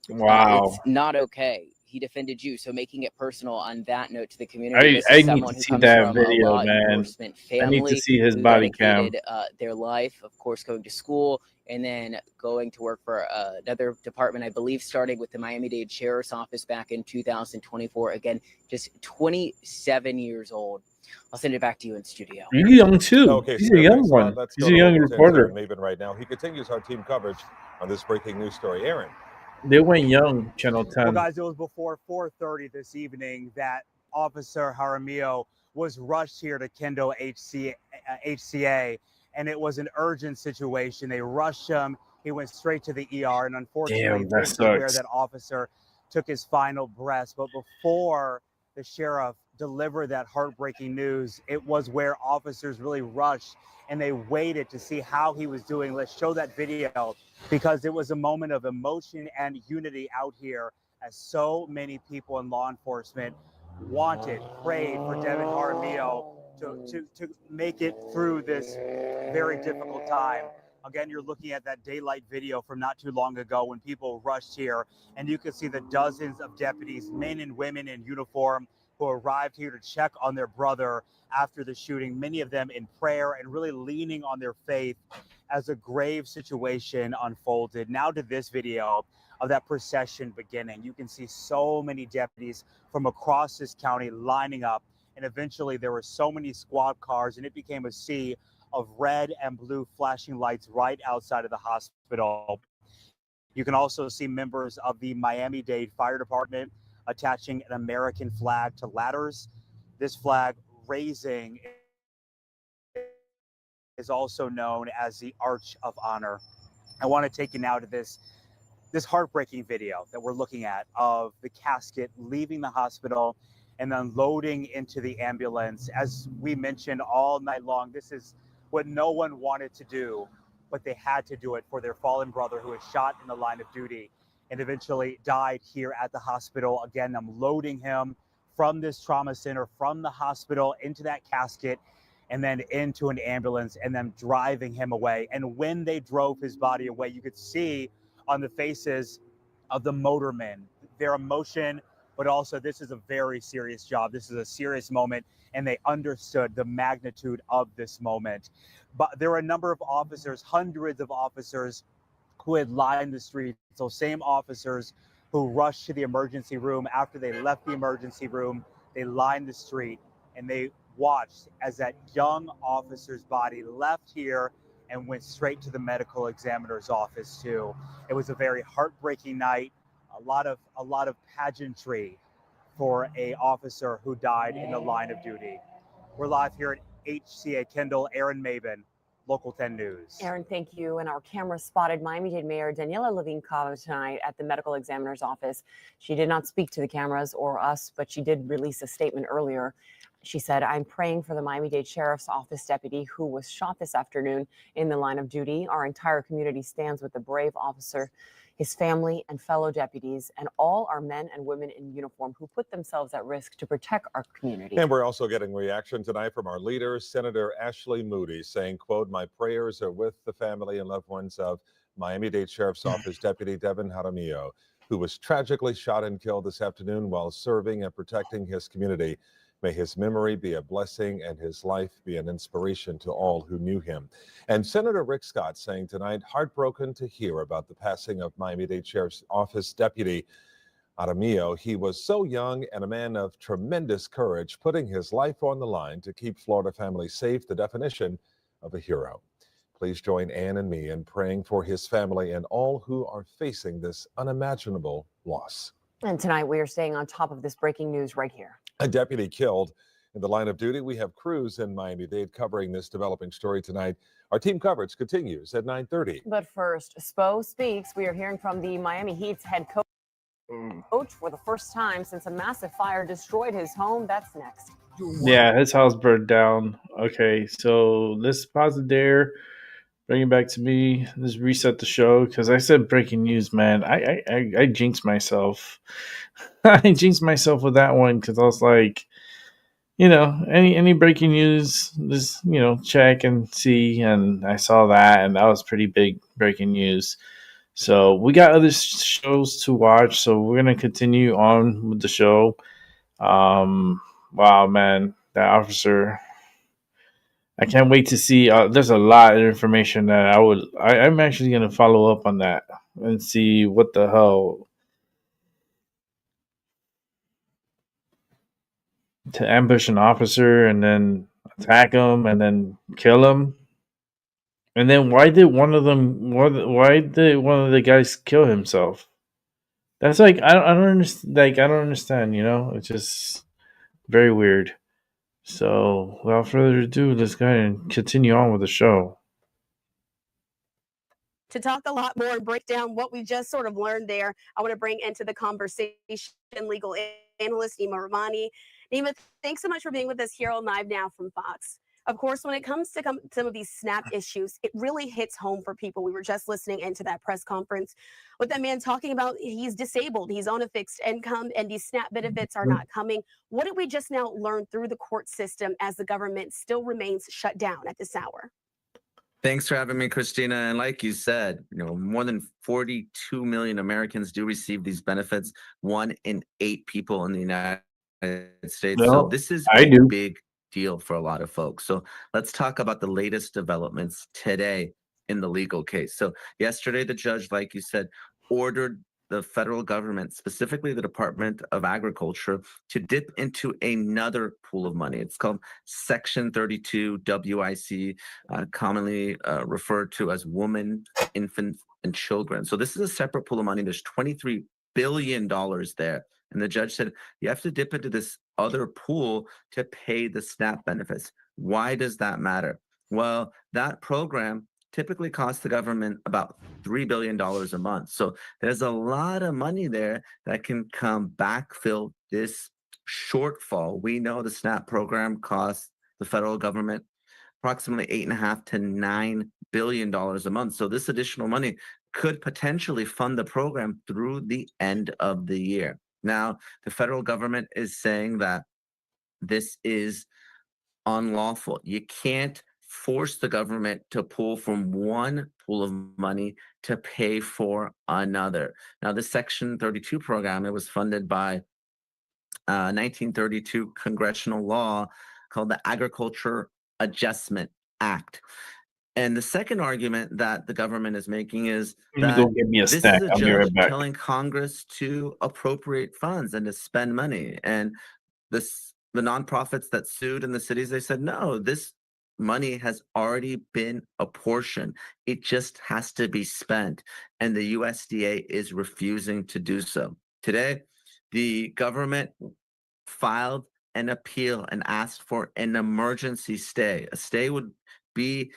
Wow. It's not okay. He defended you, so making it personal on that note to the community. This I is need someone to who see comes that from video, a law man. enforcement I family. need to see his who body cam. dedicated their life, of course, going to school and then going to work for another department, I believe, starting with the Miami-Dade Sheriff's Office back in 2024. Again, just 27 years old. I'll send it back to you in studio. You're young too. Okay, He's a Samir, young thanks a lot. one. Let's He's go a to young local 10's reporter. Aaron Maven right now. He continues our team coverage on this breaking news story. Aaron. They went young, Channel 10. Well, guys, it was before 4:30 this evening that Officer Jaramillo was rushed here to Kendall HCA, and it was an urgent situation. They rushed him. He went straight to the ER, and unfortunately, Damn, that this is where sucks. that officer took his final breath. But before the sheriff delivered that heartbreaking news, it was where officers really rushed and they waited to see how he was doing. Let's show that video, because it was a moment of emotion and unity out here as so many people in law enforcement wanted, prayed for Devin Jaramillo to make it through this very difficult time. Again, you're looking at that daylight video from not too long ago when people rushed here, and you can see the dozens of deputies, men and women in uniform, who arrived here to check on their brother after the shooting, many of them in prayer and really leaning on their faith as a grave situation unfolded. Now to this video of that procession beginning. You can see so many deputies from across this county lining up, and eventually there were so many squad cars, and it became a sea of red and blue flashing lights right outside of the hospital. You can also see members of the Miami-Dade Fire Department attaching an American flag to ladders. This flag raising is also known as the Arch of Honor. I want to take you now to this heartbreaking video that we're looking at of the casket leaving the hospital and then loading into the ambulance. As we mentioned all night long, this is what no one wanted to do, but they had to do it for their fallen brother who was shot in the line of duty and eventually died here at the hospital. Again, I'm loading him from this trauma center, from the hospital into that casket, and then into an ambulance, and then driving him away. And when they drove his body away, you could see on the faces of the motormen their emotion, but also this is a very serious job. This is a serious moment, and they understood the magnitude of this moment. But there were a number of officers, hundreds of officers, who had lined the streets. Those same officers who rushed to the emergency room. After they left the emergency room, they lined the street and they watched as that young officer's body left here and went straight to the medical examiner's office too. It was a very heartbreaking night, a lot of pageantry for a officer who died in the line of duty. We're live here at HCA Kendall. Aaron Maben, Local 10 News. Aaron, thank you. And our camera spotted Miami-Dade Mayor Daniela Levine Cava tonight at the medical examiner's office. She did not speak to the cameras or us, but she did release a statement earlier. She said, "I'm praying for the Miami-Dade Sheriff's Office deputy who was shot this afternoon in the line of duty. Our entire community stands with the brave officer, his family and fellow deputies, and all our men and women in uniform who put themselves at risk to protect our community." And we're also getting reaction tonight from our leader, Senator Ashley Moody, saying, quote, "My prayers are with the family and loved ones of Miami-Dade Sheriff's Office Deputy Devin Jaramillo, who was tragically shot and killed this afternoon while serving and protecting his community. May his memory be a blessing and his life be an inspiration to all who knew him." And Senator Rick Scott saying tonight, heartbroken to hear about the passing of Miami-Dade Sheriff's Office Deputy Jaramillo. He was so young and a man of tremendous courage, putting his life on the line to keep Florida families safe, the definition of a hero. Please join Ann and me in praying for his family and all who are facing this unimaginable loss. And tonight we are staying on top of this breaking news right here. A deputy killed in the line of duty. We have crews in Miami-Dade covering this developing story tonight. Our team coverage continues at 9:30. But first, Spo speaks. We are hearing from the Miami Heat's head coach for the first time since a massive fire destroyed his home. That's next. Yeah, his house burned down. Okay, so let's pause it there. Bring it back to me. Let's reset the show because I said breaking news, man. I jinxed myself. I jinxed myself with that one because I was like, any breaking news, just check and see. And I saw that, and that was pretty big breaking news. So we got other shows to watch, so we're gonna continue on with the show. Wow, man, that officer. I can't wait to see. There's a lot of information that I'm actually gonna follow up on that and see what the hell to ambush an officer and then attack him and then kill him. And then why did one of the guys kill himself? That's like I don't understand. Like I don't understand. It's just very weird. So without further ado, let's go ahead and continue on with the show. To talk a lot more and break down what we just sort of learned there, I want to bring into the conversation legal analyst Nima Rahmani. Nima, thanks so much for being with us here on Live Now from Fox. Of course, when it comes to some of these SNAP issues, it really hits home for people. We were just listening into that press conference with that man talking about he's disabled, he's on a fixed income, and these SNAP benefits are not coming. What did we just now learn through the court system as the government still remains shut down at this hour? Thanks for having me, Christina. And like you said, more than 42 million Americans do receive these benefits. 1 in 8 people in the United States. Well, So this is I a do. big deal for a lot of folks. So let's talk about the latest developments today in the legal case. So yesterday, the judge, like you said, ordered the federal government, specifically the Department of Agriculture, to dip into another pool of money. It's called Section 32 WIC, commonly referred to as women, infants, and children. So this is a separate pool of money. There's $23 billion there. And the judge said, you have to dip into this other pool to pay the SNAP benefits. Why does that matter? Well, that program typically costs the government about $3 billion a month. So there's a lot of money there that can come backfill this shortfall. We know the SNAP program costs the federal government approximately $8.5 to $9 billion a month. So this additional money could potentially fund the program through the end of the year. Now, the federal government is saying that this is unlawful. You can't force the government to pull from one pool of money to pay for another. Now, the Section 32 program, it was funded by 1932 congressional law called the Agriculture Adjustment Act. And the second argument that the government is making is Let me go that get me a this snack. is a I'll be judge right back. telling Congress to appropriate funds and to spend money. And the nonprofits that sued in the cities, they said, no, this money has already been apportioned. It just has to be spent. And the USDA is refusing to do so. Today, the government filed an appeal and asked for an emergency stay. A stay would be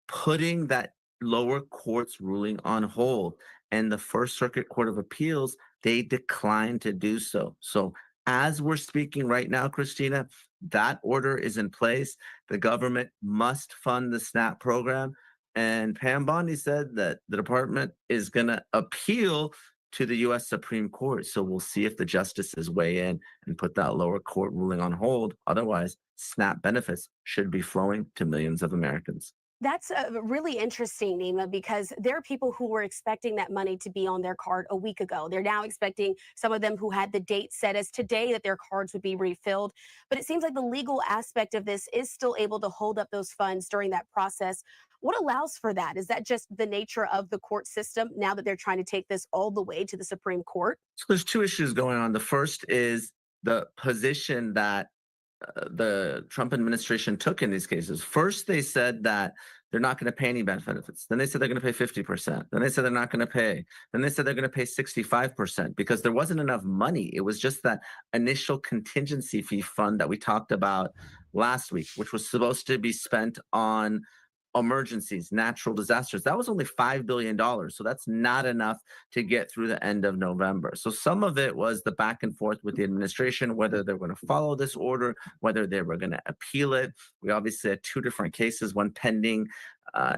putting that lower court's ruling on hold. And the First Circuit Court of Appeals, they declined to do so. So as we're speaking right now, Christina, that order is in place. The government must fund the SNAP program. And Pam Bondi said that the department is going to appeal to the U.S. Supreme Court. So we'll see if the justices weigh in and put that lower court ruling on hold. Otherwise, SNAP benefits should be flowing to millions of Americans. That's really interesting, Nima, because there are people who were expecting that money to be on their card a week ago. They're now expecting, some of them who had the date set as today, that their cards would be refilled. But it seems like the legal aspect of this is still able to hold up those funds during that process. What allows for that? Is that just the nature of the court system now that they're trying to take this all the way to the Supreme Court? So there's two issues going on. The first is the position that the Trump administration took in these cases. First, they said that they're not going to pay any benefits. Then they said they're going to pay 50%. Then they said they're not going to pay. Then they said they're going to pay 65% because there wasn't enough money. It was just that initial contingency fee fund that we talked about last week, which was supposed to be spent on emergencies, natural disasters. That was only $5 billion. So that's not enough to get through the end of November. So some of it was the back and forth with the administration, whether they're going to follow this order, whether they were going to appeal it. We obviously had two different cases, one pending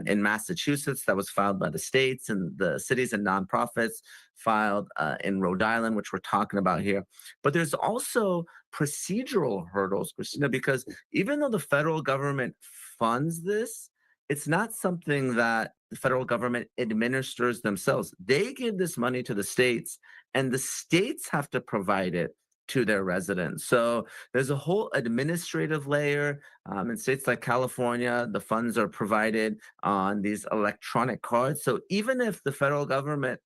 in Massachusetts that was filed by the states, and the cities and nonprofits filed in Rhode Island, which we're talking about here. But there's also procedural hurdles, Christina, because even though the federal government funds this, it's not something that the federal government administers themselves. They give this money to the states, and the states have to provide it to their residents. So there's a whole administrative layer. In states like California, the funds are provided on these electronic cards. So even if the federal government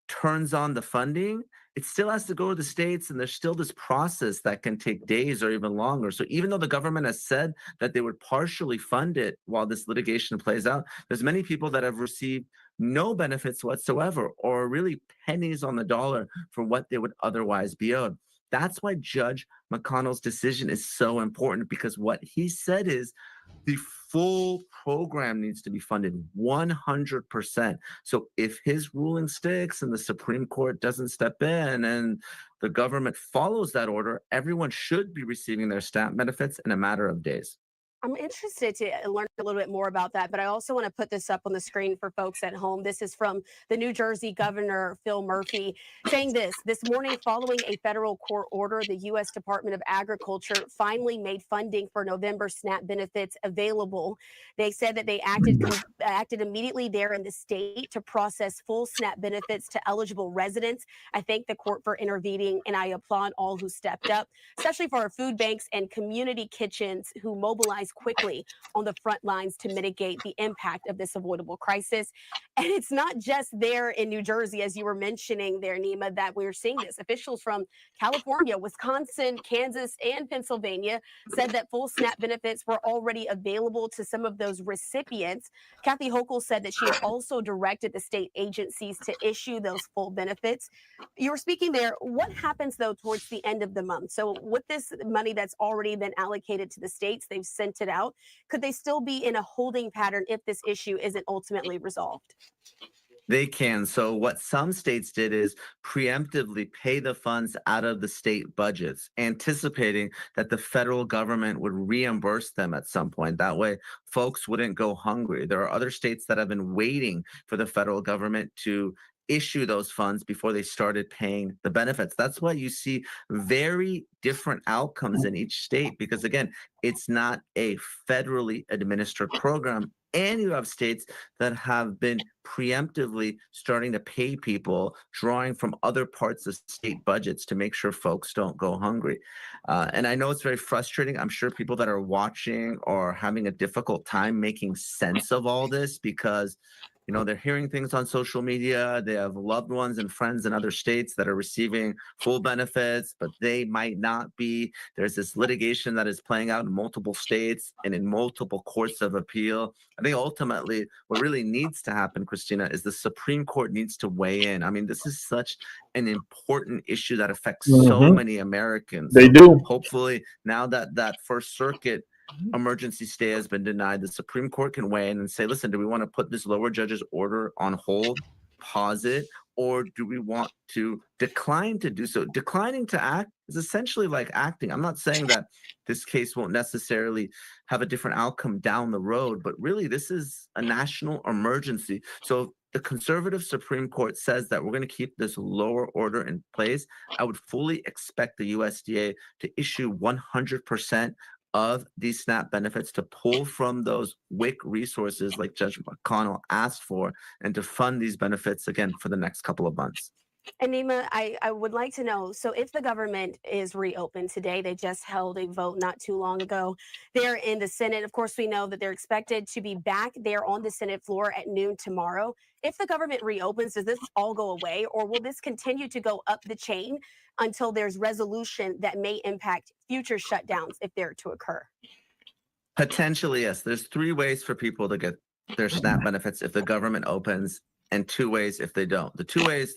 turns on the funding, it still has to go to the states, and there's still this process that can take days or even longer. So even though the government has said that they would partially fund it while this litigation plays out, there's many people that have received no benefits whatsoever, or really pennies on the dollar for what they would otherwise be owed. That's why Judge McConnell's decision is so important, because what he said is the full program needs to be funded 100%. So if his ruling sticks and the Supreme Court doesn't step in and the government follows that order, everyone should be receiving their SNAP benefits in a matter of days. I'm interested to learn a little bit more about that, but I also want to put this up on the screen for folks at home. This is from the New Jersey Governor Phil Murphy saying this morning, following a federal court order, the U.S. Department of Agriculture finally made funding for November SNAP benefits available. They said that they acted immediately there in the state to process full SNAP benefits to eligible residents. I thank the court for intervening, and I applaud all who stepped up, especially for our food banks and community kitchens who mobilized quickly on the front lines to mitigate the impact of this avoidable crisis. And it's not just there in New Jersey, as you were mentioning there, Nima, that we're seeing this. Officials from California, Wisconsin, Kansas, and Pennsylvania said that full SNAP benefits were already available to some of those recipients. Kathy Hochul said that she had also directed the state agencies to issue those full benefits. You were speaking there. What happens, though, towards the end of the month? So with this money that's already been allocated to the states, they've sent it out. Could they still be in a holding pattern if this issue isn't ultimately resolved? They can. So what some states did is preemptively pay the funds out of the state budgets, anticipating that the federal government would reimburse them at some point. That way, folks wouldn't go hungry. There are other states that have been waiting for the federal government to issue those funds before they started paying the benefits. That's why you see very different outcomes in each state, because again, it's not a federally administered program. And you have states that have been preemptively starting to pay people, drawing from other parts of state budgets to make sure folks don't go hungry. And I know it's very frustrating. I'm sure people that are watching are having a difficult time making sense of all this because they're hearing things on social media. They have loved ones and friends in other states that are receiving full benefits, but they might not be. There's this litigation that is playing out in multiple states and in multiple courts of appeal. I think ultimately what really needs to happen, Christina, is the Supreme Court needs to weigh in. I mean, this is such an important issue that affects so many Americans. They do. Hopefully now that First Circuit emergency stay has been denied, the Supreme Court can weigh in and say, listen, do we want to put this lower judge's order on hold, pause it, or do we want to decline to do so? Declining to act is essentially like acting. I'm not saying that this case won't necessarily have a different outcome down the road, but really this is a national emergency. So the conservative Supreme Court says that we're going to keep this lower order in place. I would fully expect the USDA to issue 100% of these SNAP benefits, to pull from those WIC resources like Judge McConnell asked for, and to fund these benefits again for the next couple of months. And Nima, I would like to know, so if the government is reopened today, they just held a vote not too long ago. They're in the Senate. Of course, we know that they're expected to be back there on the Senate floor at noon tomorrow. If the government reopens, does this all go away, or will this continue to go up the chain until there's resolution that may impact future shutdowns if they're to occur? Potentially, yes. There's 3 ways for people to get their SNAP benefits if the government opens, and 2 ways if they don't. The 2 ways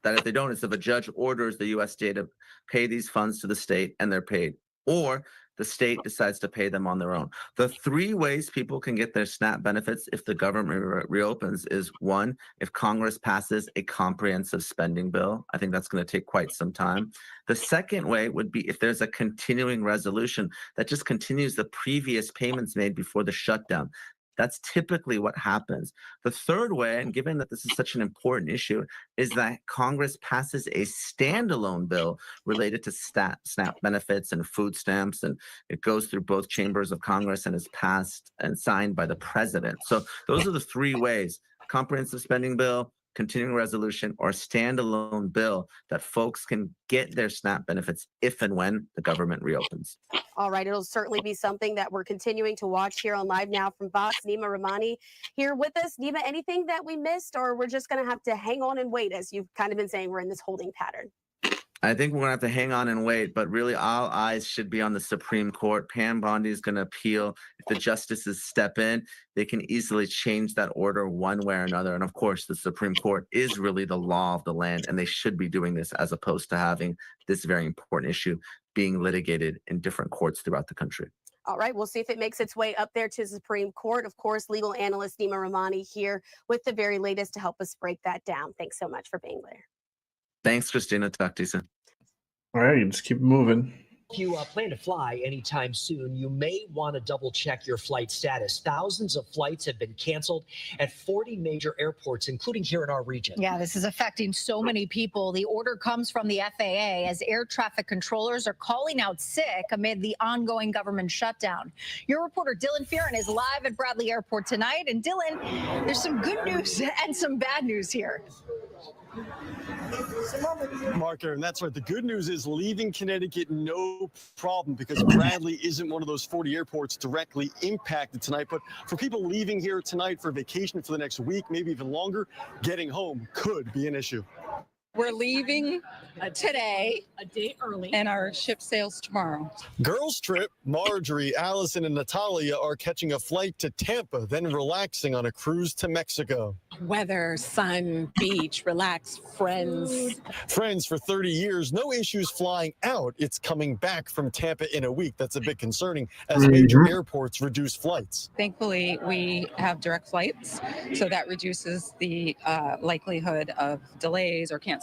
that if they don't is if a judge orders the USDA to pay these funds to the state and they're paid, or the state decides to pay them on their own. The 3 ways people can get their SNAP benefits if the government reopens is 1, if Congress passes a comprehensive spending bill. I think that's going to take quite some time. The second way would be if there's a continuing resolution that just continues the previous payments made before the shutdown. That's typically what happens. The third way, and given that this is such an important issue, is that Congress passes a standalone bill related to SNAP benefits and food stamps, and it goes through both chambers of Congress and is passed and signed by the president. So those are the 3 ways: comprehensive spending bill, continuing resolution, or a standalone bill that folks can get their SNAP benefits if and when the government reopens. All right, it'll certainly be something that we're continuing to watch here on Live Now from Fox. Nima Rahmani here with us. Nima, anything that we missed, or we're just going to have to hang on and wait, as you've kind of been saying, we're in this holding pattern? I think we're going to have to hang on and wait, but really all eyes should be on the Supreme Court. Pam Bondi is going to appeal. If the justices step in, they can easily change that order one way or another. And of course, the Supreme Court is really the law of the land, and they should be doing this as opposed to having this very important issue being litigated in different courts throughout the country. All right, we'll see if it makes its way up there to the Supreme Court. Of course, legal analyst Nima Rahmani here with the very latest to help us break that down. Thanks so much for being there. Thanks, Christina. Talk to you soon. All right, just keep moving. If you plan to fly anytime soon, you may want to double check your flight status. Thousands of flights have been canceled at 40 major airports, including here in our region. Yeah, this is affecting so many people. The order comes from the FAA as air traffic controllers are calling out sick amid the ongoing government shutdown. Your reporter Dylan Fearon is live at Bradley Airport tonight. And Dylan, there's some good news and some bad news here. Mark, Aaron, that's right. The good news is leaving Connecticut, no problem, because Bradley isn't one of those 40 airports directly impacted tonight. But for people leaving here tonight for vacation for the next week, maybe even longer, getting home could be an issue. We're leaving today, a day early, and our ship sails tomorrow. Girls trip, Marjorie, Allison, and Natalia are catching a flight to Tampa, then relaxing on a cruise to Mexico. Weather, sun, beach, relax, friends. Friends for 30 years, no issues flying out. It's coming back from Tampa in a week. That's a bit concerning as major airports reduce flights. Thankfully, we have direct flights, so that reduces the likelihood of delays or cancellations.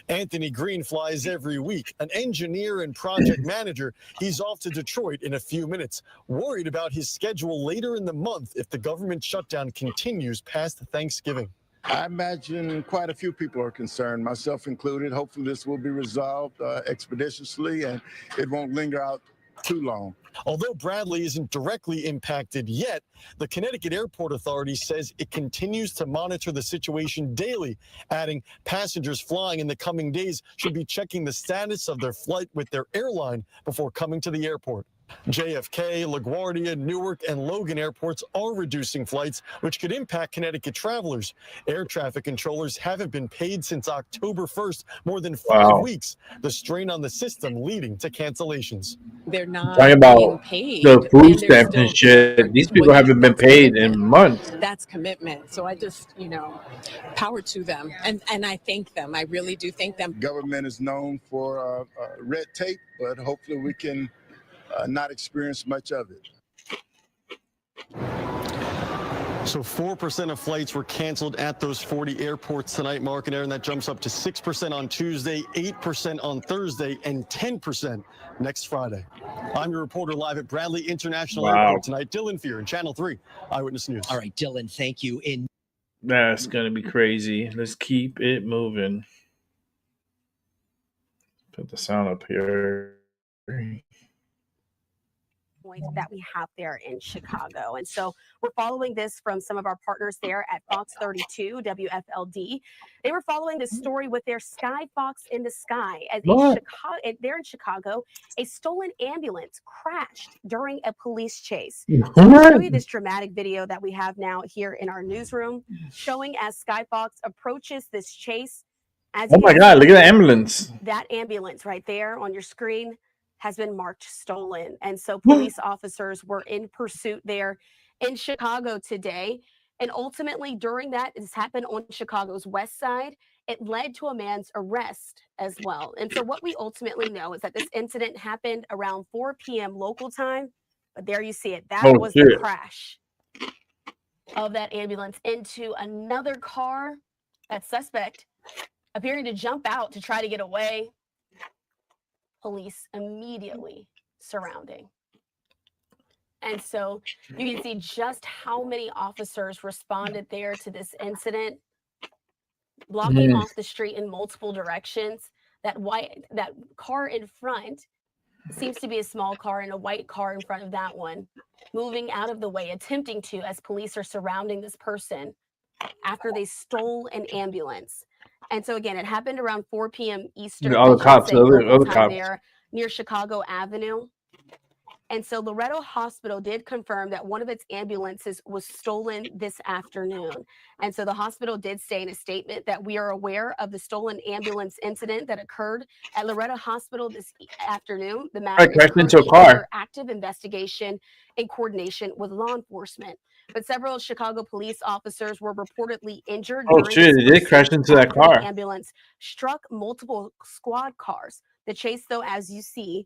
Anthony Green flies every week. An engineer and project manager, he's off to Detroit in a few minutes, worried about his schedule later in the month if the government shutdown continues past Thanksgiving. I imagine quite a few people are concerned, myself included. Hopefully this will be resolved expeditiously and it won't linger out too long. Although Bradley isn't directly impacted yet, the Connecticut Airport Authority says it continues to monitor the situation daily, adding passengers flying in the coming days should be checking the status of their flight with their airline before coming to the airport. JFK, LaGuardia, Newark, and Logan airports are reducing flights, which could impact Connecticut travelers. Air traffic controllers haven't been paid since October 1st, more than 5 weeks. The strain on the system leading to cancellations. They're not Talking being about paid, the food and they're stamps and still shit. here. These people haven't been That's paid in commitment. months. That's commitment. So I just, power to them, and I thank them. I really do thank them. Government is known for red tape, but hopefully we can not experience much of it. So 4% of flights were canceled at those 40 airports tonight, Mark and Aaron. That jumps up to 6% on Tuesday, 8% on Thursday, and 10% next Friday. I'm your reporter live at Bradley International Airport tonight. Dylan Fear in Channel 3 Eyewitness News. All right, Dylan, thank you. That's going to be crazy. Let's keep it moving. Put the sound up here. That we have there in Chicago. And so we're following this from some of our partners there at Fox 32 WFLD. They were following this story with their Sky Fox in the Sky. There in Chicago, a stolen ambulance crashed during a police chase. So I'll show you this dramatic video that we have now here in our newsroom, showing as Sky Fox approaches this chase. Oh my God, look at the ambulance. That ambulance right there on your screen has been marked stolen. And so police officers were in pursuit there in Chicago today. And ultimately, during that, this happened on Chicago's west side, it led to a man's arrest as well. And so what we ultimately know is that this incident happened around 4 p.m. local time. But there you see it. That was the crash of that ambulance into another car. That suspect appearing to jump out to try to get away. Police immediately surrounding. And so you can see just how many officers responded there to this incident, blocking off the street in multiple directions. That car in front seems to be a small car, and a white car in front of that one, moving out of the way, attempting to, as police are surrounding this person after they stole an ambulance. And so again, it happened around 4 p.m. Eastern. Other cops. There near Chicago Avenue. And so Loretto Hospital did confirm that one of its ambulances was stolen this afternoon. And so the hospital did say in a statement that we are aware of the stolen ambulance incident that occurred at Loretto Hospital this afternoon. The matter is currently under active investigation in coordination with law enforcement. But several Chicago police officers were reportedly injured. Oh shit, it did crash into that car. The ambulance struck multiple squad cars. The chase, though, as you see,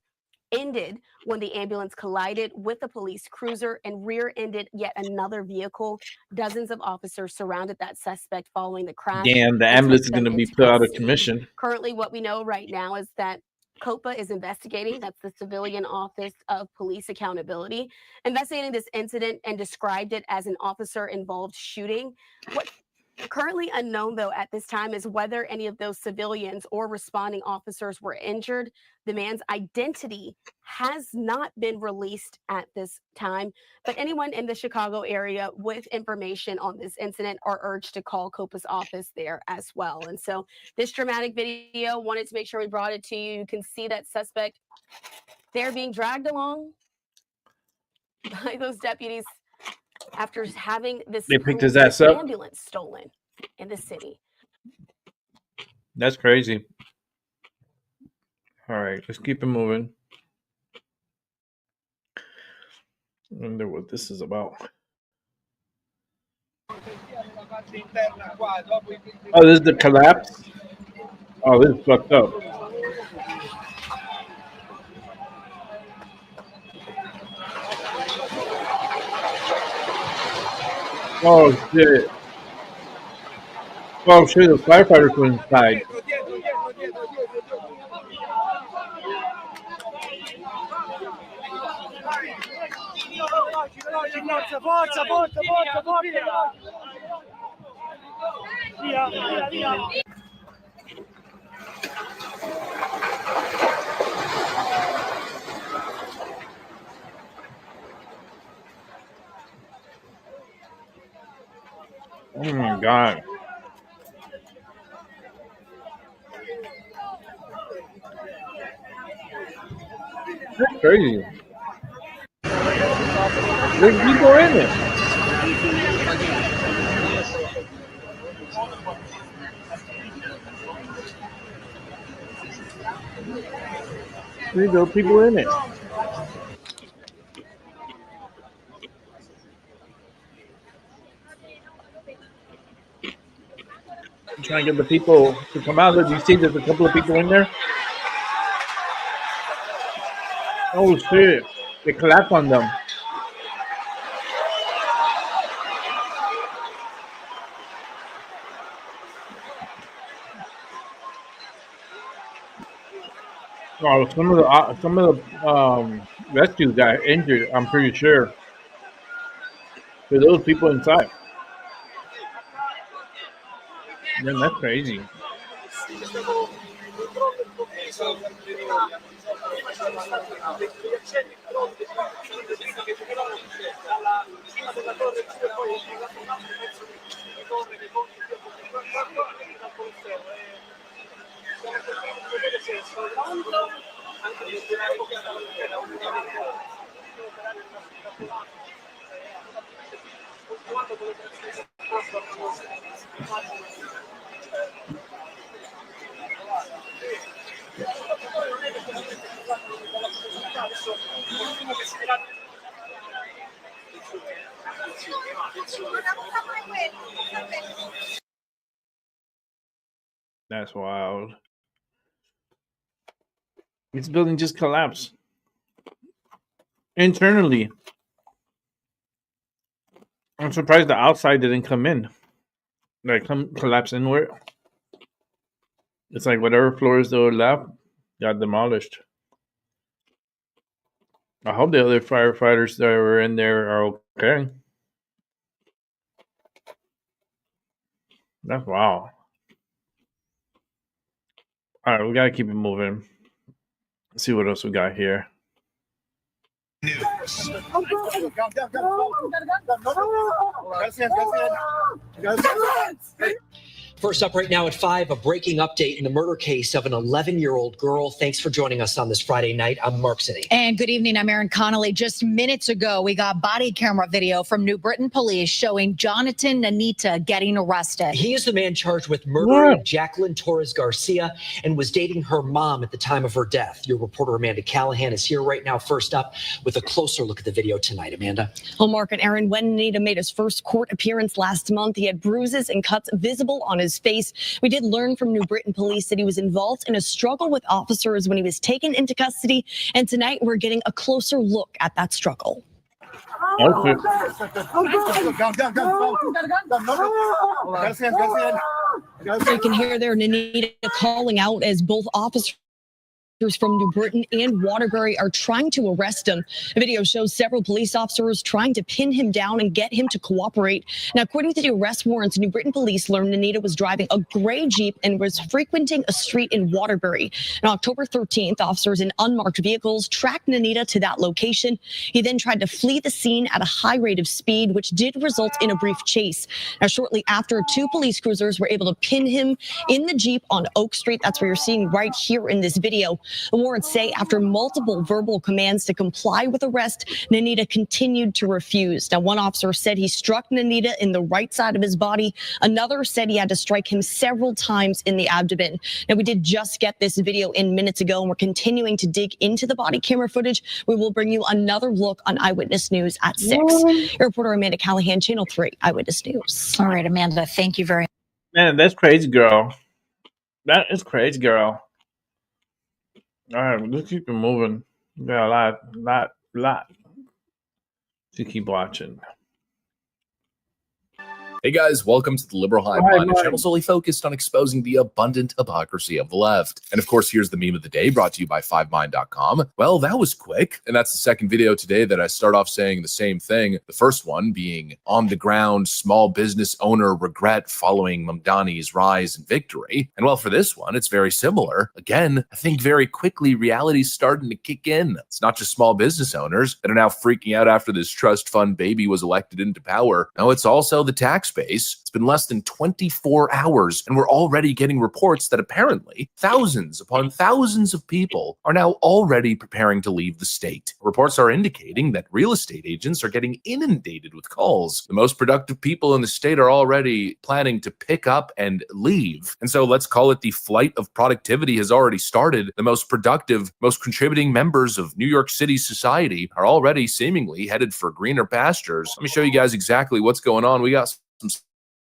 ended when the ambulance collided with a police cruiser and rear-ended yet another vehicle. Dozens of officers surrounded that suspect following the crash. Damn, the ambulance is going to be put out of commission. Currently, what we know right now is that COPA is investigating, that's the Civilian Office of Police Accountability, investigating this incident and described it as an officer-involved shooting. What currently unknown, though, at this time is whether any of those civilians or responding officers were injured. The man's identity has not been released at this time, but anyone in the Chicago area with information on this incident are urged to call COPA's office there as well. And so this dramatic video, wanted to make sure we brought it to you. You can see that suspect there being dragged along by those deputies after having this ambulance stolen in the city. That's crazy. All right, let's keep it moving. I wonder what this is about. Oh, this is the collapse? Oh, this is fucked up. Oh shit. Oh shit, the firefighters were inside. Oh my God. That's crazy. There's people in it. There's no people in it. I'm trying to get the people to come out. Look, you see there's a couple of people in there? Oh shit. They collapsed on them. Oh, some of the rescues got injured, I'm pretty sure. For those people inside. Man, that's crazy. That's wild. This building just collapsed internally. I'm surprised the outside didn't come in. Like collapse inward. It's like whatever floors that were left got demolished. I hope the other firefighters that were in there are okay. That's wow. All right, we gotta keep it moving. Let's see what else we got here. First up right now at 5, a breaking update in the murder case of an 11-year-old girl. Thanks for joining us on this Friday night. I'm Mark City. And good evening, I'm Erin Connolly. Just minutes ago, we got body camera video from New Britain police showing Jonathan Nanita getting arrested. He is the man charged with murdering Jacqueline Torres Garcia and was dating her mom at the time of her death. Your reporter Amanda Callahan is here right now, first up, with a closer look at the video tonight. Amanda. Well, Mark and Aaron, when Nanita made his first court appearance last month, he had bruises and cuts visible on his face. We did learn from New Britain police that he was involved in a struggle with officers when he was taken into custody. And tonight we're getting a closer look at that struggle. Okay. You can hear there Nanita calling out as both officers from New Britain and Waterbury are trying to arrest him. The video shows several police officers trying to pin him down and get him to cooperate. Now, according to the arrest warrants, New Britain police learned Nanita was driving a gray Jeep and was frequenting a street in Waterbury. On October 13th, officers in unmarked vehicles tracked Nanita to that location. He then tried to flee the scene at a high rate of speed, which did result in a brief chase. Now, shortly after, 2 police cruisers were able to pin him in the Jeep on Oak Street. That's what you're seeing right here in this video. The warrants say after multiple verbal commands to comply with arrest, Nanita continued to refuse. Now, one officer said he struck Nanita in the right side of his body. Another said he had to strike him several times in the abdomen. Now, we did just get this video in minutes ago, and we're continuing to dig into the body camera footage. We will bring you another look on Eyewitness News at 6. Your reporter Amanda Callahan, Channel 3 Eyewitness News. All right, Amanda, thank you very much. Man, that's crazy, girl. That is crazy, girl. All right, let's keep it moving. We got a lot to keep watching. Hey guys, welcome to the Liberal Hive Hi, Mind, a Mike. channel solely focused on exposing the abundant hypocrisy of the left. And of course, here's the meme of the day brought to you by 5mind.com. Well, that was quick. And that's the second video today that I start off saying the same thing. The first one being on the ground, small business owner regret following Mamdani's rise and victory. And well, for this one, it's very similar. Again, I think very quickly reality's starting to kick in. It's not just small business owners that are now freaking out after this trust fund baby was elected into power. No, it's also the tax space. It's been less than 24 hours, and we're already getting reports that apparently thousands upon thousands of people are now already preparing to leave the state. Reports are indicating that real estate agents are getting inundated with calls. The most productive people in the state are already planning to pick up and leave. And so let's call it the flight of productivity has already started. The most productive, most contributing members of New York City society are already seemingly headed for greener pastures. Let me show you guys exactly what's going on. We got some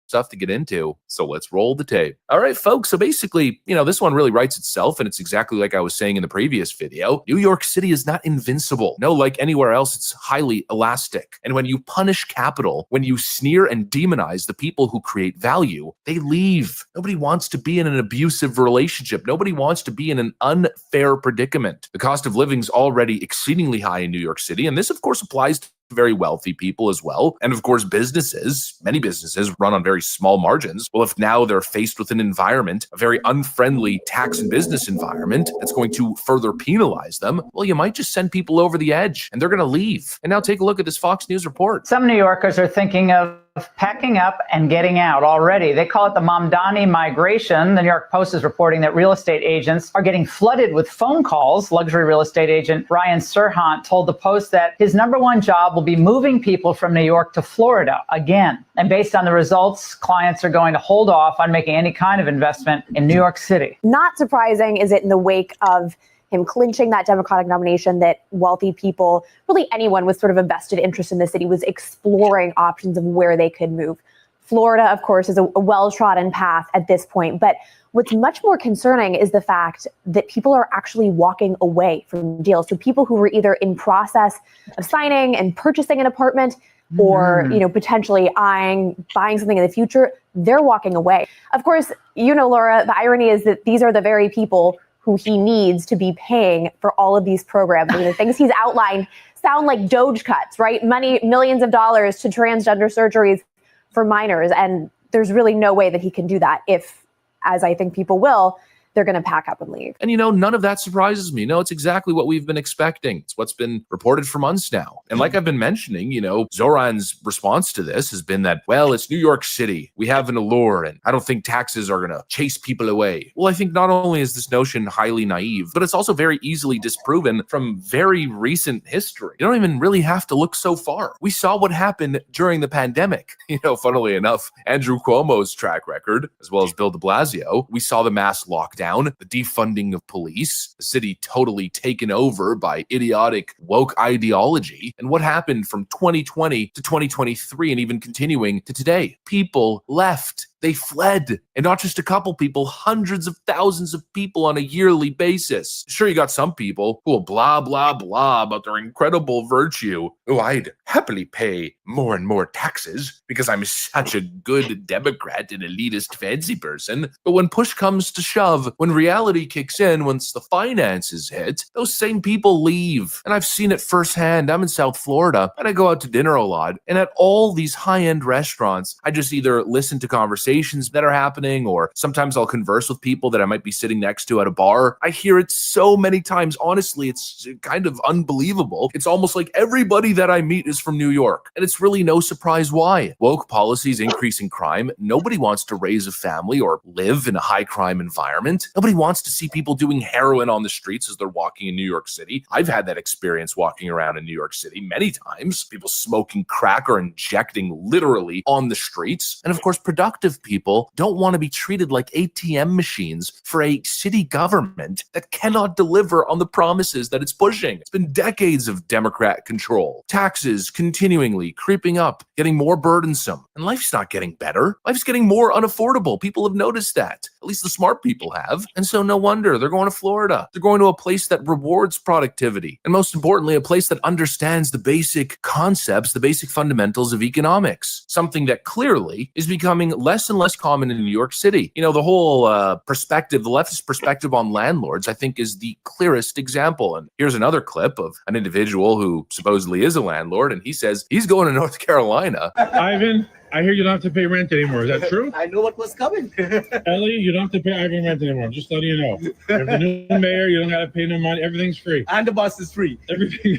stuff to get into, so let's roll the tape. All right, folks, so basically, this one really writes itself, and it's exactly like I was saying in the previous video. New York City is not invincible. No, like anywhere else, it's highly elastic. And when you punish capital, when you sneer and demonize the people who create value, they leave. Nobody wants to be in an abusive relationship. Nobody wants to be in an unfair predicament. The cost of living is already exceedingly high in New York City, and this, of course, applies to very wealthy people as well. And of course, many businesses run on very small margins. Well, if now they're faced with an environment, a very unfriendly tax and business environment that's going to further penalize them, well, you might just send people over the edge and they're going to leave. And now take a look at this Fox News report. Some New Yorkers are thinking of packing up and getting out already. They call it the Mamdani migration. The New York Post is reporting that real estate agents are getting flooded with phone calls. Luxury real estate agent Ryan Serhant told the Post that his number one job will be moving people from New York to Florida again. And based on the results, clients are going to hold off on making any kind of investment in New York City. Not surprising, is it in the wake of him clinching that Democratic nomination that wealthy people, really anyone with sort of a vested interest in the city, was exploring options of where they could move. Florida, of course, is a well-trodden path at this point. But what's much more concerning is the fact that people are actually walking away from deals. So people who were either in process of signing and purchasing an apartment or, potentially buying something in the future, they're walking away. Of course, Laura, the irony is that these are the very people who he needs to be paying for all of these programs. The things he's outlined sound like Doge cuts, right? Millions of dollars to transgender surgeries for minors. And there's really no way that he can do that if, as I think people will, they're going to pack up and leave. And none of that surprises me. No, it's exactly what we've been expecting. It's what's been reported for months now. And like I've been mentioning, Zoran's response to this has been that, well, it's New York City. We have an allure, and I don't think taxes are going to chase people away. Well, I think not only is this notion highly naive, but it's also very easily disproven from very recent history. You don't even really have to look so far. We saw what happened during the pandemic. Funnily enough, Andrew Cuomo's track record, as well as Bill de Blasio, we saw the mass lockdown, the defunding of police, the city totally taken over by idiotic woke ideology. And what happened from 2020 to 2023 and even continuing to today? People left. They fled. And not just a couple people, hundreds of thousands of people on a yearly basis. Sure, you got some people who will blah, blah, blah about their incredible virtue. Oh, I'd happily pay more and more taxes because I'm such a good Democrat and elitist fancy person. But when push comes to shove, when reality kicks in, once the finances hit, those same people leave. And I've seen it firsthand. I'm in South Florida and I go out to dinner a lot. And at all these high-end restaurants, I just either listen to conversations that are happening, or sometimes I'll converse with people that I might be sitting next to at a bar. I hear it so many times. Honestly, it's kind of unbelievable. It's almost like everybody that I meet is from New York, and it's really no surprise why. Woke policies increasing crime. Nobody wants to raise a family or live in a high crime environment. Nobody wants to see people doing heroin on the streets as they're walking in New York City. I've had that experience walking around in New York City many times. People smoking crack or injecting literally on the streets. And of course, productive people don't want to be treated like ATM machines for a city government that cannot deliver on the promises that it's pushing. It's been decades of Democrat control. Taxes continually creeping up, getting more burdensome. And life's not getting better. Life's getting more unaffordable. People have noticed that. At least the smart people have. And so no wonder they're going to Florida. They're going to a place that rewards productivity. And most importantly, a place that understands the basic concepts, the basic fundamentals of economics. Something that clearly is becoming less and less common in New York City. The whole perspective, the leftist perspective on landlords, I think is the clearest example. And here's another clip of an individual who supposedly is a landlord, and he says he's going to North Carolina. Ivan, I hear you don't have to pay rent anymore. Is that true? I know what was coming. Ellie, you don't have to pay Ivan rent anymore. I'm just letting you know. If the new mayor, you don't got to pay no money. Everything's free. And the bus is free. Everything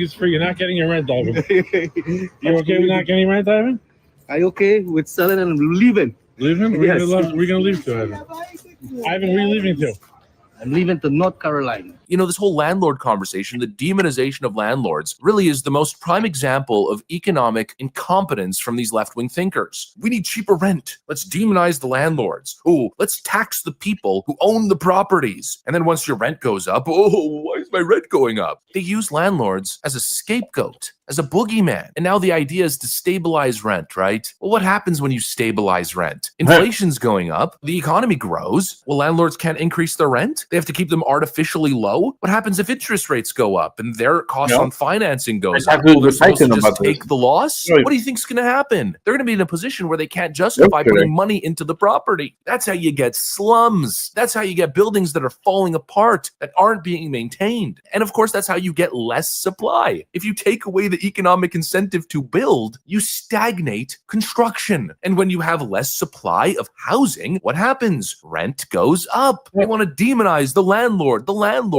is free. You're not getting your rent, Ivan. You okay with not getting rent, Ivan? Are you okay with selling and leaving? Leaving? Yes. We're gonna leave to Ivan. Ivan, where are you leaving to? I'm leaving to North Carolina. You know, this whole landlord conversation, the demonization of landlords, really is the most prime example of economic incompetence from these left-wing thinkers. We need cheaper rent. Let's demonize the landlords. Oh, let's tax the people who own the properties. And then once your rent goes up, oh, why is my rent going up? They use landlords as a scapegoat, as a boogeyman. And now the idea is to stabilize rent, right? Well, what happens when you stabilize rent? Inflation's going up. The economy grows. Well, landlords can't increase their rent. They have to keep them artificially low. What happens if interest rates go up and their cost on financing goes up? Well, they're supposed to just take the loss? What do you think's going to happen? They're going to be in a position where they can't justify putting money into the property. That's how you get slums. That's how you get buildings that are falling apart, that aren't being maintained. And of course, that's how you get less supply. If you take away the economic incentive to build, you stagnate construction. And when you have less supply of housing, what happens? Rent goes up. They want to demonize the landlord.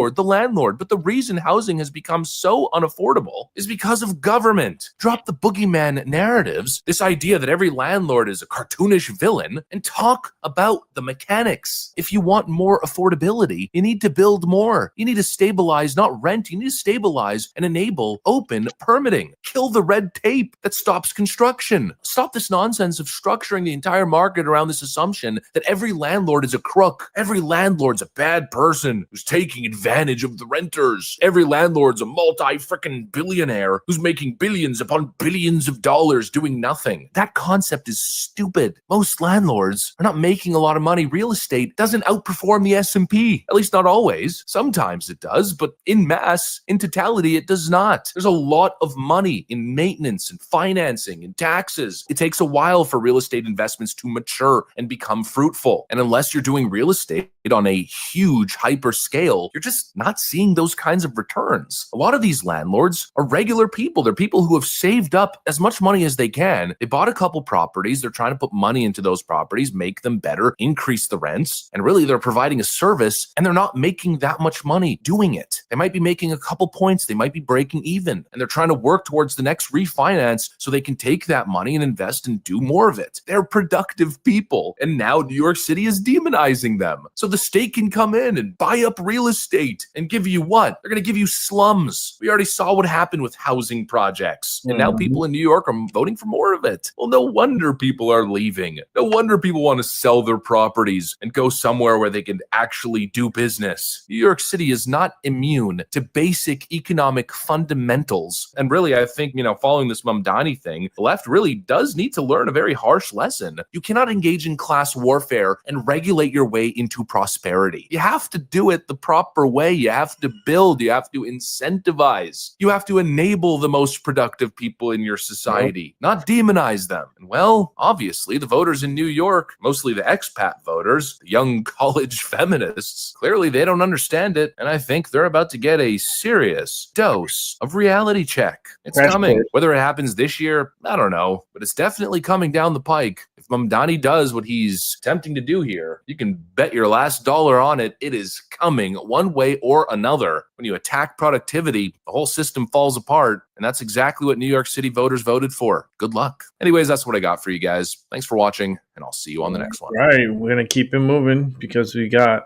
But the reason housing has become so unaffordable is because of government. Drop the boogeyman narratives, this idea that every landlord is a cartoonish villain, and talk about the mechanics. If you want more affordability, you need to build more. You need to stabilize, not rent. You need to stabilize and enable open permitting. Kill the red tape that stops construction. Stop this nonsense of structuring the entire market around this assumption that every landlord is a crook. Every landlord's a bad person who's taking advantage of the renters. Every landlord's a multi-frickin' billionaire who's making billions upon billions of dollars doing nothing. That concept is stupid. Most landlords are not making a lot of money. Real estate doesn't outperform the S&P. At least not always. Sometimes it does, but in mass, in totality, it does not. There's a lot of money in maintenance and financing and taxes. It takes a while for real estate investments to mature and become fruitful. And unless you're doing real estate on a huge hyper scale, you're just not seeing those kinds of returns. A lot of these landlords are regular people. They're people who have saved up as much money as they can. They bought a couple properties. They're trying to put money into those properties, make them better, increase the rents. And really, they're providing a service and they're not making that much money doing it. They might be making a couple points. They might be breaking even. And they're trying to work towards the next refinance so they can take that money and invest and do more of it. They're productive people. And now New York City is demonizing them. So the state can come in and buy up real estate and give you what? They're going to give you slums. We already saw what happened with housing projects. And now people in New York are voting for more of it. Well, no wonder people are leaving. No wonder people want to sell their properties and go somewhere where they can actually do business. New York City is not immune to basic economic fundamentals. And really, I think, following this Mamdani thing, the left really does need to learn a very harsh lesson. You cannot engage in class warfare and regulate your way into prosperity. You have to do it the proper way. You have to build. You have to incentivize. You have to enable the most productive people in your society, not demonize them. And well, obviously, the voters in New York, mostly the expat voters, the young college feminists, clearly they don't understand it. And I think they're about to get a serious dose of reality check. It's coming. Whether it happens this year, I don't know, but it's definitely coming down the pike. If Mamdani does what he's attempting to do here, you can bet your last dollar on it. It is coming one way or another. When you attack productivity, the whole system falls apart. And that's exactly what New York City voters voted for. Good luck. Anyways, that's what I got for you guys. Thanks for watching, and I'll see you on the next one. All right, we're going to keep it moving because we got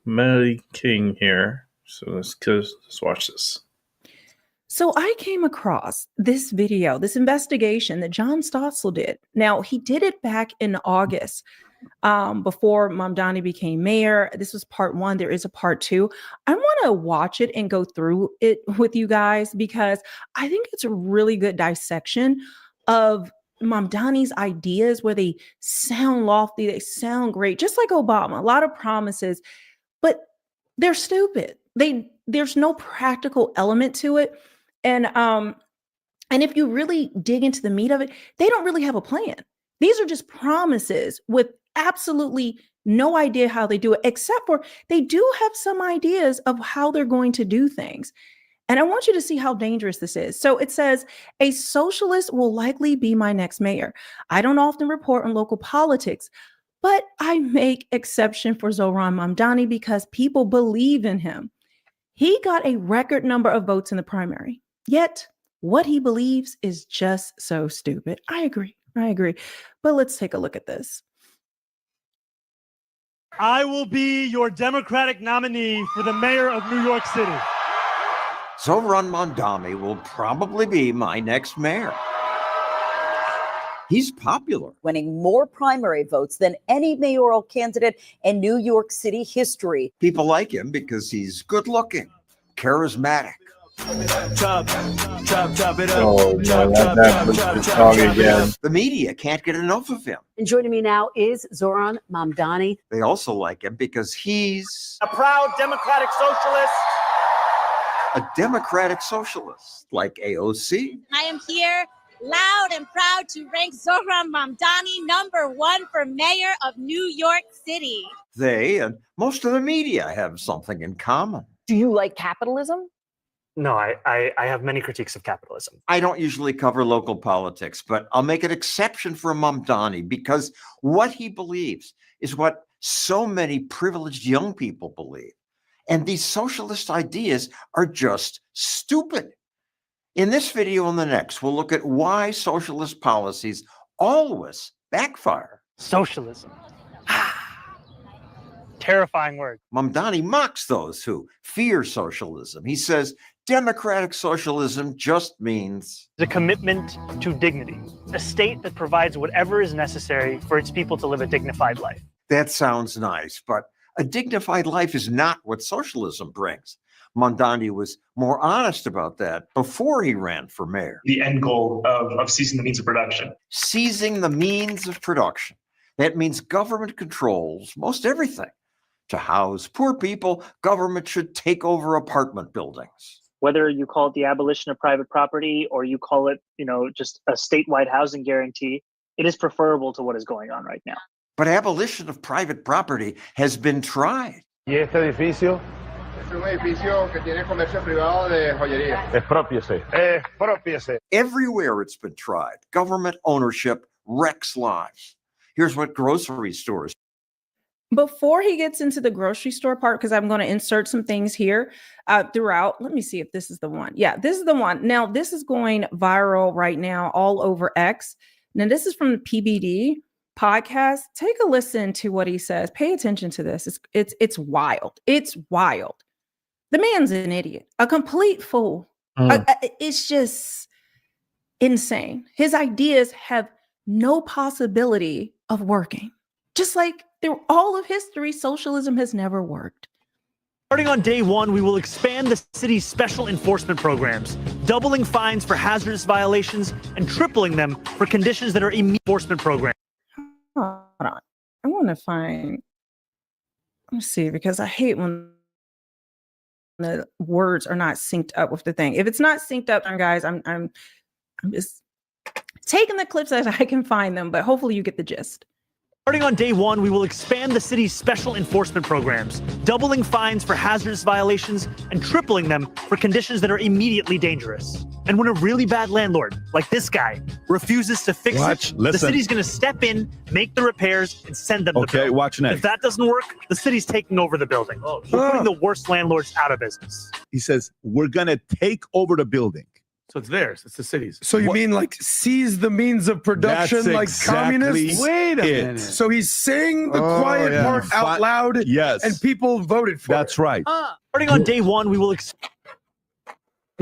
Melody King here. So let's watch this. So I came across this video, this investigation that John Stossel did. Now, he did it back in August before Mamdani became mayor. This was part one. There is a part two. I want to watch it and go through it with you guys because I think it's a really good dissection of Mamdani's ideas where they sound lofty, they sound great, just like Obama, a lot of promises, but they're stupid. There's no practical element to it. And if you really dig into the meat of it, they don't really have a plan. These are just promises with absolutely no idea how they do it, except for they do have some ideas of how they're going to do things. And I want you to see how dangerous this is. So it says, a socialist will likely be my next mayor. I don't often report on local politics, but I make exception for Zohran Mamdani because people believe in him. He got a record number of votes in the primary, yet what he believes is just so stupid. I agree. I agree. But let's take a look at this. I will be your Democratic nominee for the mayor of New York City. Zohran Mamdani will probably be my next mayor. He's popular. Winning more primary votes than any mayoral candidate in New York City history. People like him because he's good looking, charismatic. Oh, no, that's song again. The media can't get enough of him. And joining me now is Zohran Mamdani. They also like him because he's a proud democratic socialist. A democratic socialist, like AOC. I am here loud and proud to rank Zohran Mamdani #1 for mayor of New York City. They and most of the media have something in common. Do you like capitalism? No, I have many critiques of capitalism. I don't usually cover local politics, but I'll make an exception for Mamdani because what he believes is what so many privileged young people believe. And these socialist ideas are just stupid. In this video and the next, we'll look at why socialist policies always backfire. Socialism. Terrifying word. Mamdani mocks those who fear socialism. He says democratic socialism just means The commitment to dignity, a state that provides whatever is necessary for its people to live a dignified life. that sounds nice, but a dignified life is not what socialism brings. Mamdani was more honest about that before he ran for mayor. The end goal of seizing the means of production. Seizing the means of production. That means government controls most everything. To house poor people, government should take over apartment buildings. Whether you call it the abolition of private property or you call it, just a statewide housing guarantee, it is preferable to what is going on right now. But abolition of private property has been tried. ¿Y este edificio? Es un edificio que tiene comercio privado de joyería. Expropiese. Expropiese. Everywhere it's been tried, government ownership wrecks lives. Here's what grocery stores. Before he gets into the grocery store part, because I'm going to insert some things here throughout. Let me see if this is the one. Yeah, this is the one. Now, this is going viral right now all over X. Now, this is from the PBD podcast. Take a listen to what he says. Pay attention to this. It's wild. It's wild. The man's an idiot, a complete fool. It's just insane. His ideas have no possibility of working. Just like through all of history, socialism has never worked. Starting on day one, we will expand the city's special enforcement programs, doubling fines for hazardous violations and tripling them for conditions that are immediate enforcement programs. Hold on. I want to find, let's see, because I hate when the words are not synced up with the thing. If it's not synced up, guys, I'm just taking the clips as I can find them, but hopefully you get the gist. Starting on day one, we will expand the city's special enforcement programs, doubling fines for hazardous violations and tripling them for conditions that are immediately dangerous. And when a really bad landlord, like this guy, refuses to fix the city's going to step in, make the repairs, and send them the bill. Watch next. If that doesn't work, the city's taking over the building. We're putting the worst landlords out of business. He says, we're going to take over the building. So it's theirs. It's the city's. So you mean like seize the means of production, That's like exactly communists? Wait a minute. So he's saying the quiet part out loud. Yes. And people voted for That's it. right. Starting on day one, we will.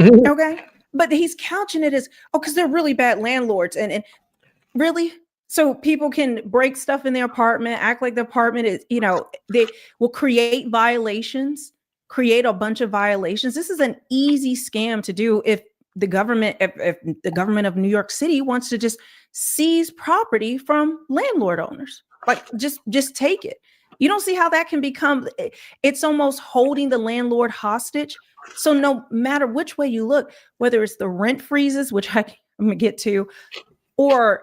Okay. But he's couching it as, because they're really bad landlords. And really? So people can break stuff in their apartment, act like the apartment is, they will create violations, create a bunch of violations. This is an easy scam to do if the government, if the government of New York City wants to just seize property from landlord owners, like just take it. You don't see how that can become, it's almost holding the landlord hostage. So no matter which way you look, whether it's the rent freezes, which I'm going to get to, or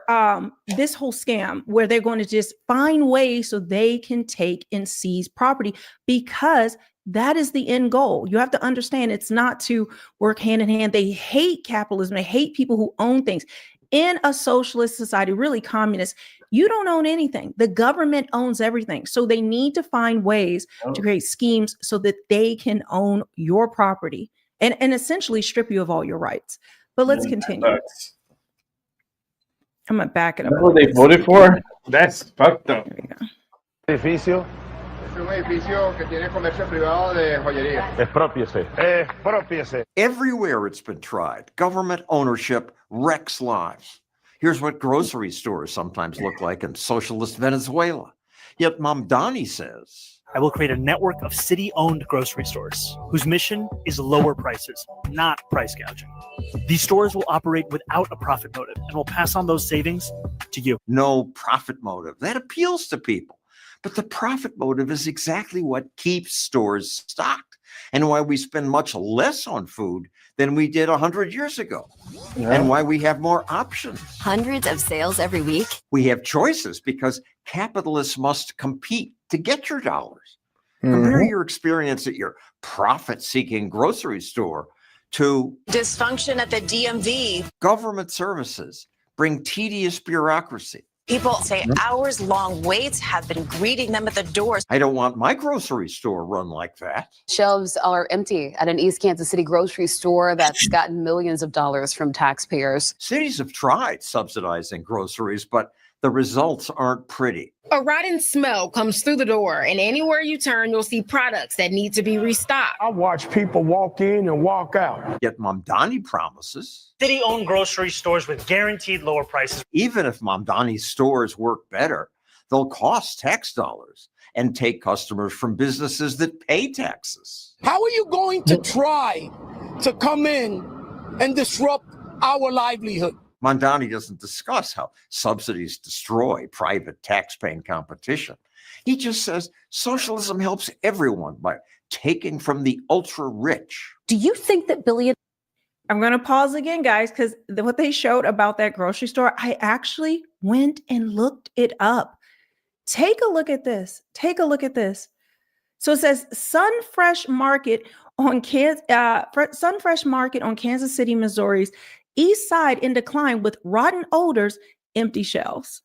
this whole scam where they're going to just find ways so they can take and seize property, because that is the end goal. You have to understand it's not to work hand in hand. They hate capitalism. They hate people who own things. In a socialist society, really communist, you don't own anything. The government owns everything. So they need to find ways to create schemes so that they can own your property and essentially strip you of all your rights. But let's continue. I'm gonna back it up. That's what they voted for? That's fucked up. Edificio. Es un edificio que tiene comercio privado de joyería. Expropiese. Expropiese. Everywhere it's been tried, government ownership wrecks lives. Here's what grocery stores sometimes look like in socialist Venezuela. Yet Mamdani says, I will create a network of city-owned grocery stores whose mission is lower prices, not price gouging. These stores will operate without a profit motive and will pass on those savings to you. no profit motive. That appeals to people. But the profit motive is exactly what keeps stores stocked and why we spend much less on food than we did 100 years ago. And why we have more options. Hundreds of sales every week. We have choices because capitalists must compete to get your dollars. Mhm. Compare your experience at your profit-seeking grocery store to Dysfunction at the DMV. government services bring tedious bureaucracy. People say hours-long waits have been greeting them at the doors. I don't want my grocery store run like that. Shelves are empty at an East Kansas City grocery store that's gotten millions of dollars from taxpayers. Cities have tried subsidizing groceries, but the results aren't pretty. A rotten smell comes through the door, and anywhere you turn, you'll see products that need to be restocked. I watch people walk in and walk out. Yet Mamdani promises, City-owned grocery stores with guaranteed lower prices. even if Mamdani's stores work better, they'll cost tax dollars and take customers from businesses that pay taxes. How are you going to try to come in and disrupt our livelihood? Mamdani doesn't discuss how subsidies destroy private tax-paying competition. He just says socialism helps everyone by taking from the ultra-rich. Do you think that I'm going to pause again, guys, because what they showed about that grocery store, I actually went and looked it up. Take a look at this. Take a look at this. So it says Sunfresh Market on Sunfresh Market on Kansas City, Missouri's East Side in decline with rotten odors, empty shelves.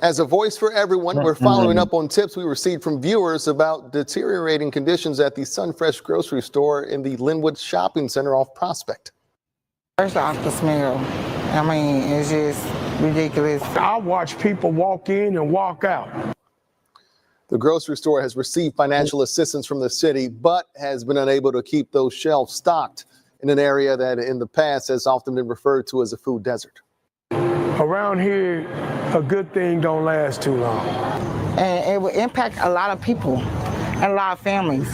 As a voice for everyone, we're following up on tips we received from viewers about deteriorating conditions at the Sunfresh grocery store in the Linwood Shopping Center off Prospect. First off, the smell. I mean, it's just ridiculous. I watch people walk in and walk out. The grocery store has received financial assistance from the city, but has been unable to keep those shelves stocked in an area that in the past has often been referred to as a food desert. Around here, a good thing don't last too long. And it will impact a lot of people and a lot of families.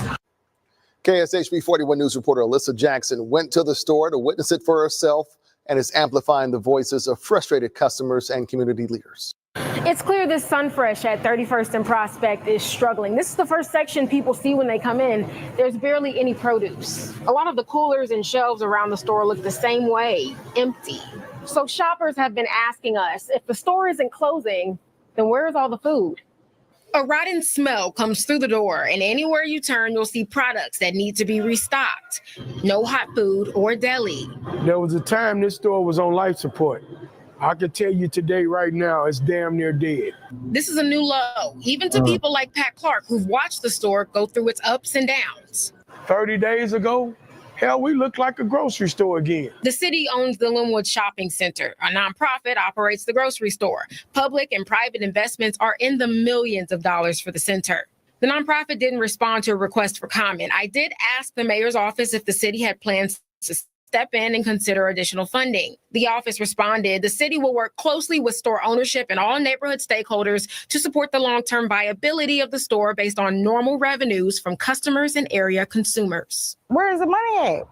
KSHB 41 News reporter Alyssa Jackson went to the store to witness it for herself and is amplifying the voices of frustrated customers and community leaders. It's clear this Sunfresh at 31st and Prospect is struggling. This is the first section people see when they come in. There's barely any produce. A lot of the coolers and shelves around the store look the same way, empty. So shoppers have been asking us, if the store isn't closing, then where's all the food? A rotten smell comes through the door, and anywhere you turn, you'll see products that need to be restocked. No hot food or deli. There was a time this store was on life support. I can tell you today, right now, it's damn near dead. This is a new low, even to people like Pat Clark, who've watched the store go through its ups and downs. 30 days ago, hell, we looked like a grocery store again. The city owns the Linwood Shopping Center. A nonprofit operates the grocery store. Public and private investments are in the millions of dollars for the center. The nonprofit didn't respond to a request for comment. I did ask the mayor's office if the city had plans to step in and consider additional funding. The office responded, the city will work closely with store ownership and all neighborhood stakeholders to support the long-term viability of the store based on normal revenues from customers and area consumers. Where is the money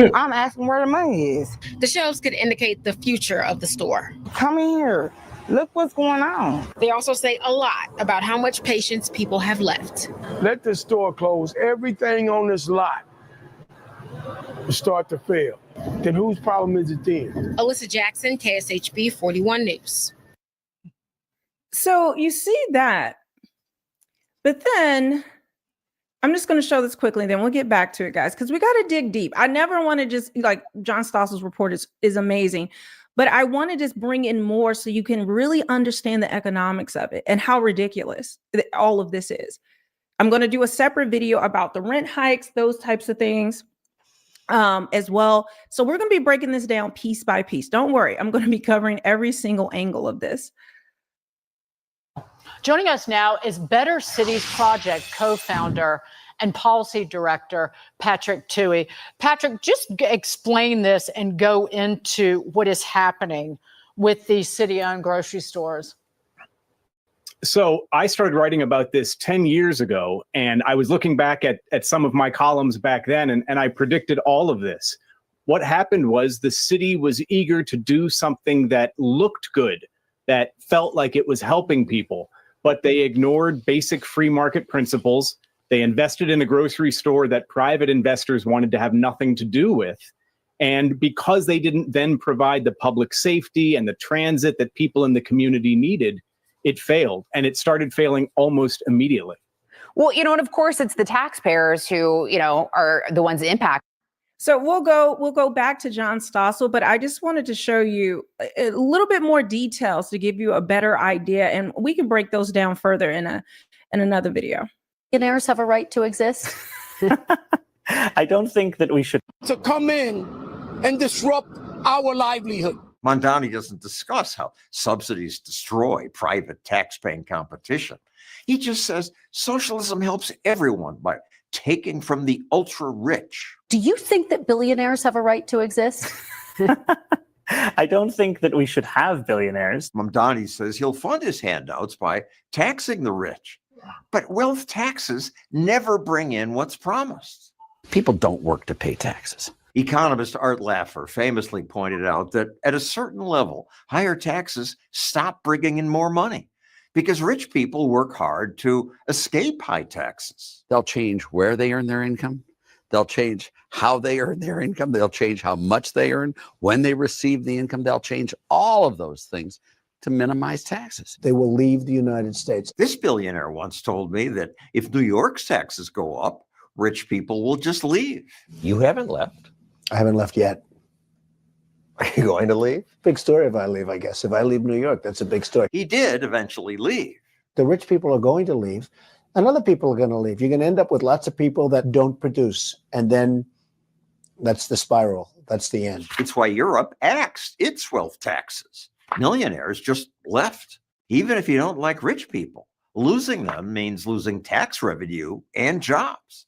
at? I'm asking where the money is. The shelves could indicate the future of the store. Come in here. Look what's going on. They also say a lot about how much patience people have left. Let the store close. Everything on this lot will start to fail. Then whose problem is it then? Alyssa Jackson, KSHB 41 News. So you see that, but then I'm just going to show this quickly, then we'll get back to it, guys, because we got to dig deep. I never want to just, like, John Stossel's report is amazing, but I want to just bring in more so you can really understand the economics of it and how ridiculous all of this is. I'm going to do a separate video about the rent hikes, those types of things. as well. So we're going to be breaking this down piece by piece. Don't worry. I'm going to be covering every single angle of this. Joining us now is Better Cities Project co-founder and policy director, Patrick Tuohy. Patrick, just explain this and go into what is happening with these city-owned grocery stores. So I started writing about this 10 years ago, and I was looking back at some of my columns back then, and I predicted all of this. What happened was the city was eager to do something that looked good, that felt like it was helping people, but they ignored basic free market principles. They invested in a grocery store that private investors wanted to have nothing to do with. And because they didn't then provide the public safety and the transit that people in the community needed, it failed, and it started failing almost immediately. Well, and of course, it's the taxpayers who, are the ones impacted. So we'll go back to John Stossel, but I just wanted to show you a little bit more details to give you a better idea, and we can break those down further in another video. Billionaires have a right to exist. I don't think that we should To come in and disrupt our livelihood. Mamdani doesn't discuss how subsidies destroy private tax-paying competition. He just says socialism helps everyone by taking from the ultra-rich. Do you think that billionaires have a right to exist? I don't think that we should have billionaires. Mamdani says he'll fund his handouts by taxing the rich. But wealth taxes never bring in what's promised. People don't work to pay taxes. Economist Art Laffer famously pointed out that at a certain level, higher taxes stop bringing in more money because rich people work hard to escape high taxes. They'll change where they earn their income. They'll change how they earn their income. They'll change how much they earn when they receive the income. They'll change all of those things to minimize taxes. They will leave the United States. This billionaire once told me that if New York's taxes go up, rich people will just leave. You haven't left. I haven't left yet. Are you going to leave? Big story if I leave, I guess. If I leave New York, that's a big story. He did eventually leave. The rich people are going to leave, and other people are going to leave. You're going to end up with lots of people that don't produce, and then that's the spiral. That's the end. It's why Europe axed its wealth taxes. Millionaires just left. Even if you don't like rich people, losing them means losing tax revenue and jobs.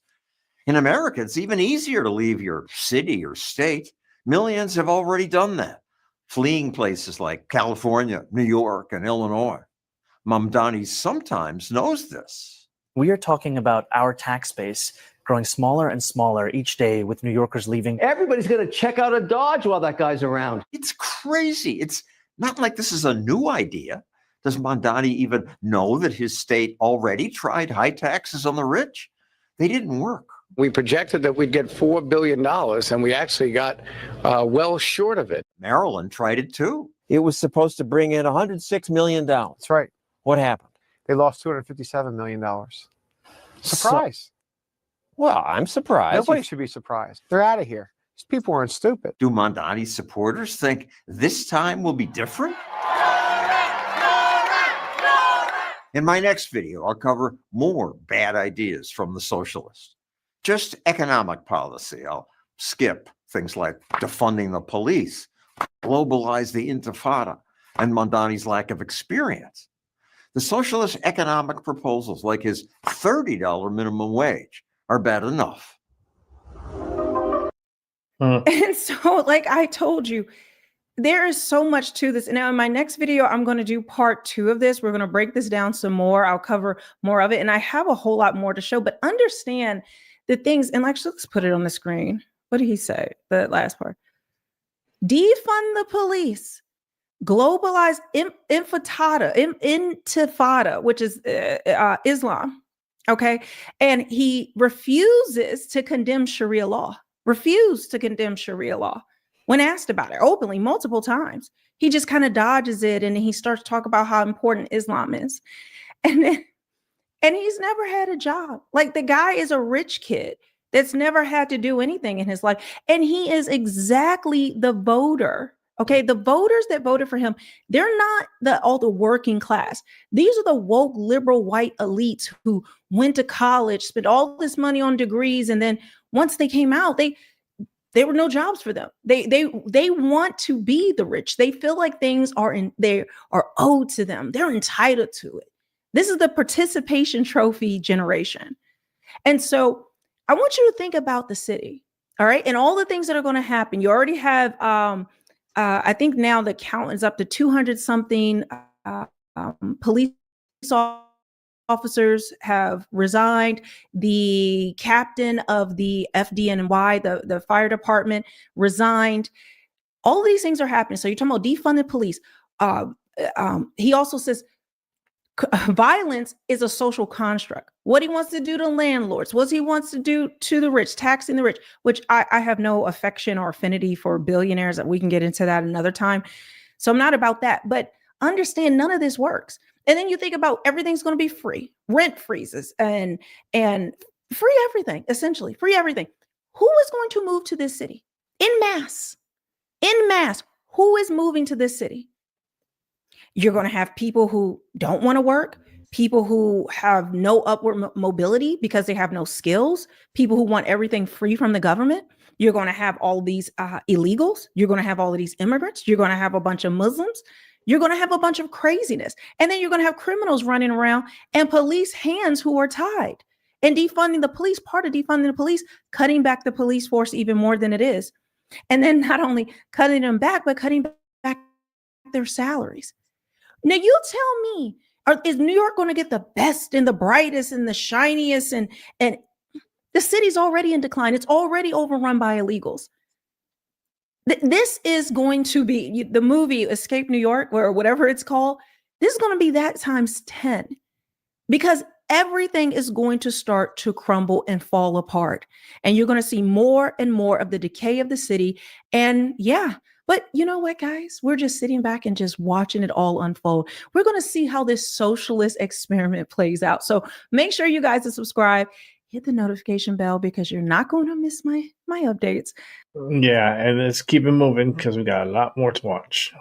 In America, it's even easier to leave your city or state. Millions have already done that, fleeing places like California, New York, and Illinois. Mamdani sometimes knows this. We are talking about our tax base growing smaller and smaller each day with New Yorkers leaving. Everybody's going to check out a Dodge while that guy's around. It's crazy. It's not like this is a new idea. Does Mamdani even know that his state already tried high taxes on the rich? They didn't work. We projected that we'd get $4 billion, and we actually got well short of it. Maryland tried it too. It was supposed to bring in $106 million. That's right. What happened? They lost $257 million. Surprise. Well, I'm surprised. Nobody should be surprised. They're out of here. These people aren't stupid. Do Mamdani's supporters think this time will be different? In my next video, I'll cover more bad ideas from the socialists. Just economic policy. I'll skip things like defunding the police, globalize the intifada, and Mamdani's lack of experience. The socialist economic proposals, like his $30 minimum wage, are bad enough. And so, like I told you, there is so much to this. Now, in my next video, I'm going to do part 2 of this. We're going to break this down some more. I'll cover more of it. And I have a whole lot more to show, but understand the things. And actually, let's put it on the screen. What did he say? The last part. Defund the police. Globalize intifada, which is Islam. Okay. And he refuses to condemn Sharia law. Refused to condemn Sharia law. When asked about it openly multiple times, he just kind of dodges it and he starts to talk about how important Islam is. And he's never had a job. Like, the guy is a rich kid that's never had to do anything in his life. And he is exactly the voter. Okay, the voters that voted for him, they're not all the working class. These are the woke liberal white elites who went to college, spent all this money on degrees, and then once they came out, There were no jobs for them. They want to be the rich. They feel like things they are owed to them. They're entitled to it. This is the participation trophy generation. And so I want you to think about the city, all right, and all the things that are going to happen. You already have, I think now the count is up to 200 something police officers have resigned. The captain of the FDNY, the fire department, resigned. All these things are happening. So you're talking about defunded police. He also says violence is a social construct. What he wants to do to landlords, what he wants to do to the rich, taxing the rich, which I have no affection or affinity for billionaires. That we can get into that another time. So I'm not about that. But understand, none of this works. And then you think about everything's going to be free, rent freezes and free everything, essentially free everything. Who is going to move to this city in mass? In mass, who is moving to this city? You're going to have people who don't want to work, people who have no upward mobility because they have no skills, people who want everything free from the government. You're going to have all these illegals. You're going to have all of these immigrants. You're going to have a bunch of Muslims. You're going to have a bunch of craziness. And then you're going to have criminals running around and police hands who are tied. And defunding the police, part of defunding the police, cutting back the police force even more than it is. And then not only cutting them back, but cutting back their salaries. Now you tell me, is New York going to get the best and the brightest and the shiniest? And the city's already in decline. It's already overrun by illegals. This is going to be the movie Escape New York or whatever it's called. This is going to be that times 10 because everything is going to start to crumble and fall apart. And you're going to see more and more of the decay of the city. And yeah, but you know what, guys? We're just sitting back and just watching it all unfold. We're going to see how this socialist experiment plays out. So make sure you guys are subscribed. Hit the notification bell because you're not going to miss my updates. Yeah, and let's keep it moving because we got a lot more to watch.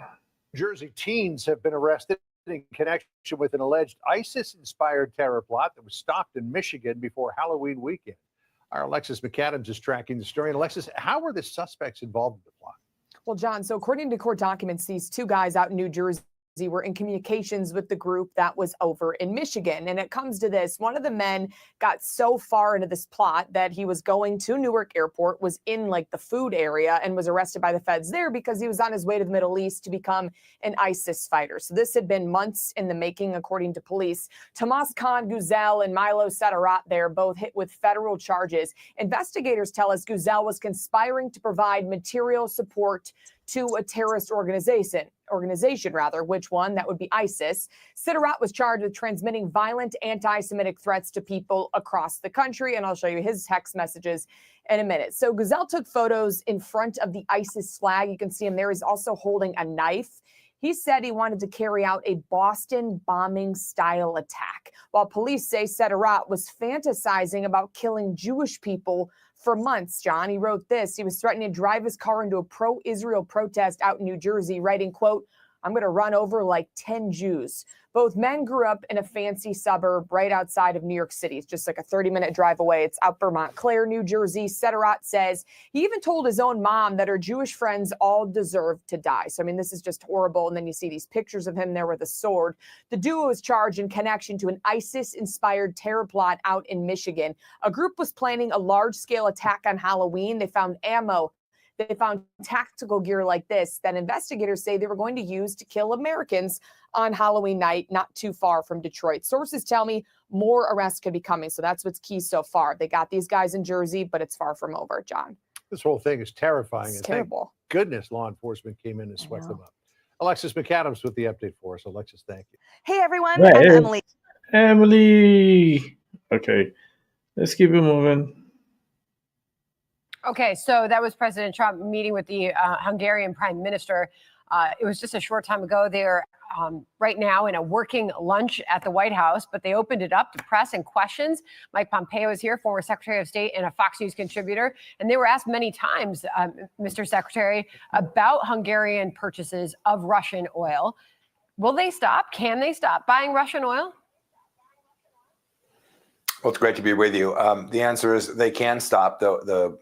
Jersey teens have been arrested in connection with an alleged ISIS-inspired terror plot that was stopped in Michigan before Halloween weekend. Our Alexis McAdams is tracking the story. And Alexis, how were the suspects involved in the plot? Well, John, so according to court documents, these two guys out in New Jersey were in communications with the group that was over in Michigan. And it comes to this. One of the men got so far into this plot that he was going to Newark Airport, was in like the food area and was arrested by the feds there because he was on his way to the Middle East to become an ISIS fighter. So this had been months in the making, according to police. Tomas Khan Guzel and Milo Satarat there, both hit with federal charges. Investigators tell us Guzel was conspiring to provide material support to a terrorist organization, which one? That would be ISIS. Sitarat was charged with transmitting violent anti-Semitic threats to people across the country, and I'll show you his text messages in a minute. So Guzel took photos in front of the ISIS flag. You can see him there. He's also holding a knife. He said he wanted to carry out a Boston bombing-style attack, while police say Sitarat was fantasizing about killing Jewish people for months, John. He wrote this. He was threatening to drive his car into a pro-Israel protest out in New Jersey, writing, quote, "I'm going to run over like 10 Jews." Both men grew up in a fancy suburb right outside of New York City. It's just like a 30-minute drive away. It's Upper Montclair, New Jersey. Setarat says he even told his own mom that her Jewish friends all deserve to die. So, I mean, this is just horrible. And then you see these pictures of him there with a sword. The duo is charged in connection to an ISIS-inspired terror plot out in Michigan. A group was planning a large-scale attack on Halloween. They found ammo. They found tactical gear like this that investigators say they were going to use to kill Americans on Halloween night, not too far from Detroit. Sources tell me more arrests could be coming. So that's what's key so far. They got these guys in Jersey, but it's far from over, John. This whole thing is terrifying. It's and terrible. Thank goodness law enforcement came in and swept them up. Alexis McAdams with the update for us. Alexis, thank you. Hey, everyone. Hey, I'm Emily. Emily. Okay, let's keep it moving. Okay, so that was President Trump meeting with the Hungarian Prime Minister. It was just a short time ago. They're right now in a working lunch at the White House, but they opened it up to press and questions. Mike Pompeo is here, former Secretary of State and a Fox News contributor. And they were asked many times, Mr. Secretary, about Hungarian purchases of Russian oil. Will they stop? Can they stop buying Russian oil? Well, it's great to be with you. The answer is they can stop. The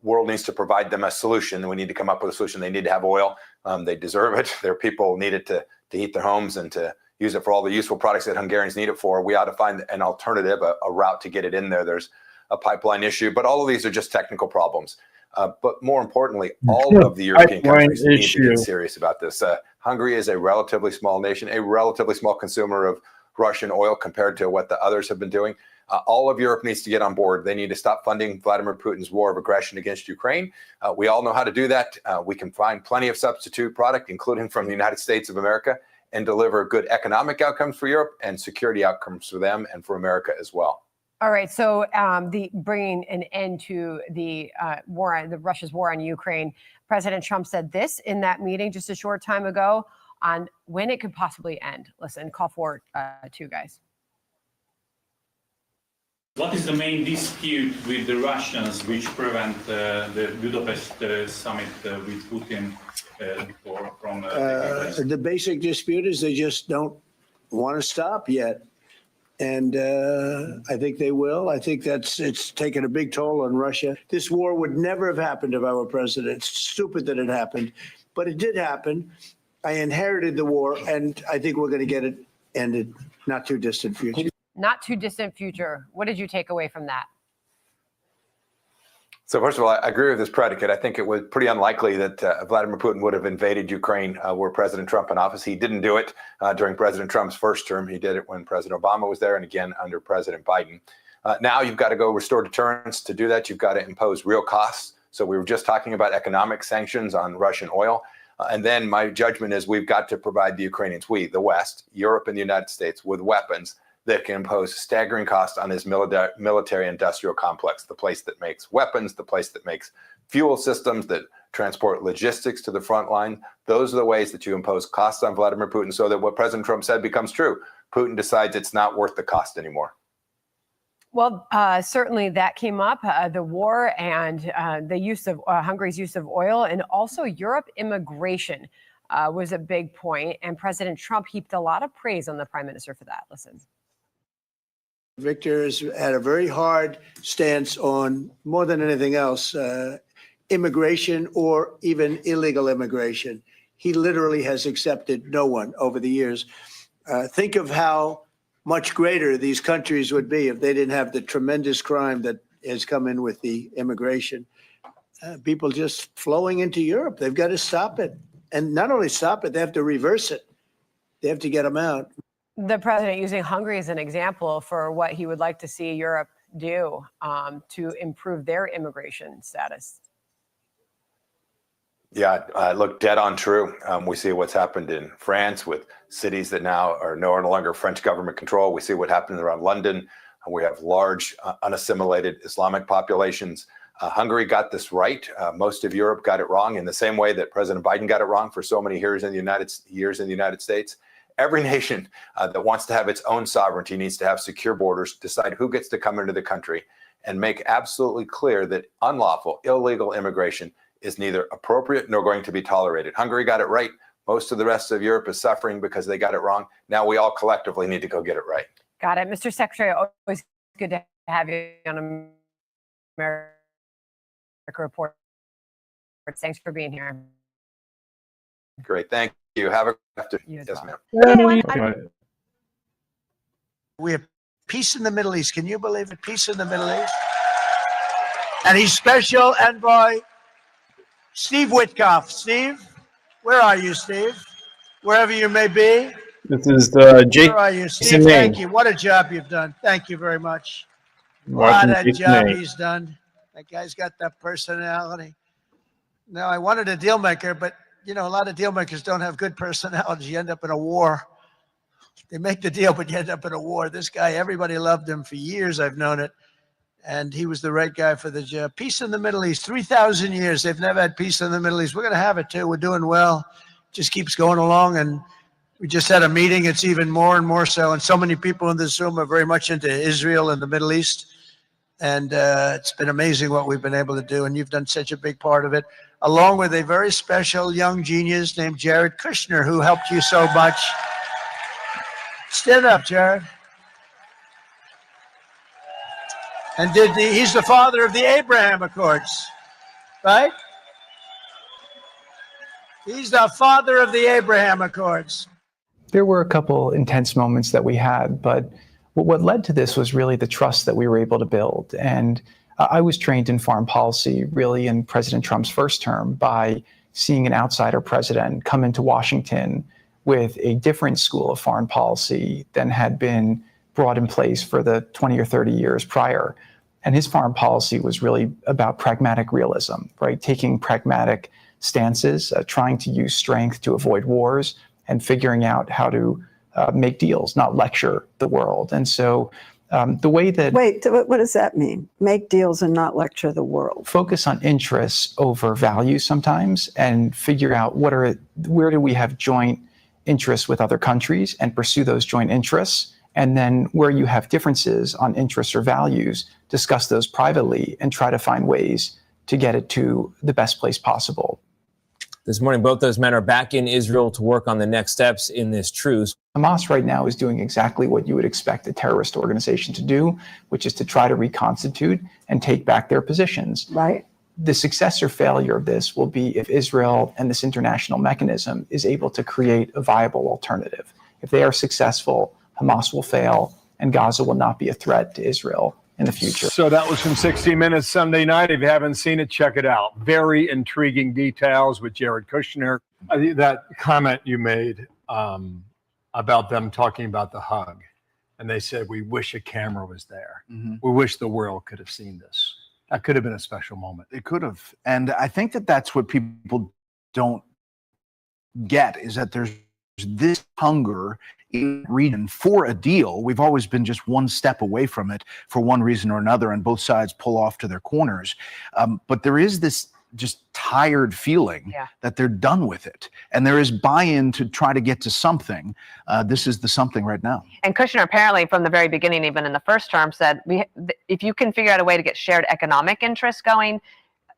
world needs to provide them a solution. We need to come up with a solution. They need to have oil. They deserve it. Their people need it to heat their homes and to use it for all the useful products that Hungarians need it for. We ought to find an alternative, a route to get it in there. There's a pipeline issue, but all of these are just technical problems. But more importantly, all of the European countries need to get serious about this. Hungary is a relatively small nation, a relatively small consumer of Russian oil compared to what the others have been doing. All of Europe needs to get on board. They need to stop funding Vladimir Putin's war of aggression against Ukraine. We all know how to do that. We can find plenty of substitute product, including from the United States of America, and deliver good economic outcomes for Europe and security outcomes for them and for America as well. All right. So the bringing an end to the Russia's war on Ukraine. President Trump said this in that meeting just a short time ago on when it could possibly end. Listen, call for two guys. What is the main dispute with the Russians which prevent the Budapest summit with Putin from the basic dispute is they just don't want to stop yet. And I think they will. I think it's taken a big toll on Russia. This war would never have happened if I were president. It's stupid that it happened, but it did happen. I inherited the war, and I think we're going to get it ended not too distant future. Not too distant future. What did you take away from that? So first of all, I agree with this predicate. I think it was pretty unlikely that Vladimir Putin would have invaded Ukraine were President Trump in office. He didn't do it during President Trump's first term. He did it when President Obama was there and again under President Biden. Now you've got to go restore deterrence. To do that, you've got to impose real costs. So we were just talking about economic sanctions on Russian oil. And then my judgment is we've got to provide the Ukrainians, we, the West, Europe and the United States, with weapons that can impose staggering costs on this military industrial complex, the place that makes weapons, the place that makes fuel systems, that transport logistics to the front line. Those are the ways that you impose costs on Vladimir Putin so that what President Trump said becomes true. Putin decides it's not worth the cost anymore. Well, certainly that came up, the war and the use of Hungary's use of oil, and also Europe immigration was a big point. And President Trump heaped a lot of praise on the prime minister for that. Listen. Victor has had a very hard stance on, more than anything else, immigration or even illegal immigration. He literally has accepted no one over the years. Think of how much greater these countries would be if they didn't have the tremendous crime that has come in with the immigration. People just flowing into Europe. They've got to stop it. And not only stop it, they have to reverse it. They have to get them out. The president using Hungary as an example for what he would like to see Europe do to improve their immigration status. Yeah, look, dead on true. We see what's happened in France with cities that now are no longer French government control. We see what happened around London. We have large unassimilated Islamic populations. Hungary got this right. Most of Europe got it wrong in the same way that President Biden got it wrong for so many years in the United States. Every nation that wants to have its own sovereignty needs to have secure borders, decide who gets to come into the country, and make absolutely clear that unlawful, illegal immigration is neither appropriate nor going to be tolerated. Hungary got it right. Most of the rest of Europe is suffering because they got it wrong. Now we all collectively need to go get it right. Got it. Mr. Secretary, always good to have you on America Report. Thanks for being here. Great. Thank you. Have a good afternoon. Yes, ma'am. We have peace in the Middle East. Can you believe it? Peace in the Middle East. And he's Special Envoy Steve Witkoff. Steve, where are you, Steve? Wherever you may be. This is Jake. Where are you, Steve? Thank you. What a job you've done. Thank you very much. What a job he's done. That guy's got that personality. Now, I wanted a deal maker, but you know, a lot of deal makers don't have good personality. You end up in a war. They make the deal, but you end up in a war. This guy, everybody loved him for years. I've known it. And he was the right guy for the job. Peace in the Middle East, 3,000 years. They've never had peace in the Middle East. We're going to have it too. We're doing well. Just keeps going along. And we just had a meeting. It's even more and more so. And so many people in this room are very much into Israel and the Middle East. And it's been amazing what we've been able to do. And you've done such a big part of it, along with a very special young genius named Jared Kushner, who helped you so much. Stand up, Jared. And he's the father of the Abraham Accords. right? He's the father of the Abraham Accords. There were a couple intense moments that we had, but what led to this was really the trust that we were able to build. And I was trained in foreign policy really in President Trump's first term by seeing an outsider president come into Washington with a different school of foreign policy than had been brought in place for the 20 or 30 years prior. And his foreign policy was really about pragmatic realism, right? Taking pragmatic stances, trying to use strength to avoid wars, and figuring out how to make deals, not lecture the world. And so the way that— Wait, what does that mean? Make deals and not lecture the world? Focus on interests over values sometimes, and figure out where do we have joint interests with other countries and pursue those joint interests. And then where you have differences on interests or values, discuss those privately and try to find ways to get it to the best place possible. This morning, both those men are back in Israel to work on the next steps in this truce. Hamas right now is doing exactly what you would expect a terrorist organization to do, which is to try to reconstitute and take back their positions. Right. The success or failure of this will be if Israel and this international mechanism is able to create a viable alternative. If they are successful, Hamas will fail and Gaza will not be a threat to Israel in the future. So that was from 60 Minutes Sunday night. If you haven't seen it, check it out. Very intriguing details with Jared Kushner. That comment you made about them talking about the hug, and they said, we wish a camera was there. Mm-hmm. We wish the world could have seen this. That could have been a special moment. It could have. And I think that that's what people don't get, is that there's this hunger in the region for a deal. We've always been just one step away from it for one reason or another, and both sides pull off to their corners. But there is this just tired feeling that they're done with it. And there is buy-in to try to get to something. This is the something right now. And Kushner apparently from the very beginning, even in the first term, said, if you can figure out a way to get shared economic interests going,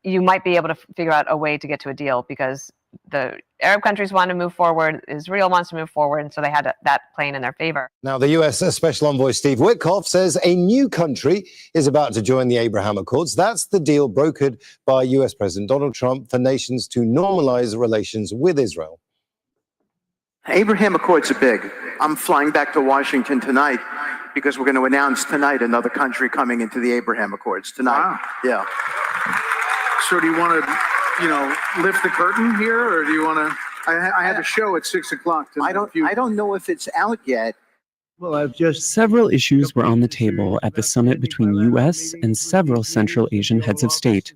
you might be able to figure out a way to get to a deal, because the Arab countries want to move forward, Israel wants to move forward, and so they had that playing in their favor. Now, the U.S. Special Envoy Steve Witkoff says a new country is about to join the Abraham Accords. That's the deal brokered by U.S. President Donald Trump for nations to normalize relations with Israel. Abraham Accords are big. I'm flying back to Washington tonight because we're going to announce tonight another country coming into the Abraham Accords tonight. Wow. Yeah. So do you want to, lift the curtain here, or do you want to? I have a show at 6 o'clock tonight. I don't know if it's out yet. Well, Several issues were on the table at the summit between U.S. and several Central Asian heads of state.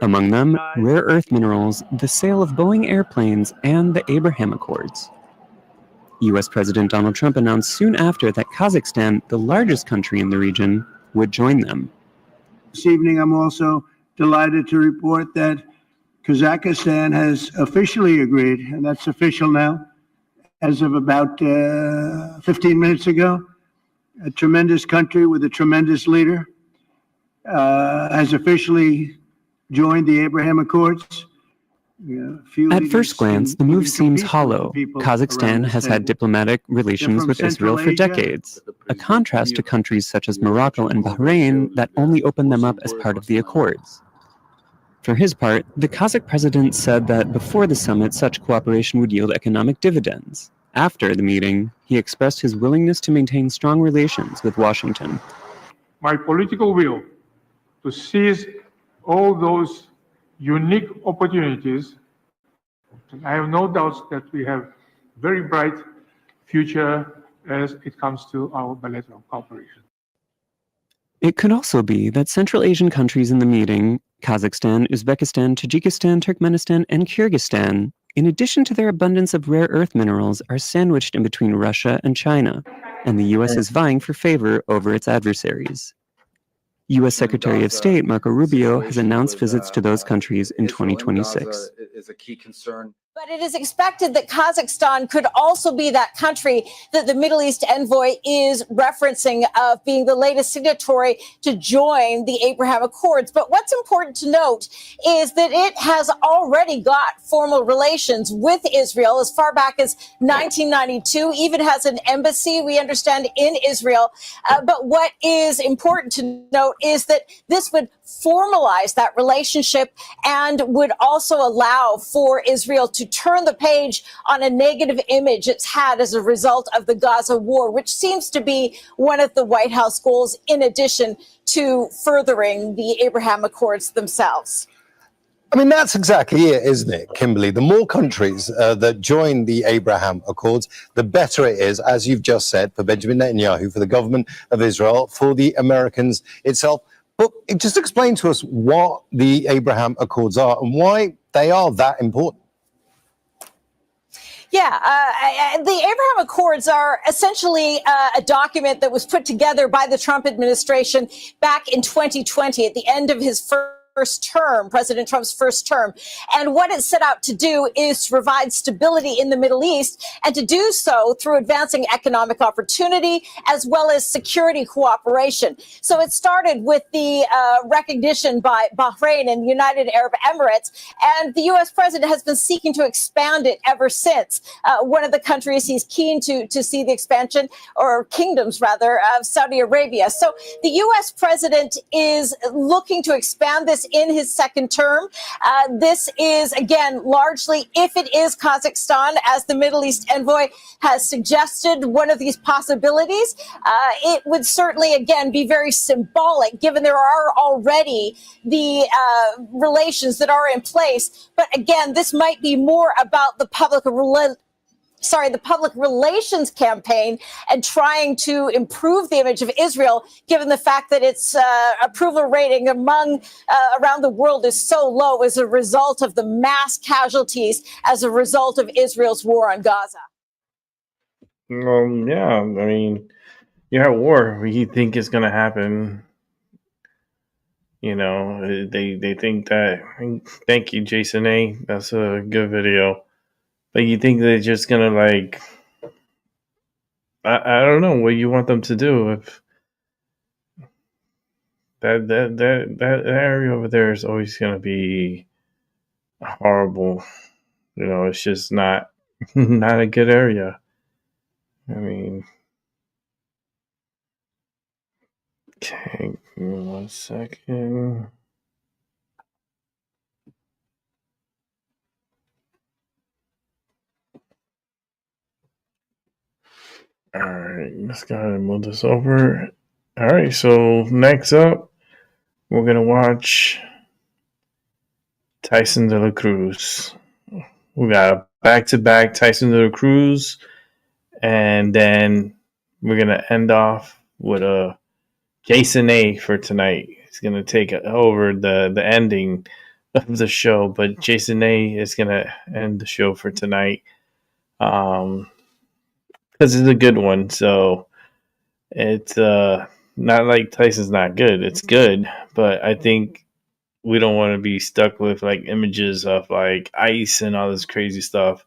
Among them, rare earth minerals, the sale of Boeing airplanes, and the Abraham Accords. U.S. President Donald Trump announced soon after that Kazakhstan, the largest country in the region, would join them. This evening, I'm also delighted to report that Kazakhstan has officially agreed, and that's official now, as of about 15 minutes ago. A tremendous country with a tremendous leader has officially joined the Abraham Accords. At first glance, the move seems hollow. Kazakhstan has had diplomatic relations with Israel for decades, a contrast to countries such as Morocco and Bahrain that only opened them up as part of the Accords. For his part, the Kazakh president said that before the summit, such cooperation would yield economic dividends. After the meeting, he expressed his willingness to maintain strong relations with Washington. My political will to seize all those unique opportunities, and I have no doubts that we have very bright future as it comes to our bilateral cooperation. It could also be that Central Asian countries in the meeting, Kazakhstan, Uzbekistan, Tajikistan, Turkmenistan, and Kyrgyzstan, in addition to their abundance of rare earth minerals, are sandwiched in between Russia and China, and the U.S. is vying for favor over its adversaries. U.S. Secretary of State Marco Rubio has announced visits to those countries in 2026. Is a key concern. But it is expected that Kazakhstan could also be that country that the Middle East envoy is referencing of being the latest signatory to join the Abraham Accords. But what's important to note is that it has already got formal relations with Israel as far back as 1992, even has an embassy, we understand, in Israel. But what is important to note is that this would formalize that relationship and would also allow for Israel to turn the page on a negative image it's had as a result of the Gaza war, which seems to be one of the White House goals, in addition to furthering the Abraham Accords themselves. I mean, that's exactly it, isn't it, Kimberly? The more countries that join the Abraham Accords, the better it is, as you've just said, for Benjamin Netanyahu, for the government of Israel, for the Americans itself. But just explain to us what the Abraham Accords are and why they are that important. Yeah, the Abraham Accords are essentially a document that was put together by the Trump administration back in 2020 at the end of his first term, President Trump's first term. And what it set out to do is to provide stability in the Middle East, and to do so through advancing economic opportunity as well as security cooperation. So it started with the recognition by Bahrain and United Arab Emirates, and the U.S. president has been seeking to expand it ever since. One of the countries he's keen to see the expansion, or kingdoms rather, of Saudi Arabia. So the U.S. president is looking to expand this in his second term. This is, again, largely, if it is Kazakhstan, as the Middle East envoy has suggested, one of these possibilities, it would certainly, again, be very symbolic, given there are already the relations that are in place. But again, this might be more about the public relations campaign and trying to improve the image of Israel, given the fact that its approval rating around the world is so low as a result of the mass casualties as a result of Israel's war on Gaza. Yeah, I mean, you have war. You think it's going to happen. You know, they think that. Thank you, Jason A. That's a good video. But you think they're just gonna, like, I don't know what you want them to do. If that area over there is always gonna be horrible. You know, it's just not a good area. I mean, okay, give me 1 second. All right, let's go ahead and move this over. All right, so next up, we're going to watch Tyson De La Cruz. We got a back-to-back Tyson De La Cruz, and then we're going to end off with a Jason A for tonight. He's going to take over the ending of the show, but Jason A is going to end the show for tonight. Because it's a good one, so it's not like Tyson's not good. It's good, but I think we don't want to be stuck with like images of like ice and all this crazy stuff.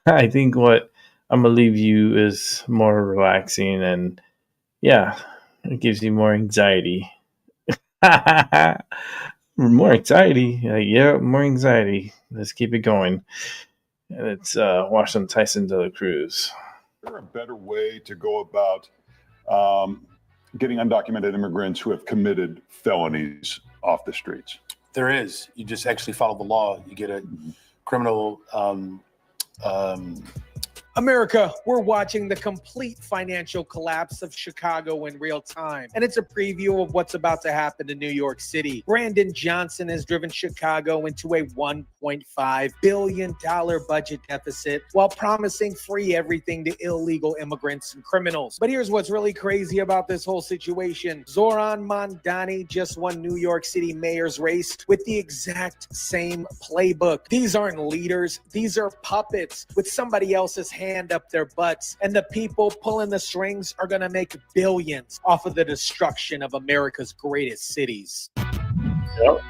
I think what I'm gonna leave you is more relaxing, and yeah, it gives you more anxiety. More anxiety, yeah, more anxiety. Let's keep it going, and it's watch some Tyson De La Cruz. Is there a better way to go about getting undocumented immigrants who have committed felonies off the streets? There is. You just actually follow the law. You get a criminal. America, we're watching the complete financial collapse of Chicago in real time. And it's a preview of what's about to happen in New York City. Brandon Johnson has driven Chicago into a $1.5 billion budget deficit while promising free everything to illegal immigrants and criminals. But here's what's really crazy about this whole situation. Zoran Mamdani just won New York City mayor's race with the exact same playbook. These aren't leaders. These are puppets with somebody else's hand up their butts, and the people pulling the strings are going to make billions off of the destruction of America's greatest cities. Yep.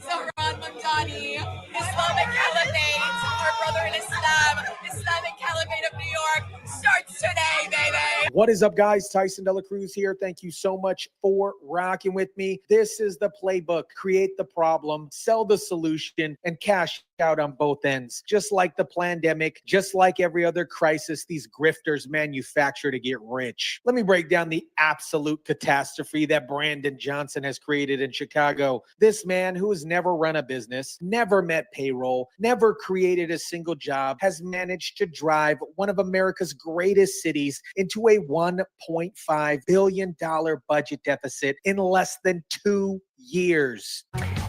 Zoran Mamdani, Islamic Caliphate, our brother in Islam, Islamic Caliphate of New York starts today, baby. What is up, guys? Tyson Dela Cruz here. Thank you so much for rocking with me. This is the playbook. Create the problem, sell the solution, and cash out on both ends. Just like the pandemic, just like every other crisis, these grifters manufacture to get rich. Let me break down the absolute catastrophe that Brandon Johnson has created in Chicago. This man who has never run a business, never met payroll, never created a single job, has managed to drive one of America's greatest cities into a $1.5 billion budget deficit in less than 2 years.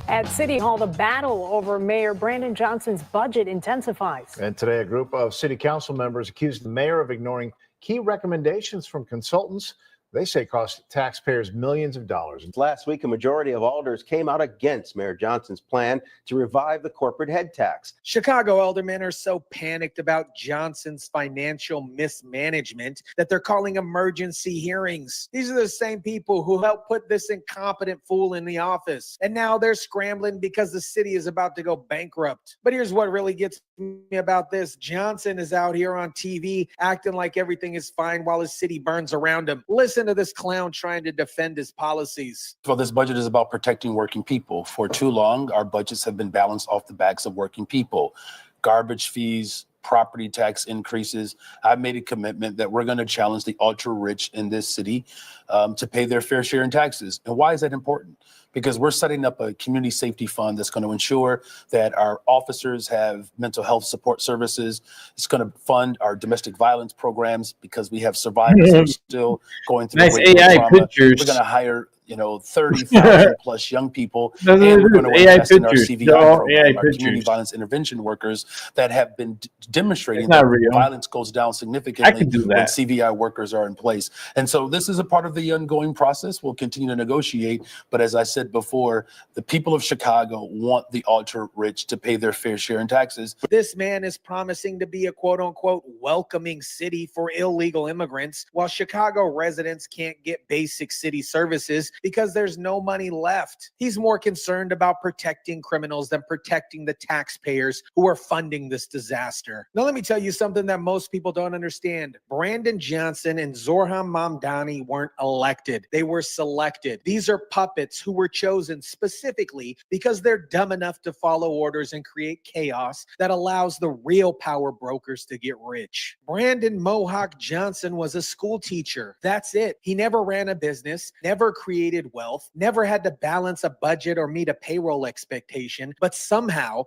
At City Hall, the battle over Mayor Brandon Johnson's budget intensifies. And today, a group of city council members accused the mayor of ignoring key recommendations from consultants they say cost taxpayers millions of dollars. Last week, a majority of alders came out against Mayor Johnson's plan to revive the corporate head tax. Chicago aldermen are so panicked about Johnson's financial mismanagement that they're calling emergency hearings. These are the same people who helped put this incompetent fool in the office. And now they're scrambling because the city is about to go bankrupt. But here's what really gets me about this. Johnson is out here on TV acting like everything is fine while his city burns around him. Listen to this clown trying to defend his policies. Well, this budget is about protecting working people. For too long, our budgets have been balanced off the backs of working people. Garbage fees, property tax increases. I've made a commitment that we're going to challenge the ultra rich in this city to pay their fair share in taxes. And why is that important? Because we're setting up a community safety fund that's going to ensure that our officers have mental health support services. It's going to fund our domestic violence programs because we have survivors who are still going through nice AI trauma. pictures. We're going to hire 30,000 plus young people. And we're going to AI invest in our pictures. CVI They're all program, AI our community pictures. violence intervention workers that have been demonstrating It's not that real. violence goes down I significantly could do when that. CVI workers are in place. And so this is a part of the ongoing process. We'll continue to negotiate. But as I said before, the people of Chicago want the ultra rich to pay their fair share in taxes. This man is promising to be a quote unquote welcoming city for illegal immigrants, while Chicago residents can't get basic city services because there's no money left. He's more concerned about protecting criminals than protecting the taxpayers who are funding this disaster. Now, let me tell you something that most people don't understand. Brandon Johnson and Zoran Mamdani weren't elected. They were selected. These are puppets who were chosen specifically because they're dumb enough to follow orders and create chaos that allows the real power brokers to get rich. Brandon Mohawk Johnson was a school teacher. That's it. He never ran a business, never created wealth, never had to balance a budget or meet a payroll expectation, but somehow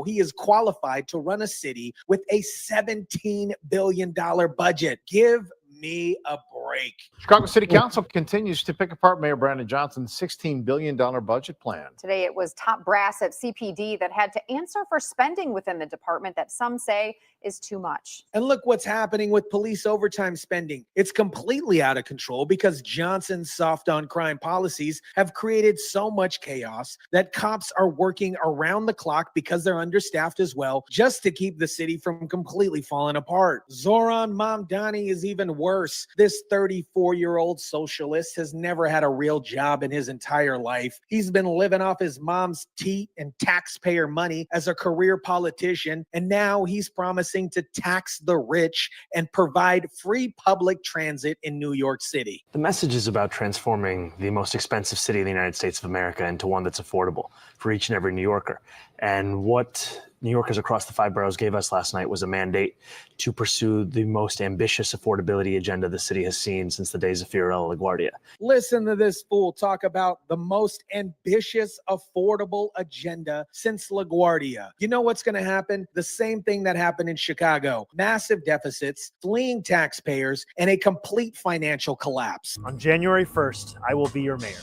he is qualified to run a city with a $17 billion budget. Give me a break. Chicago City Council continues to pick apart Mayor Brandon Johnson's $16 billion budget plan. Today, it was top brass at CPD that had to answer for spending within the department that some say is too much. And look what's happening with police overtime spending. It's completely out of control because Johnson's soft on crime policies have created so much chaos that cops are working around the clock because they're understaffed as well, just to keep the city from completely falling apart. Zoran Mamdani is even worse. This 34-year-old socialist has never had a real job in his entire life. He's been living off his mom's teat and taxpayer money as a career politician, and now he's promising to tax the rich and provide free public transit in New York City. The message is about transforming the most expensive city in the United States of America into one that's affordable for each and every New Yorker. And what New Yorkers across the 5 boroughs gave us last night was a mandate to pursue the most ambitious affordability agenda the city has seen since the days of Fiorello LaGuardia. Listen to this fool talk about the most ambitious affordable agenda since LaGuardia. You know what's going to happen? The same thing that happened in Chicago. Massive deficits, fleeing taxpayers, and a complete financial collapse. On January 1st, I will be your mayor.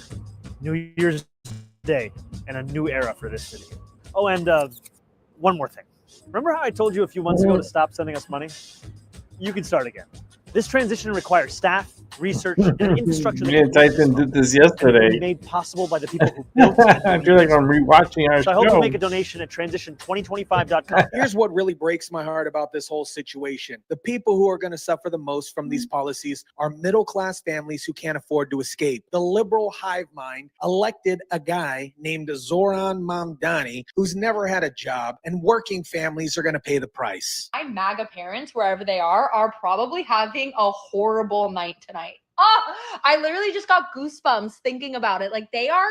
New Year's Day and a new era for this city. Oh, and one more thing. Remember how I told you a few months ago to stop sending us money? You can start again. This transition requires staff, research, and infrastructure. Me and Tyson did this yesterday. Made possible by the people who built it. I feel like I'm rewatching our So I hope you show. make a donation at transition2025.com. Here's what really breaks my heart about this whole situation. The people who are going to suffer the most from these policies are middle-class families who can't afford to escape. The liberal hive mind elected a guy named Zoran Mamdani who's never had a job, and working families are going to pay the price. My MAGA parents, wherever they are probably having a horrible night tonight. Oh, I literally just got goosebumps thinking about it. Like they are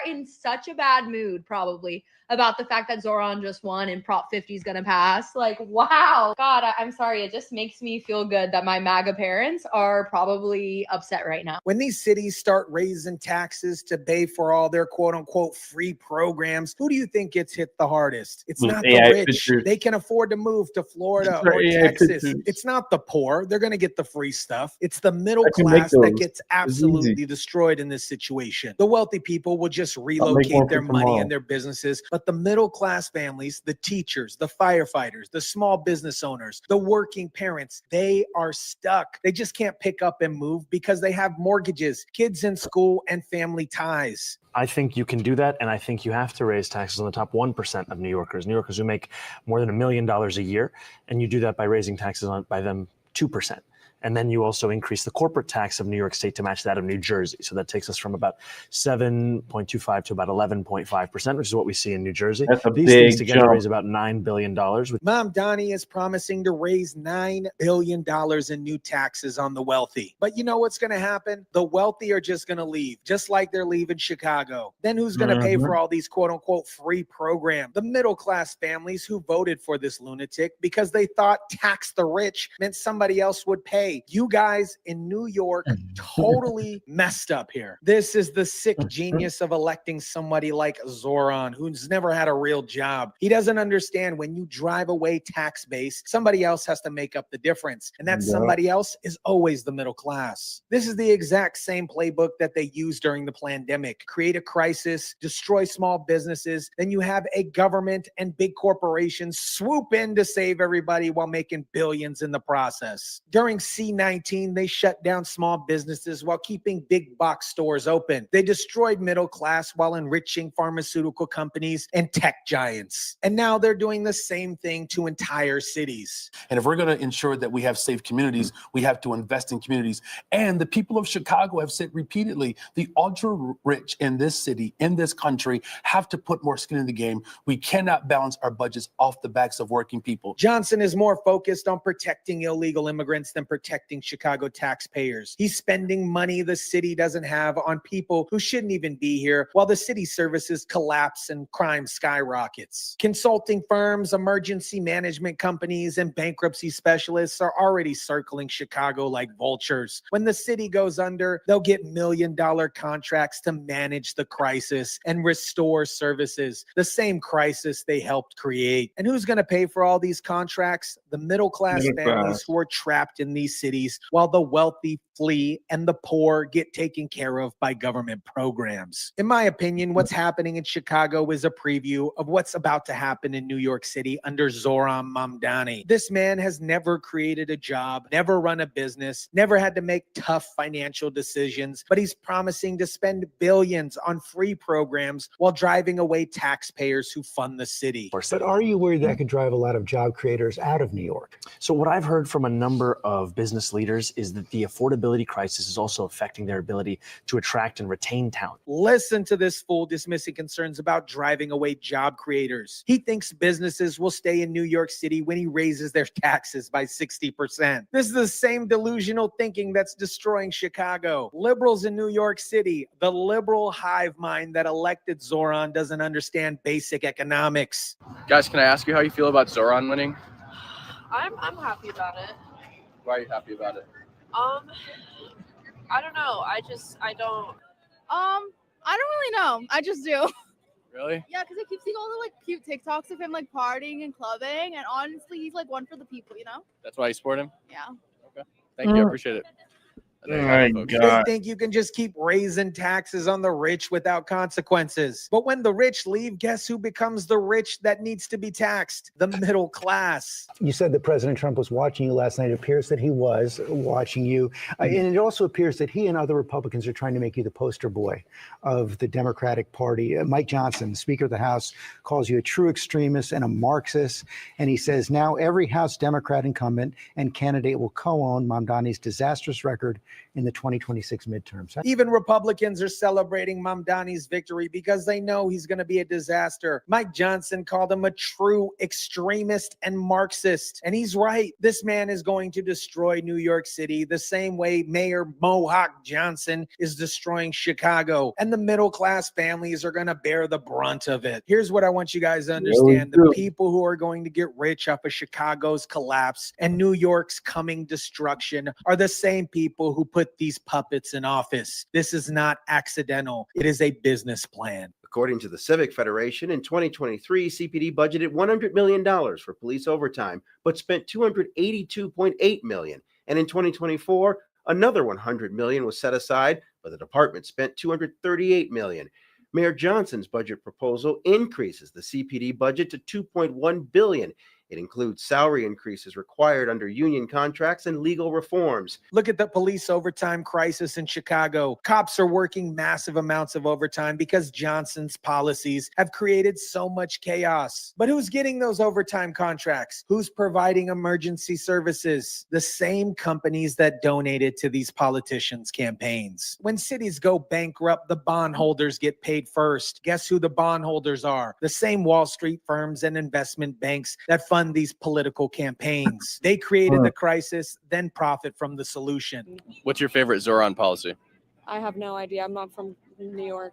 in such a bad mood probably about the fact that Zoran just won and Prop 50 is going to pass. Like, wow. God, I'm sorry. It just makes me feel good that my MAGA parents are probably upset right now. When these cities start raising taxes to pay for all their quote unquote free programs, who do you think gets hit the hardest? It's With not AI the rich. pictures. They can afford to move to Florida For or AI Texas. pictures. It's not the poor. They're going to get the free stuff. It's the middle I can make class that those. gets It's absolutely easy. destroyed in this situation. The wealthy people will just one relocate for their money tomorrow. and their businesses, but the middle class families, the teachers, the firefighters, the small business owners, the working parents, they are stuck. They just can't pick up and move because they have mortgages, kids in school, and family ties. I think you can do that, and I think you have to raise taxes on the top 1% of New Yorkers who make more than $1 million a year, and you do that by raising taxes by them 2%. And then you also increase the corporate tax of New York State to match that of New Jersey. So that takes us from about 7.25 to about 11.5%, which is what we see in New Jersey. That's a These big things together jump. raise about $9 billion. Mamdani is promising to raise $9 billion in new taxes on the wealthy. But you know what's going to happen? The wealthy are just going to leave, just like they're leaving Chicago. Then who's going to pay for all these quote unquote free programs? The middle class families who voted for this lunatic because they thought tax the rich meant somebody else would pay. You guys in New York totally messed up here. This is the sick genius of electing somebody like Zoran, who's never had a real job. He doesn't understand when you drive away tax base, somebody else has to make up the difference. And that somebody else is always the middle class. This is the exact same playbook that they used during the pandemic. Create a crisis, destroy small businesses, then you have a government and big corporations swoop in to save everybody while making billions in the process. During C-19, they shut down small businesses while keeping big box stores open. They destroyed middle class while enriching pharmaceutical companies and tech giants. And now they're doing the same thing to entire cities. And if we're going to ensure that we have safe communities, we have to invest in communities. And the people of Chicago have said repeatedly, the ultra rich in this city, in this country, have to put more skin in the game. We cannot balance our budgets off the backs of working people. Johnson is more focused on protecting illegal immigrants than protecting Chicago taxpayers. He's spending money the city doesn't have on people who shouldn't even be here, while the city services collapse and crime skyrockets. Consulting firms, emergency management companies, and bankruptcy specialists are already circling Chicago like vultures. When the city goes under, they'll get million-dollar contracts to manage the crisis and restore services, the same crisis they helped create. And who's going to pay for all these contracts? The middle-class families who are trapped in these cities, while the wealthy flee and the poor get taken care of by government programs. In my opinion, what's happening in Chicago is a preview of what's about to happen in New York City under Zoran Mamdani. This man has never created a job, never run a business, never had to make tough financial decisions, but he's promising to spend billions on free programs while driving away taxpayers who fund the city. But are you worried that could drive a lot of job creators out of New York? So what I've heard from a number of business leaders is that the affordability crisis is also affecting their ability to attract and retain talent. Listen to this fool dismissing concerns about driving away job creators. He thinks businesses will stay in New York City when he raises their taxes by 60%. This is the same delusional thinking that's destroying Chicago. Liberals in New York City, the liberal hive mind that elected Zoran doesn't understand basic economics. Guys, can I ask you how you feel about Zoran winning? I'm happy about it. Why are you happy about it? I don't know. I don't really know. I just do. Really? Yeah, because I keep seeing all the like cute TikToks of him like partying and clubbing, and honestly, he's like one for the people, you know? That's why you support him? Yeah. Okay. Thank you. I appreciate it. And there Oh you have my it, folks. God. They think you can just keep raising taxes on the rich without consequences. But when the rich leave, guess who becomes the rich that needs to be taxed? The middle class. You said that President Trump was watching you last night. It appears that he was watching you. And it also appears that he and other Republicans are trying to make you the poster boy of the Democratic Party. Mike Johnson, Speaker of the House, calls you a true extremist and a Marxist. And he says now every House Democrat incumbent and candidate will co-own Mamdani's disastrous record in the 2026 midterms. Even Republicans are celebrating Mamdani's victory because they know he's going to be a disaster. Mike Johnson called him a true extremist and Marxist. And he's right. This man is going to destroy New York City the same way Mayor Mohawk Johnson is destroying Chicago. And the middle class families are going to bear the brunt of it. Here's what I want you guys to understand. The people who are going to get rich off of Chicago's collapse and New York's coming destruction are the same people who put these puppets in office. This is not accidental. It is a business plan. According to the Civic Federation, in 2023, CPD budgeted $100 million for police overtime, but spent $282.8 million. And in 2024, another $100 million was set aside, but the department spent $238 million. Mayor Johnson's budget proposal increases the CPD budget to $2.1 billion. It includes salary increases required under union contracts and legal reforms. Look at the police overtime crisis in Chicago. Cops are working massive amounts of overtime because Johnson's policies have created so much chaos. But who's getting those overtime contracts? Who's providing emergency services? The same companies that donated to these politicians' campaigns. When cities go bankrupt, the bondholders get paid first. Guess who the bondholders are? The same Wall Street firms and investment banks that fund these political campaigns. They created the crisis, then profit from the solution. What's your favorite Zoran policy? I have no idea. I'm not from New York.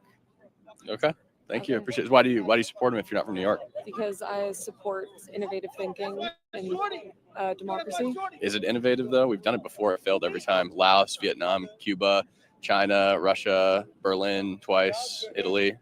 Okay. Thank you. I appreciate it. Why do you support him if you're not from New York? Because I support innovative thinking and democracy. Is it innovative, though? We've done it before. It failed every time. Laos, Vietnam, Cuba, China, Russia, Berlin twice, Italy.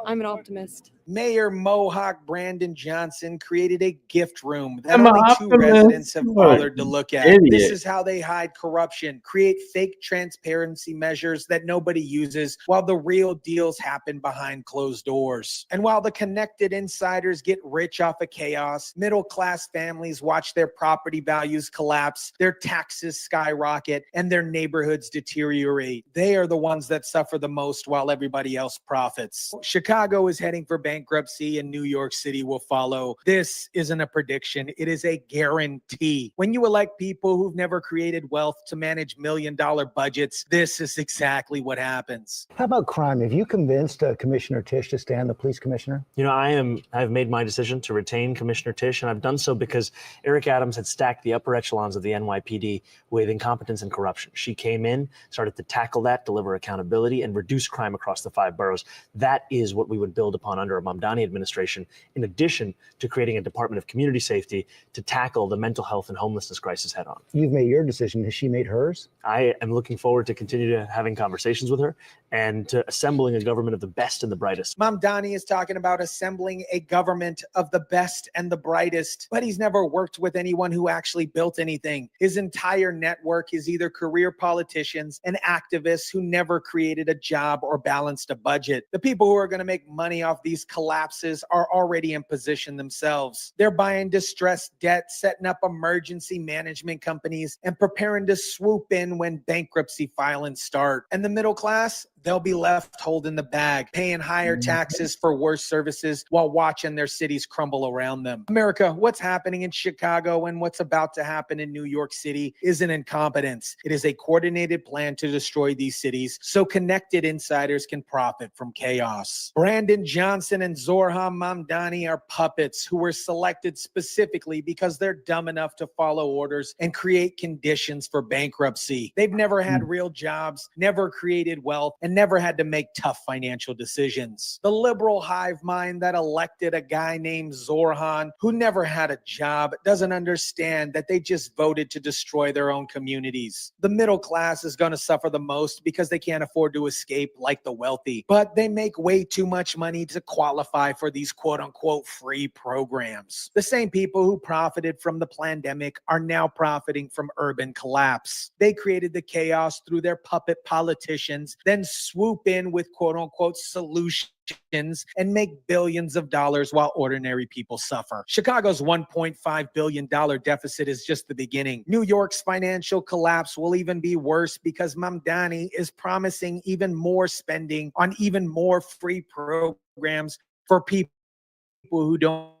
I'm an optimist. Mayor Mohawk Brandon Johnson created a gift room that only two residents have bothered to look at. This is how they hide corruption, create fake transparency measures that nobody uses while the real deals happen behind closed doors. And while the connected insiders get rich off of chaos, middle-class families watch their property values collapse, their taxes skyrocket, and their neighborhoods deteriorate. They are the ones that suffer the most while everybody else profits. Chicago is heading for bankruptcy and New York City will follow. This isn't a prediction. It is a guarantee. When you elect people who've never created wealth to manage million-dollar budgets, this is exactly what happens. How about crime? Have you convinced Commissioner Tisch to stay on the police commissioner? You know, I've made my decision to retain Commissioner Tisch, and I've done so because Eric Adams had stacked the upper echelons of the NYPD with incompetence and corruption. She came in, started to tackle that, deliver accountability, and reduce crime across the 5 boroughs. That is what we would build upon under a Mamdani administration, in addition to creating a Department of Community Safety to tackle the mental health and homelessness crisis head on. You've made your decision. Has she made hers? I am looking forward to continue to having conversations with her and to assembling a government of the best and the brightest. Mamdani is talking about assembling a government of the best and the brightest, but he's never worked with anyone who actually built anything. His entire network is either career politicians and activists who never created a job or balanced a budget. The people who are going to make money off these collapses are already in position themselves. They're buying distressed debt, setting up emergency management companies, and preparing to swoop in when bankruptcy filings start. And the middle class, they'll be left holding the bag, paying higher taxes for worse services while watching their cities crumble around them. America, what's happening in Chicago and what's about to happen in New York City isn't incompetence. It is a coordinated plan to destroy these cities so connected insiders can profit from chaos. Brandon Johnson and Zoran Mamdani are puppets who were selected specifically because they're dumb enough to follow orders and create conditions for bankruptcy. They've never had real jobs, never created wealth, and never had to make tough financial decisions. The liberal hive mind that elected a guy named Zorhan, who never had a job, doesn't understand that they just voted to destroy their own communities. The middle class is going to suffer the most because they can't afford to escape like the wealthy, but they make way too much money to qualify for these quote unquote free programs. The same people who profited from the pandemic are now profiting from urban collapse. They created the chaos through their puppet politicians, then swoop in with quote unquote solutions and make billions of dollars while ordinary people suffer. Chicago's $1.5 billion deficit is just the beginning. New York's financial collapse will even be worse because Mamdani is promising even more spending on even more free programs for people who don't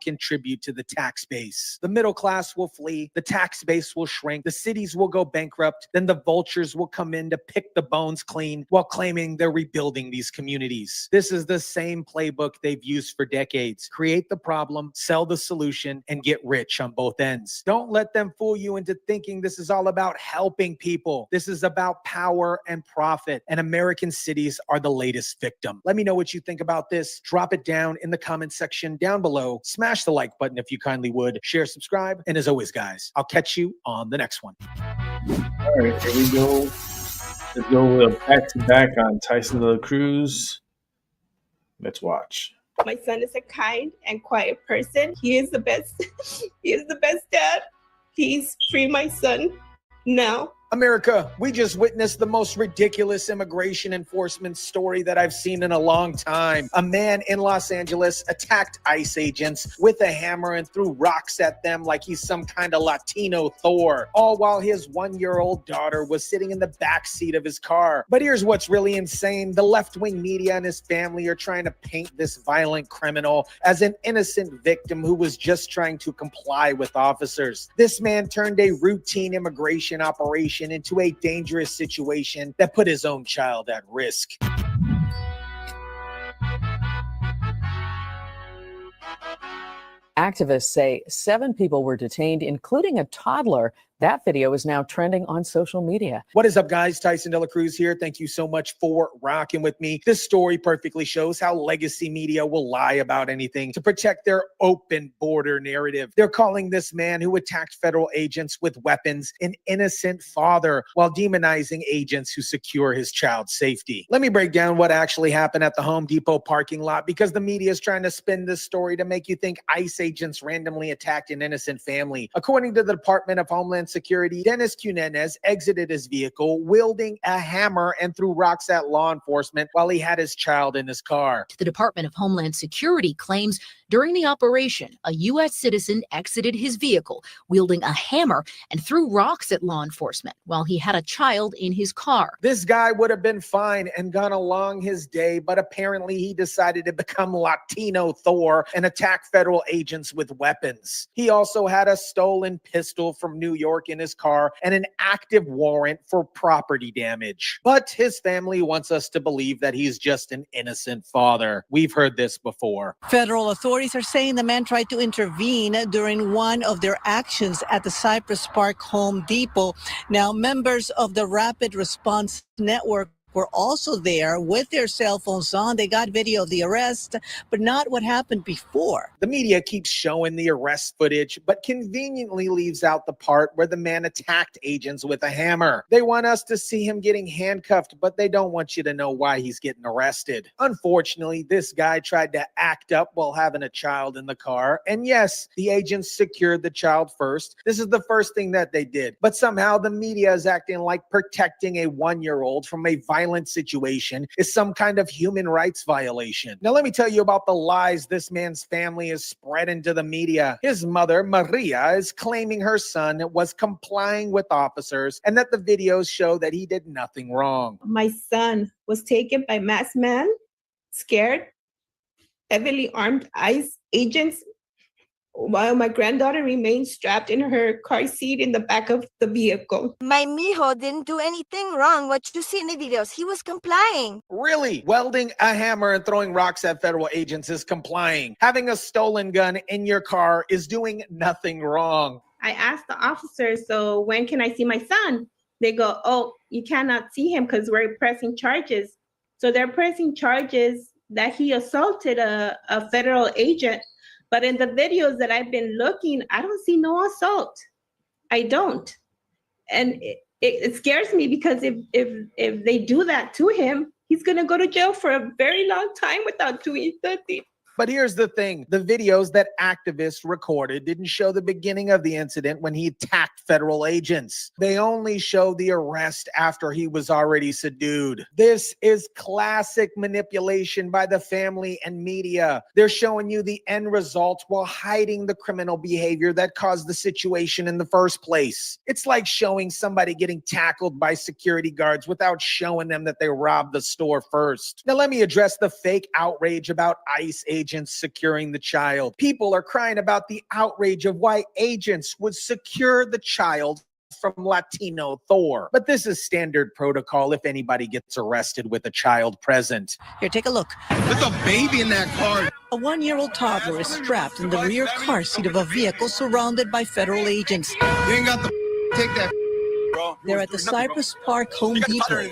contribute to the tax base. The middle class will flee, the tax base will shrink, the cities will go bankrupt, then the vultures will come in to pick the bones clean while claiming they're rebuilding these communities. This is the same playbook they've used for decades. Create the problem, sell the solution, and get rich on both ends. Don't let them fool you into thinking this is all about helping people. This is about power and profit, and American cities are the latest victim. Let me know what you think about this. Drop it down in the comment section down below. Smash the like button if you kindly would. Share, subscribe, and as always, guys, I'll catch you on the next one. All right, here we go. Let's go with a back-to-back on Tyson De La Cruz. Let's watch. My son is a kind and quiet person. He is the best. He is the best dad. Please free my son now. America, we just witnessed the most ridiculous immigration enforcement story that I've seen in a long time. A man in Los Angeles attacked ICE agents with a hammer and threw rocks at them like he's some kind of Latino Thor, all while his 1-year-old daughter was sitting in the back seat of his car. But here's what's really insane. The left-wing media and his family are trying to paint this violent criminal as an innocent victim who was just trying to comply with officers. This man turned a routine immigration operation into a dangerous situation that put his own child at risk. Activists say 7 people were detained, including a toddler. That video is now trending on social media. What is up, guys? Tyson De La Cruz here. Thank you so much for rocking with me. This story perfectly shows how legacy media will lie about anything to protect their open border narrative. They're calling this man who attacked federal agents with weapons an innocent father while demonizing agents who secure his child's safety. Let me break down what actually happened at the Home Depot parking lot, because the media is trying to spin this story to make you think ICE agents randomly attacked an innocent family. According to the Department of Homeland Security, Dennis Cunenez exited his vehicle wielding a hammer and threw rocks at law enforcement while he had his child in his car. The Department of Homeland Security claims during the operation, a U.S. citizen exited his vehicle wielding a hammer and threw rocks at law enforcement while he had a child in his car. This guy would have been fine and gone along his day, but apparently he decided to become Latino Thor and attack federal agents with weapons. He also had a stolen pistol from New York in his car and an active warrant for property damage. But his family wants us to believe that he's just an innocent father. We've heard this before. Federal authorities are saying the man tried to intervene during one of their actions at the Cypress Park Home Depot. Now, members of the Rapid Response Network were also there with their cell phones on. They got video of the arrest, but not what happened before. The media keeps showing the arrest footage, but conveniently leaves out the part where the man attacked agents with a hammer. They want us to see him getting handcuffed, but they don't want you to know why he's getting arrested. Unfortunately, this guy tried to act up while having a child in the car. And yes, the agents secured the child first. This is the first thing that they did. But somehow the media is acting like protecting a 1-year-old from a violent situation is some kind of human rights violation. Now, let me tell you about the lies this man's family has spread into the media. His mother, Maria, is claiming her son was complying with officers and that the videos show that he did nothing wrong. My son was taken by masked men, scared, heavily armed ICE agents, while my granddaughter remained strapped in her car seat in the back of the vehicle. My mijo didn't do anything wrong. What you see in the videos, he was complying. Really? Welding a hammer and throwing rocks at federal agents is complying. Having a stolen gun in your car is doing nothing wrong. I asked the officer, so when can I see my son? they go, oh, you cannot see him because we're pressing charges. So they're pressing charges that he assaulted a federal agent. But in the videos that I've been looking, I don't see no assault. I don't. And it scares me because if they do that to him, he's going to go to jail for a very long time without doing nothing. But here's the thing. The videos that activists recorded didn't show the beginning of the incident when he attacked federal agents. They only show the arrest after he was already subdued. This is classic manipulation by the family and media. They're showing you the end result while hiding the criminal behavior that caused the situation in the first place. It's like showing somebody getting tackled by security guards without showing them that they robbed the store first. Now let me address the fake outrage about ICE agents securing the child. People are crying about the outrage of why agents would secure the child from Latino Thor. But this is standard protocol if anybody gets arrested with a child present. Here, take a look. There's a baby in that car. A 1-year-old toddler is strapped in the rear car seat of a vehicle surrounded by federal agents. You ain't got the take that, bro. They're at the Cypress Park Home Depot,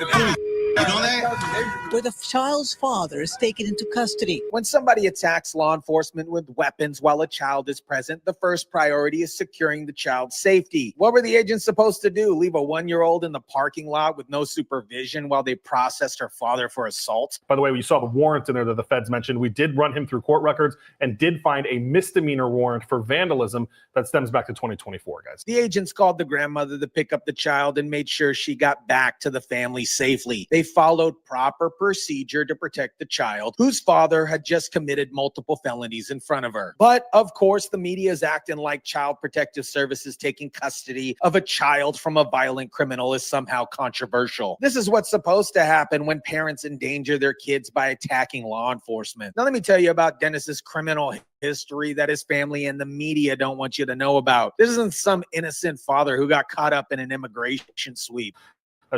where the child's father is taken into custody. When somebody attacks law enforcement with weapons while a child is present, the first priority is securing the child's safety. What were the agents supposed to do? Leave a 1-year-old in the parking lot with no supervision while they processed her father for assault? By the way, we saw the warrant in there that the feds mentioned. We did run him through court records and did find a misdemeanor warrant for vandalism that stems back to 2024, guys. The agents called the grandmother to pick up the child and made sure she got back to the family safely. They followed proper procedure to protect the child, whose father had just committed multiple felonies in front of her. But of course, the media is acting like Child Protective Services taking custody of a child from a violent criminal is somehow controversial. This is what's supposed to happen when parents endanger their kids by attacking law enforcement. Now, let me tell you about Dennis's criminal history that his family and the media don't want you to know about. This isn't some innocent father who got caught up in an immigration sweep.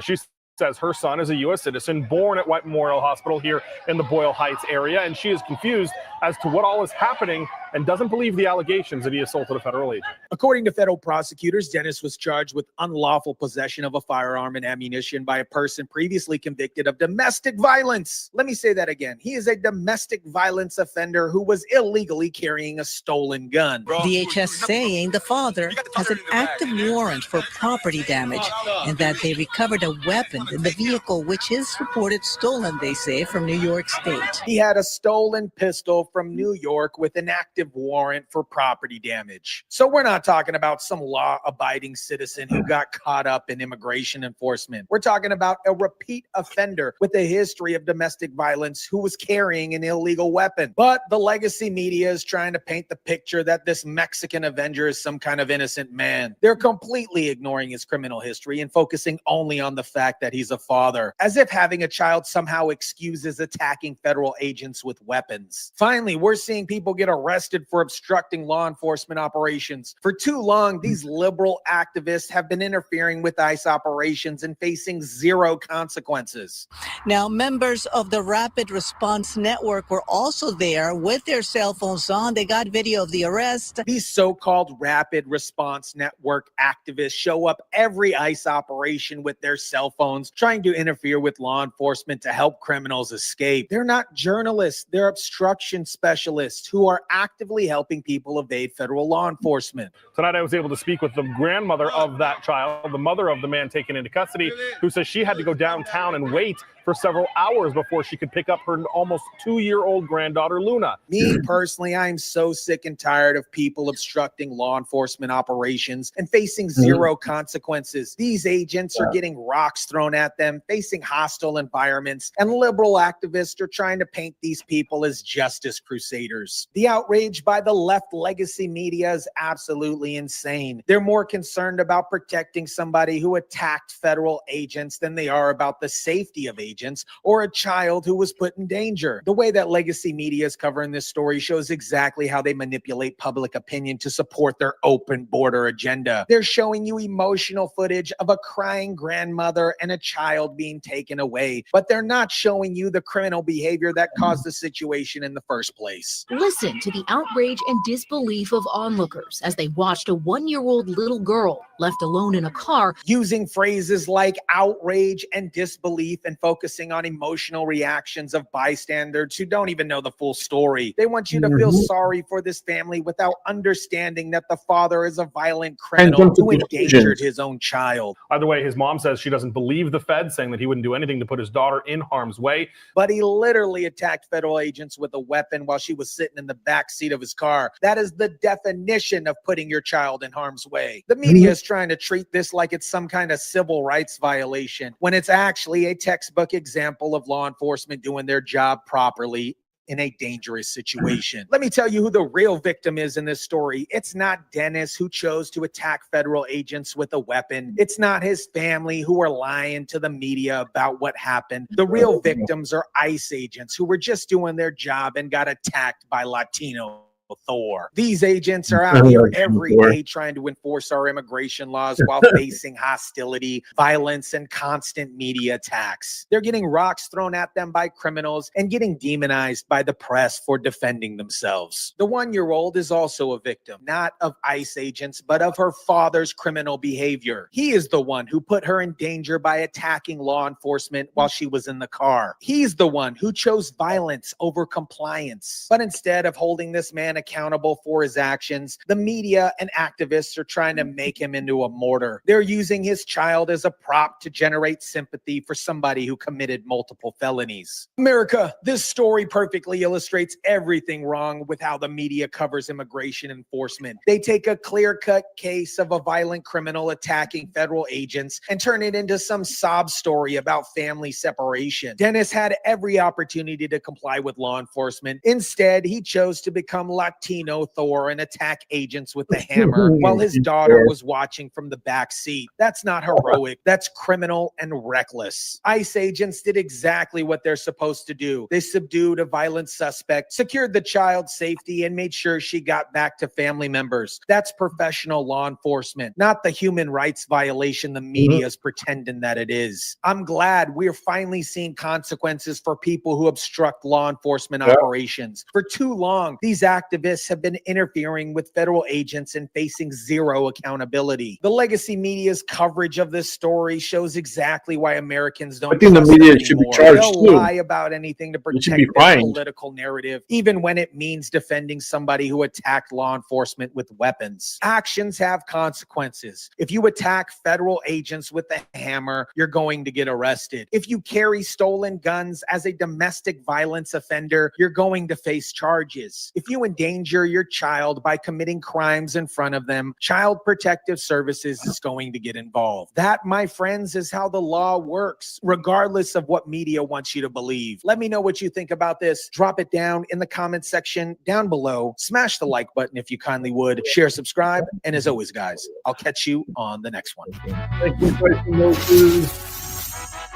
She says her son is a U.S. citizen born at White Memorial Hospital here in the Boyle Heights area, and she is confused as to what all is happening and doesn't believe the allegations that he assaulted a federal agent. According to federal prosecutors, Dennis was charged with unlawful possession of a firearm and ammunition by a person previously convicted of domestic violence. Let me say that again. He is a domestic violence offender who was illegally carrying a stolen gun. DHS saying the father has an active warrant for property damage and that they recovered a weapon in the vehicle, which is reported stolen, they say, from New York State. He had a stolen pistol from New York with an active warrant for property damage. So we're not talking about some law-abiding citizen who got caught up in immigration enforcement. We're talking about a repeat offender with a history of domestic violence who was carrying an illegal weapon. But the legacy media is trying to paint the picture that this Mexican Avenger is some kind of innocent man. They're completely ignoring his criminal history and focusing only on the fact that he's a father, as if having a child somehow excuses attacking federal agents with weapons. Finally, we're seeing people get arrested for obstructing law enforcement operations. For too long, these liberal activists have been interfering with ICE operations and facing zero consequences. Now, members of the Rapid Response Network were also there with their cell phones on. They got video of the arrest. These so-called Rapid Response Network activists show up every ICE operation with their cell phones, trying to interfere with law enforcement to help criminals escape. They're not journalists. They're obstruction specialists who are actively helping people evade federal law enforcement. Tonight, I was able to speak with the grandmother of that child, the mother of the man taken into custody, who says she had to go downtown and wait for several hours before she could pick up her almost 2-year-old granddaughter, Luna. Me personally, I'm so sick and tired of people obstructing law enforcement operations and facing zero consequences. These agents are getting rocks thrown at them, facing hostile environments, and liberal activists are trying to paint these people as justice crusaders. The outrage by the left legacy media is absolutely insane. They're more concerned about protecting somebody who attacked federal agents than they are about the safety of agents. agents or a child who was put in danger. The way that legacy media is covering this story shows exactly how they manipulate public opinion to support their open border agenda. They're showing you emotional footage of a crying grandmother and a child being taken away, but they're not showing you the criminal behavior that caused the situation in the first place. Listen to the outrage and disbelief of onlookers as they watched a 1-year-old little girl left alone in a car, using phrases like outrage and disbelief and focusing on emotional reactions of bystanders who don't even know the full story. They want you to feel sorry for this family without understanding that the father is a violent criminal who endangered his own child. By the way, his mom says she doesn't believe the Fed, saying that he wouldn't do anything to put his daughter in harm's way. But he literally attacked federal agents with a weapon while she was sitting in the back seat of his car. That is the definition of putting your child in harm's way. The media is trying to treat this like it's some kind of civil rights violation, when it's actually a textbook example of law enforcement doing their job properly in a dangerous situation. Let me tell you who the real victim is in this story. It's not Dennis, who chose to attack federal agents with a weapon. It's not his family who are lying to the media about what happened. The real victims are ICE agents who were just doing their job and got attacked by Latino Thor. These agents are out here every day trying to enforce our immigration laws while facing hostility, violence, and constant media attacks. They're getting rocks thrown at them by criminals and getting demonized by the press for defending themselves. The 1-year-old is also a victim, not of ICE agents, but of her father's criminal behavior. He is the one who put her in danger by attacking law enforcement while she was in the car. He's the one who chose violence over compliance. But instead of holding this man accountable for his actions, the media and activists are trying to make him into a martyr. They're using his child as a prop to generate sympathy for somebody who committed multiple felonies. America, this story perfectly illustrates everything wrong with how the media covers immigration enforcement. They take a clear-cut case of a violent criminal attacking federal agents and turn it into some sob story about family separation. Dennis had every opportunity to comply with law enforcement. Instead, he chose to become Latino Thor and attack agents with the hammer while his daughter was watching from the back seat. That's not heroic. That's criminal and reckless. ICE agents did exactly what they're supposed to do. They subdued a violent suspect, secured the child's safety, and made sure she got back to family members. That's professional law enforcement, not the human rights violation the media is pretending that it is. I'm glad we're finally seeing consequences for people who obstruct law enforcement operations. For too long, these activists have been interfering with federal agents and facing zero accountability. The legacy media's coverage of this story shows exactly why Americans don't trust them anymore. Should be charged They'll too. lie about anything to protect their political narrative, even when it means defending somebody who attacked law enforcement with weapons. Actions have consequences. If you attack federal agents with a hammer, you're going to get arrested. If you carry stolen guns as a domestic violence offender, you're going to face charges. If you endanger your child by committing crimes in front of them, Child Protective Services is going to get involved. That, my friends, is how the law works, regardless of what media wants you to believe. Let me know what you think about this. Drop it down in the comment section down below. Smash the like button if you kindly would. Share, subscribe, and as always, guys, I'll catch you on the next one. Thank you for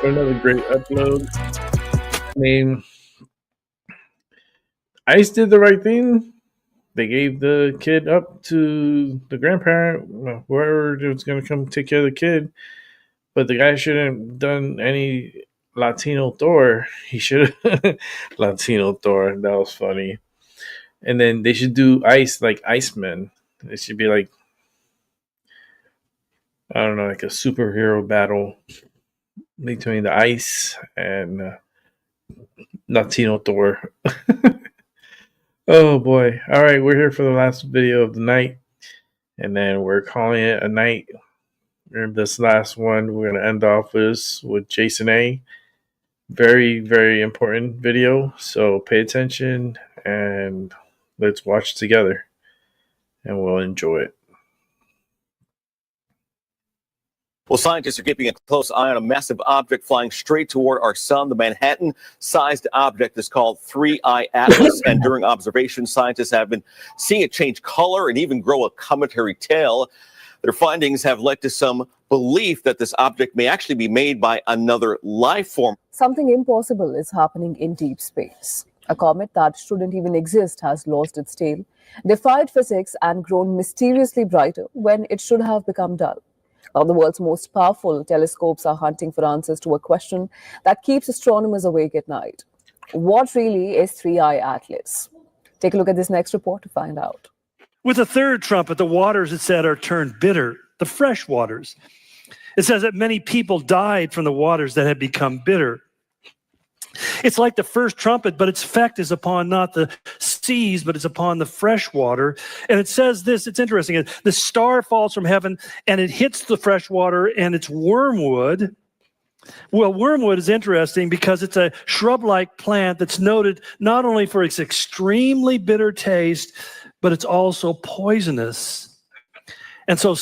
another great upload. I mean, ICE did the right thing. They gave the kid up to the grandparent, whoever was going to come take care of the kid. But the guy shouldn't have done any Latino Thor. He should have Latino Thor. That was funny. And then they should do ICE like Iceman. It should be like, I don't know, like a superhero battle between the ICE and Latino Thor. Oh boy. All right, we're here for the last video of the night. And then we're calling it a night. In this last one, we're going to end off with Jason A. Very, very important video. So pay attention and let's watch together. And we'll enjoy it. Well, scientists are keeping a close eye on a massive object flying straight toward our sun. The Manhattan-sized object is called 3I Atlas, and during observation, scientists have been seeing it change color and even grow a cometary tail. Their findings have led to some belief that this object may actually be made by another life form. Something impossible is happening in deep space. A comet that shouldn't even exist has lost its tail, defied physics, and grown mysteriously brighter when it should have become dull. Now, the world's most powerful telescopes are hunting for answers to a question that keeps astronomers awake at night. What really is 3I Atlas? Take a look at this next report to find out. With the third trumpet, the waters, it said, are turned bitter, the fresh waters. It says that many people died from the waters that had become bitter. It's like the first trumpet, but its effect is upon not the seas, but it's upon the fresh water. And it says this, it's interesting, the star falls from heaven and it hits the fresh water and it's wormwood. Well, wormwood is interesting because it's a shrub-like plant that's noted not only for its extremely bitter taste, but it's also poisonous. And so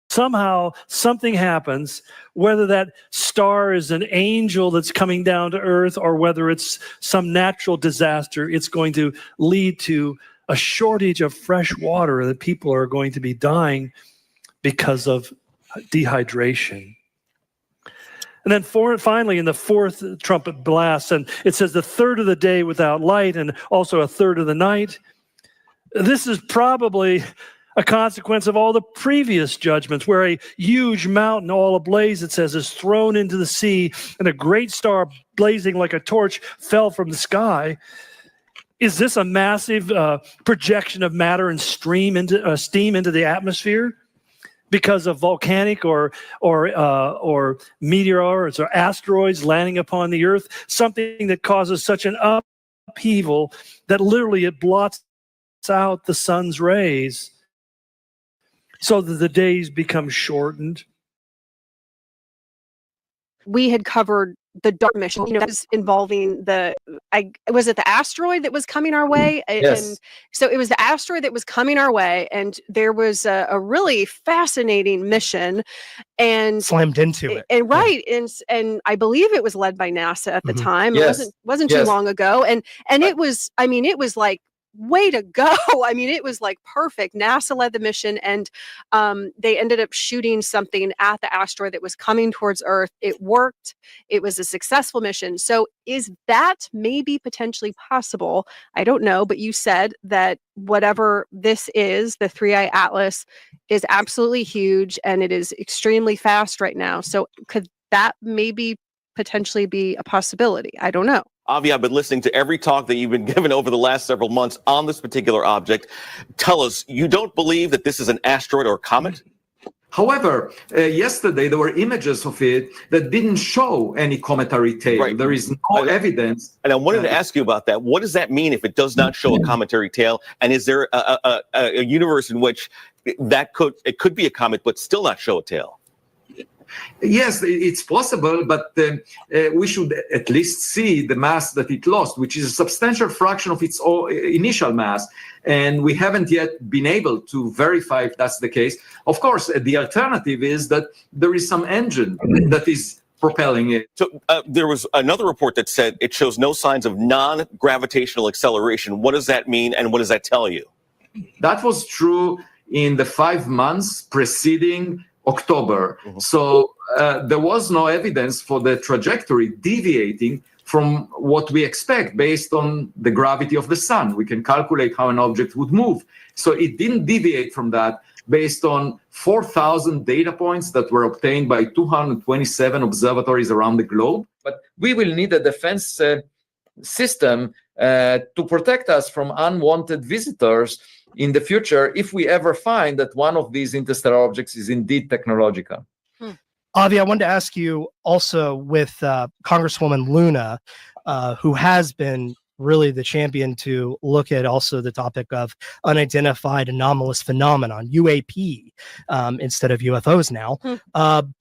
somehow something happens, whether that star is an angel that's coming down to earth or whether it's some natural disaster, it's going to lead to a shortage of fresh water that people are going to be dying because of dehydration. And then finally, in the fourth trumpet blast, and it says the third of the day without light and also a third of the night. This is probably a consequence of all the previous judgments, where a huge mountain all ablaze, it says, is thrown into the sea, and a great star blazing like a torch fell from the sky. Is this a massive projection of matter and steam into the atmosphere because of volcanic or meteors or asteroids landing upon the Earth? Something that causes such an upheaval that literally it blots out the sun's rays, so that the days become shortened. We had covered the DART mission, that was involving was it the asteroid that was coming our way? Yes. And so it was the asteroid that was coming our way, and there was a really fascinating mission, and Slammed into it. And right, and I believe it was led by NASA at the time. Yes. It wasn't too long ago, and it was, I mean, it was like, way to go. I mean, it was like perfect. NASA led the mission, and they ended up shooting something at the asteroid that was coming towards Earth. It worked. It was a successful mission. So is that maybe potentially possible? I don't know, but you said that whatever this is, the 3I Atlas, is absolutely huge and it is extremely fast right now. So could that maybe potentially be a possibility? I don't know. Avi, I've been listening to every talk that you've been given over the last several months on this particular object. Tell us, you don't believe that this is an asteroid or comet? However, yesterday there were images of it that didn't show any cometary tail. Right. There is no evidence. And I wanted to ask you about that. What does that mean if it does not show a cometary tail? And is there a universe in which it could be a comet but still not show a tail? Yes, it's possible, but we should at least see the mass that it lost, which is a substantial fraction of its initial mass. And we haven't yet been able to verify if that's the case. Of course, the alternative is that there is some engine that is propelling it. So there was another report that said it shows no signs of non-gravitational acceleration. What does that mean, and what does that tell you? That was true in the 5 months preceding October. So there was no evidence for the trajectory deviating from what we expect based on the gravity of the sun. We can calculate how an object would move. So it didn't deviate from that based on 4,000 data points that were obtained by 227 observatories around the globe. But we will need a defense system to protect us from unwanted visitors in the future if we ever find that one of these interstellar objects is indeed technological. Avi, I wanted to ask you also with Congresswoman Luna, who has been really the champion to look at also the topic of unidentified anomalous phenomenon, UAP, instead of UFOs now.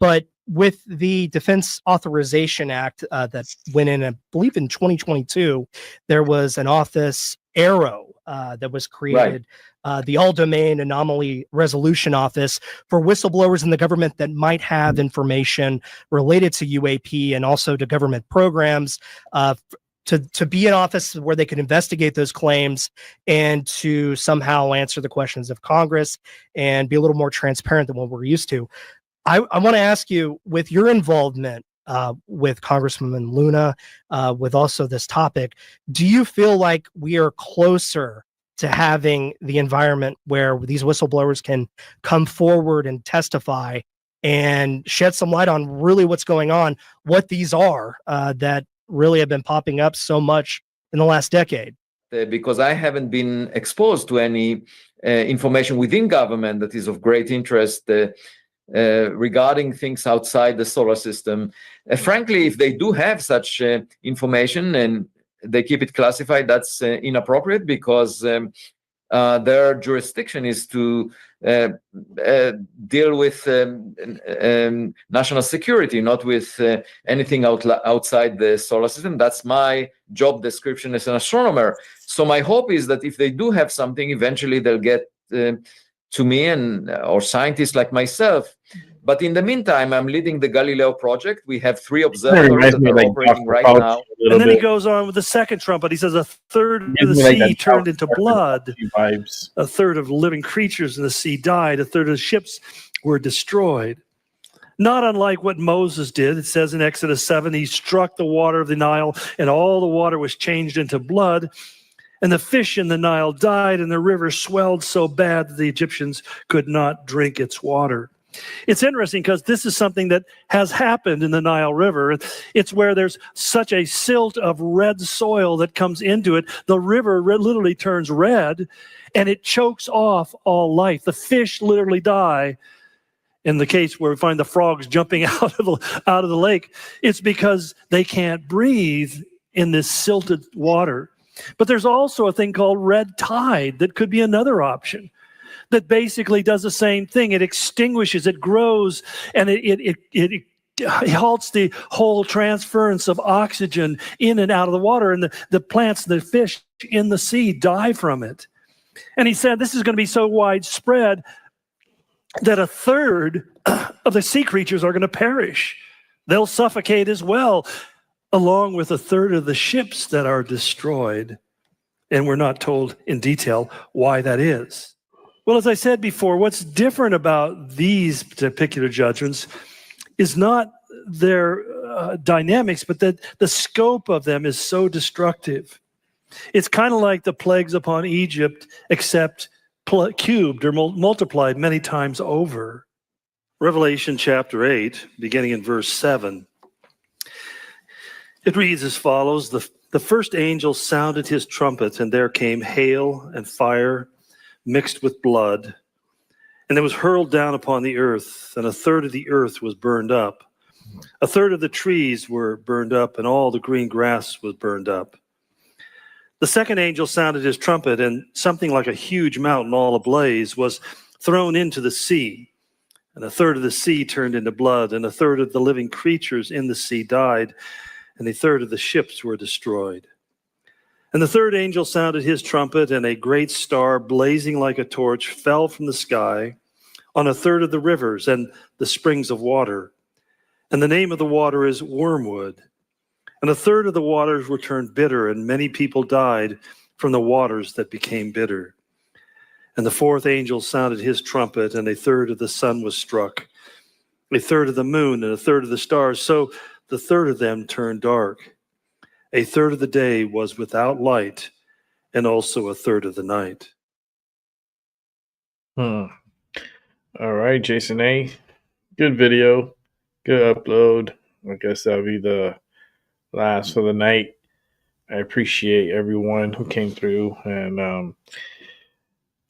But with the Defense Authorization Act that went in, I believe in 2022, there was an office, ARROW, that was created, the All-Domain Anomaly Resolution Office, for whistleblowers in the government that might have information related to UAP and also to government programs, to be an office where they could investigate those claims and to somehow answer the questions of Congress and be a little more transparent than what we're used to. I want to ask you, with your involvement with Congresswoman Luna, with also this topic, do you feel like we are closer to having the environment where these whistleblowers can come forward and testify and shed some light on really what's going on, what these are that really have been popping up so much in the last decade? Because I haven't been exposed to any information within government that is of great interest regarding things outside the solar system. Frankly, if they do have such information and they keep it classified, that's inappropriate, because their jurisdiction is to deal with national security, not with anything outside the solar system. That's my job description as an astronomer. So my hope is that if they do have something, eventually they'll get to me and or scientists like myself. But in the meantime, I'm leading the Galileo project. We have 3 observatories that are operating right now. And then he goes on with the second trumpet. He says a third of the sea turned into blood. A third of living creatures in the sea died. A third of the ships were destroyed. Not unlike what Moses did. It says in Exodus 7, he struck the water of the Nile, and all the water was changed into blood. And the fish in the Nile died, and the river swelled so bad that the Egyptians could not drink its water. It's interesting because this is something that has happened in the Nile River. It's where there's such a silt of red soil that comes into it. The river literally turns red, and it chokes off all life. The fish literally die. In the case where we find the frogs jumping out of the lake, it's because they can't breathe in this silted water. But there's also a thing called red tide that could be another option, that basically does the same thing. It extinguishes, it grows, and it halts the whole transference of oxygen in and out of the water, and the plants, the fish in the sea die from it. And he said this is going to be so widespread that a third of the sea creatures are going to perish. They'll suffocate as well, along with a third of the ships that are destroyed. And we're not told in detail why that is. Well, as I said before, what's different about these particular judgments is not their dynamics, but that the scope of them is so destructive. It's kind of like the plagues upon Egypt, except cubed or multiplied many times over. Revelation chapter 8, beginning in verse 7. It reads as follows: The first angel sounded his trumpet, and there came hail and fire mixed with blood, and it was hurled down upon the earth, and a third of the earth was burned up. A third of the trees were burned up, and all the green grass was burned up. The second angel sounded his trumpet, and something like a huge mountain all ablaze was thrown into the sea. And a third of the sea turned into blood, and a third of the living creatures in the sea died, and a third of the ships were destroyed. And the third angel sounded his trumpet, and a great star, blazing like a torch, fell from the sky on a third of the rivers and the springs of water. And the name of the water is Wormwood. And a third of the waters were turned bitter, and many people died from the waters that became bitter. And the fourth angel sounded his trumpet, and a third of the sun was struck, a third of the moon, and a third of the stars. So the third of them turned dark. A third of the day was without light, and also a third of the night. All right, Jason A. Good video. Good upload. I guess that'll be the last for the night. I appreciate everyone who came through, and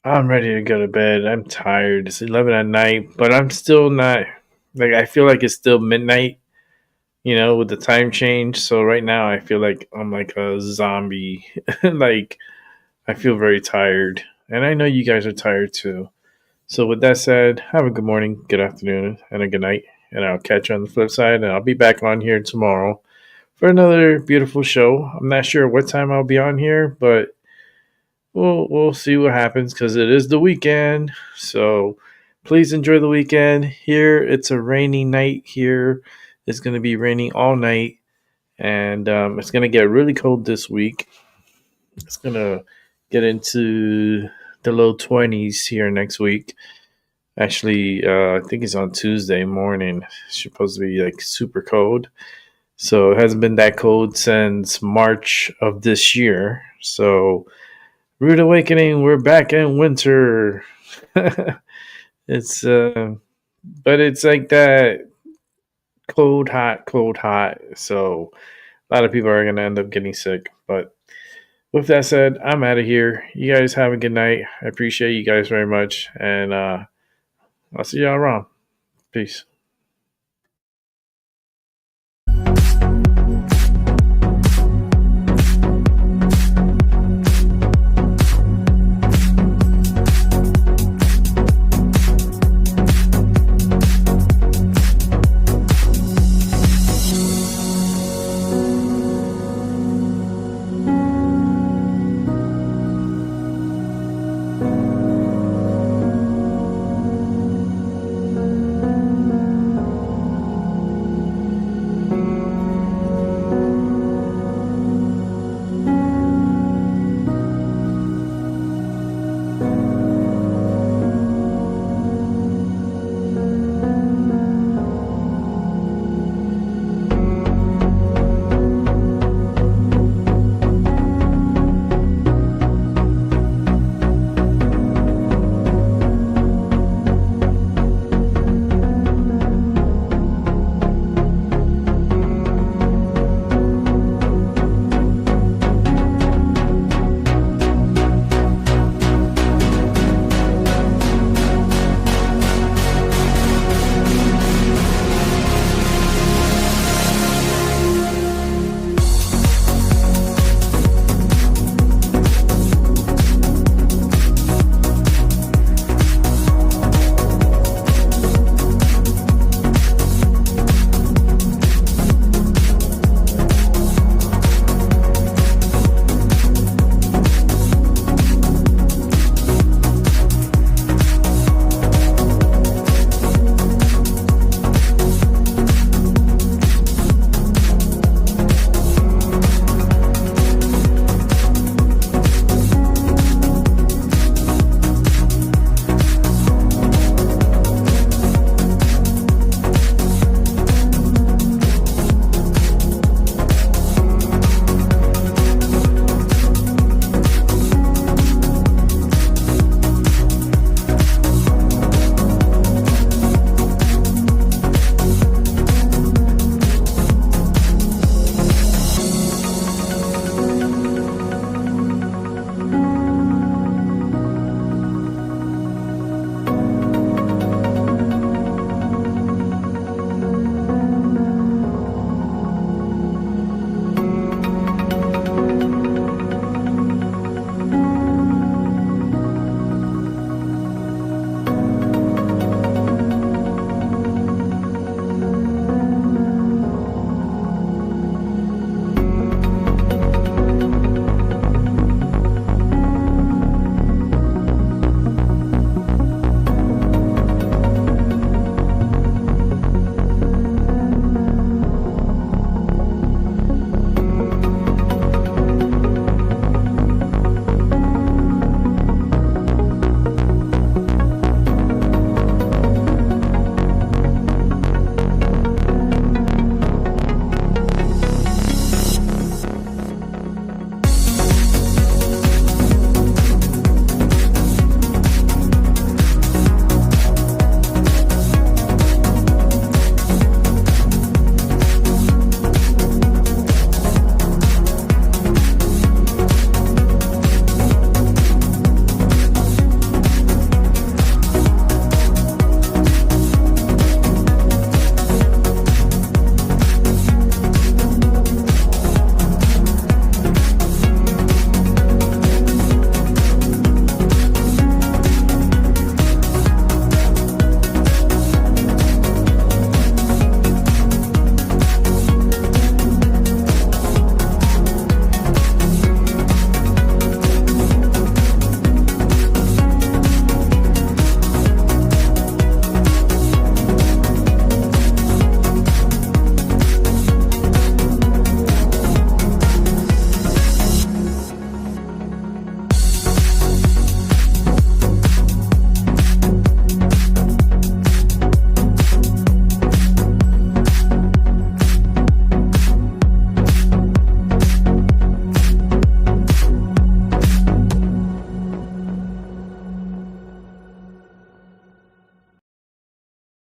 I'm ready to go to bed. I'm tired. It's 11 at night, but I'm still not, like, I feel like it's still midnight, with the time change. So right now I feel like I'm like a zombie. Like, I feel very tired, and I know you guys are tired too. So with that said, have a good morning, good afternoon, and a good night, and I'll catch you on the flip side, and I'll be back on here tomorrow for another beautiful show. I'm not sure what time I'll be on here, but we'll see what happens, because it is the weekend. So please enjoy the weekend. Here it's a rainy night here. It's going to be raining all night, and it's going to get really cold this week. It's going to get into the low 20s here next week. Actually, I think it's on Tuesday morning. It's supposed to be like super cold. So it hasn't been that cold since March of this year. So, rude awakening, we're back in winter. It's but it's like that cold, hot, cold, hot. So a lot of people are gonna end up getting sick. But with that said, I'm out of here. You guys have a good night. I appreciate you guys very much, and I'll see y'all around. Peace.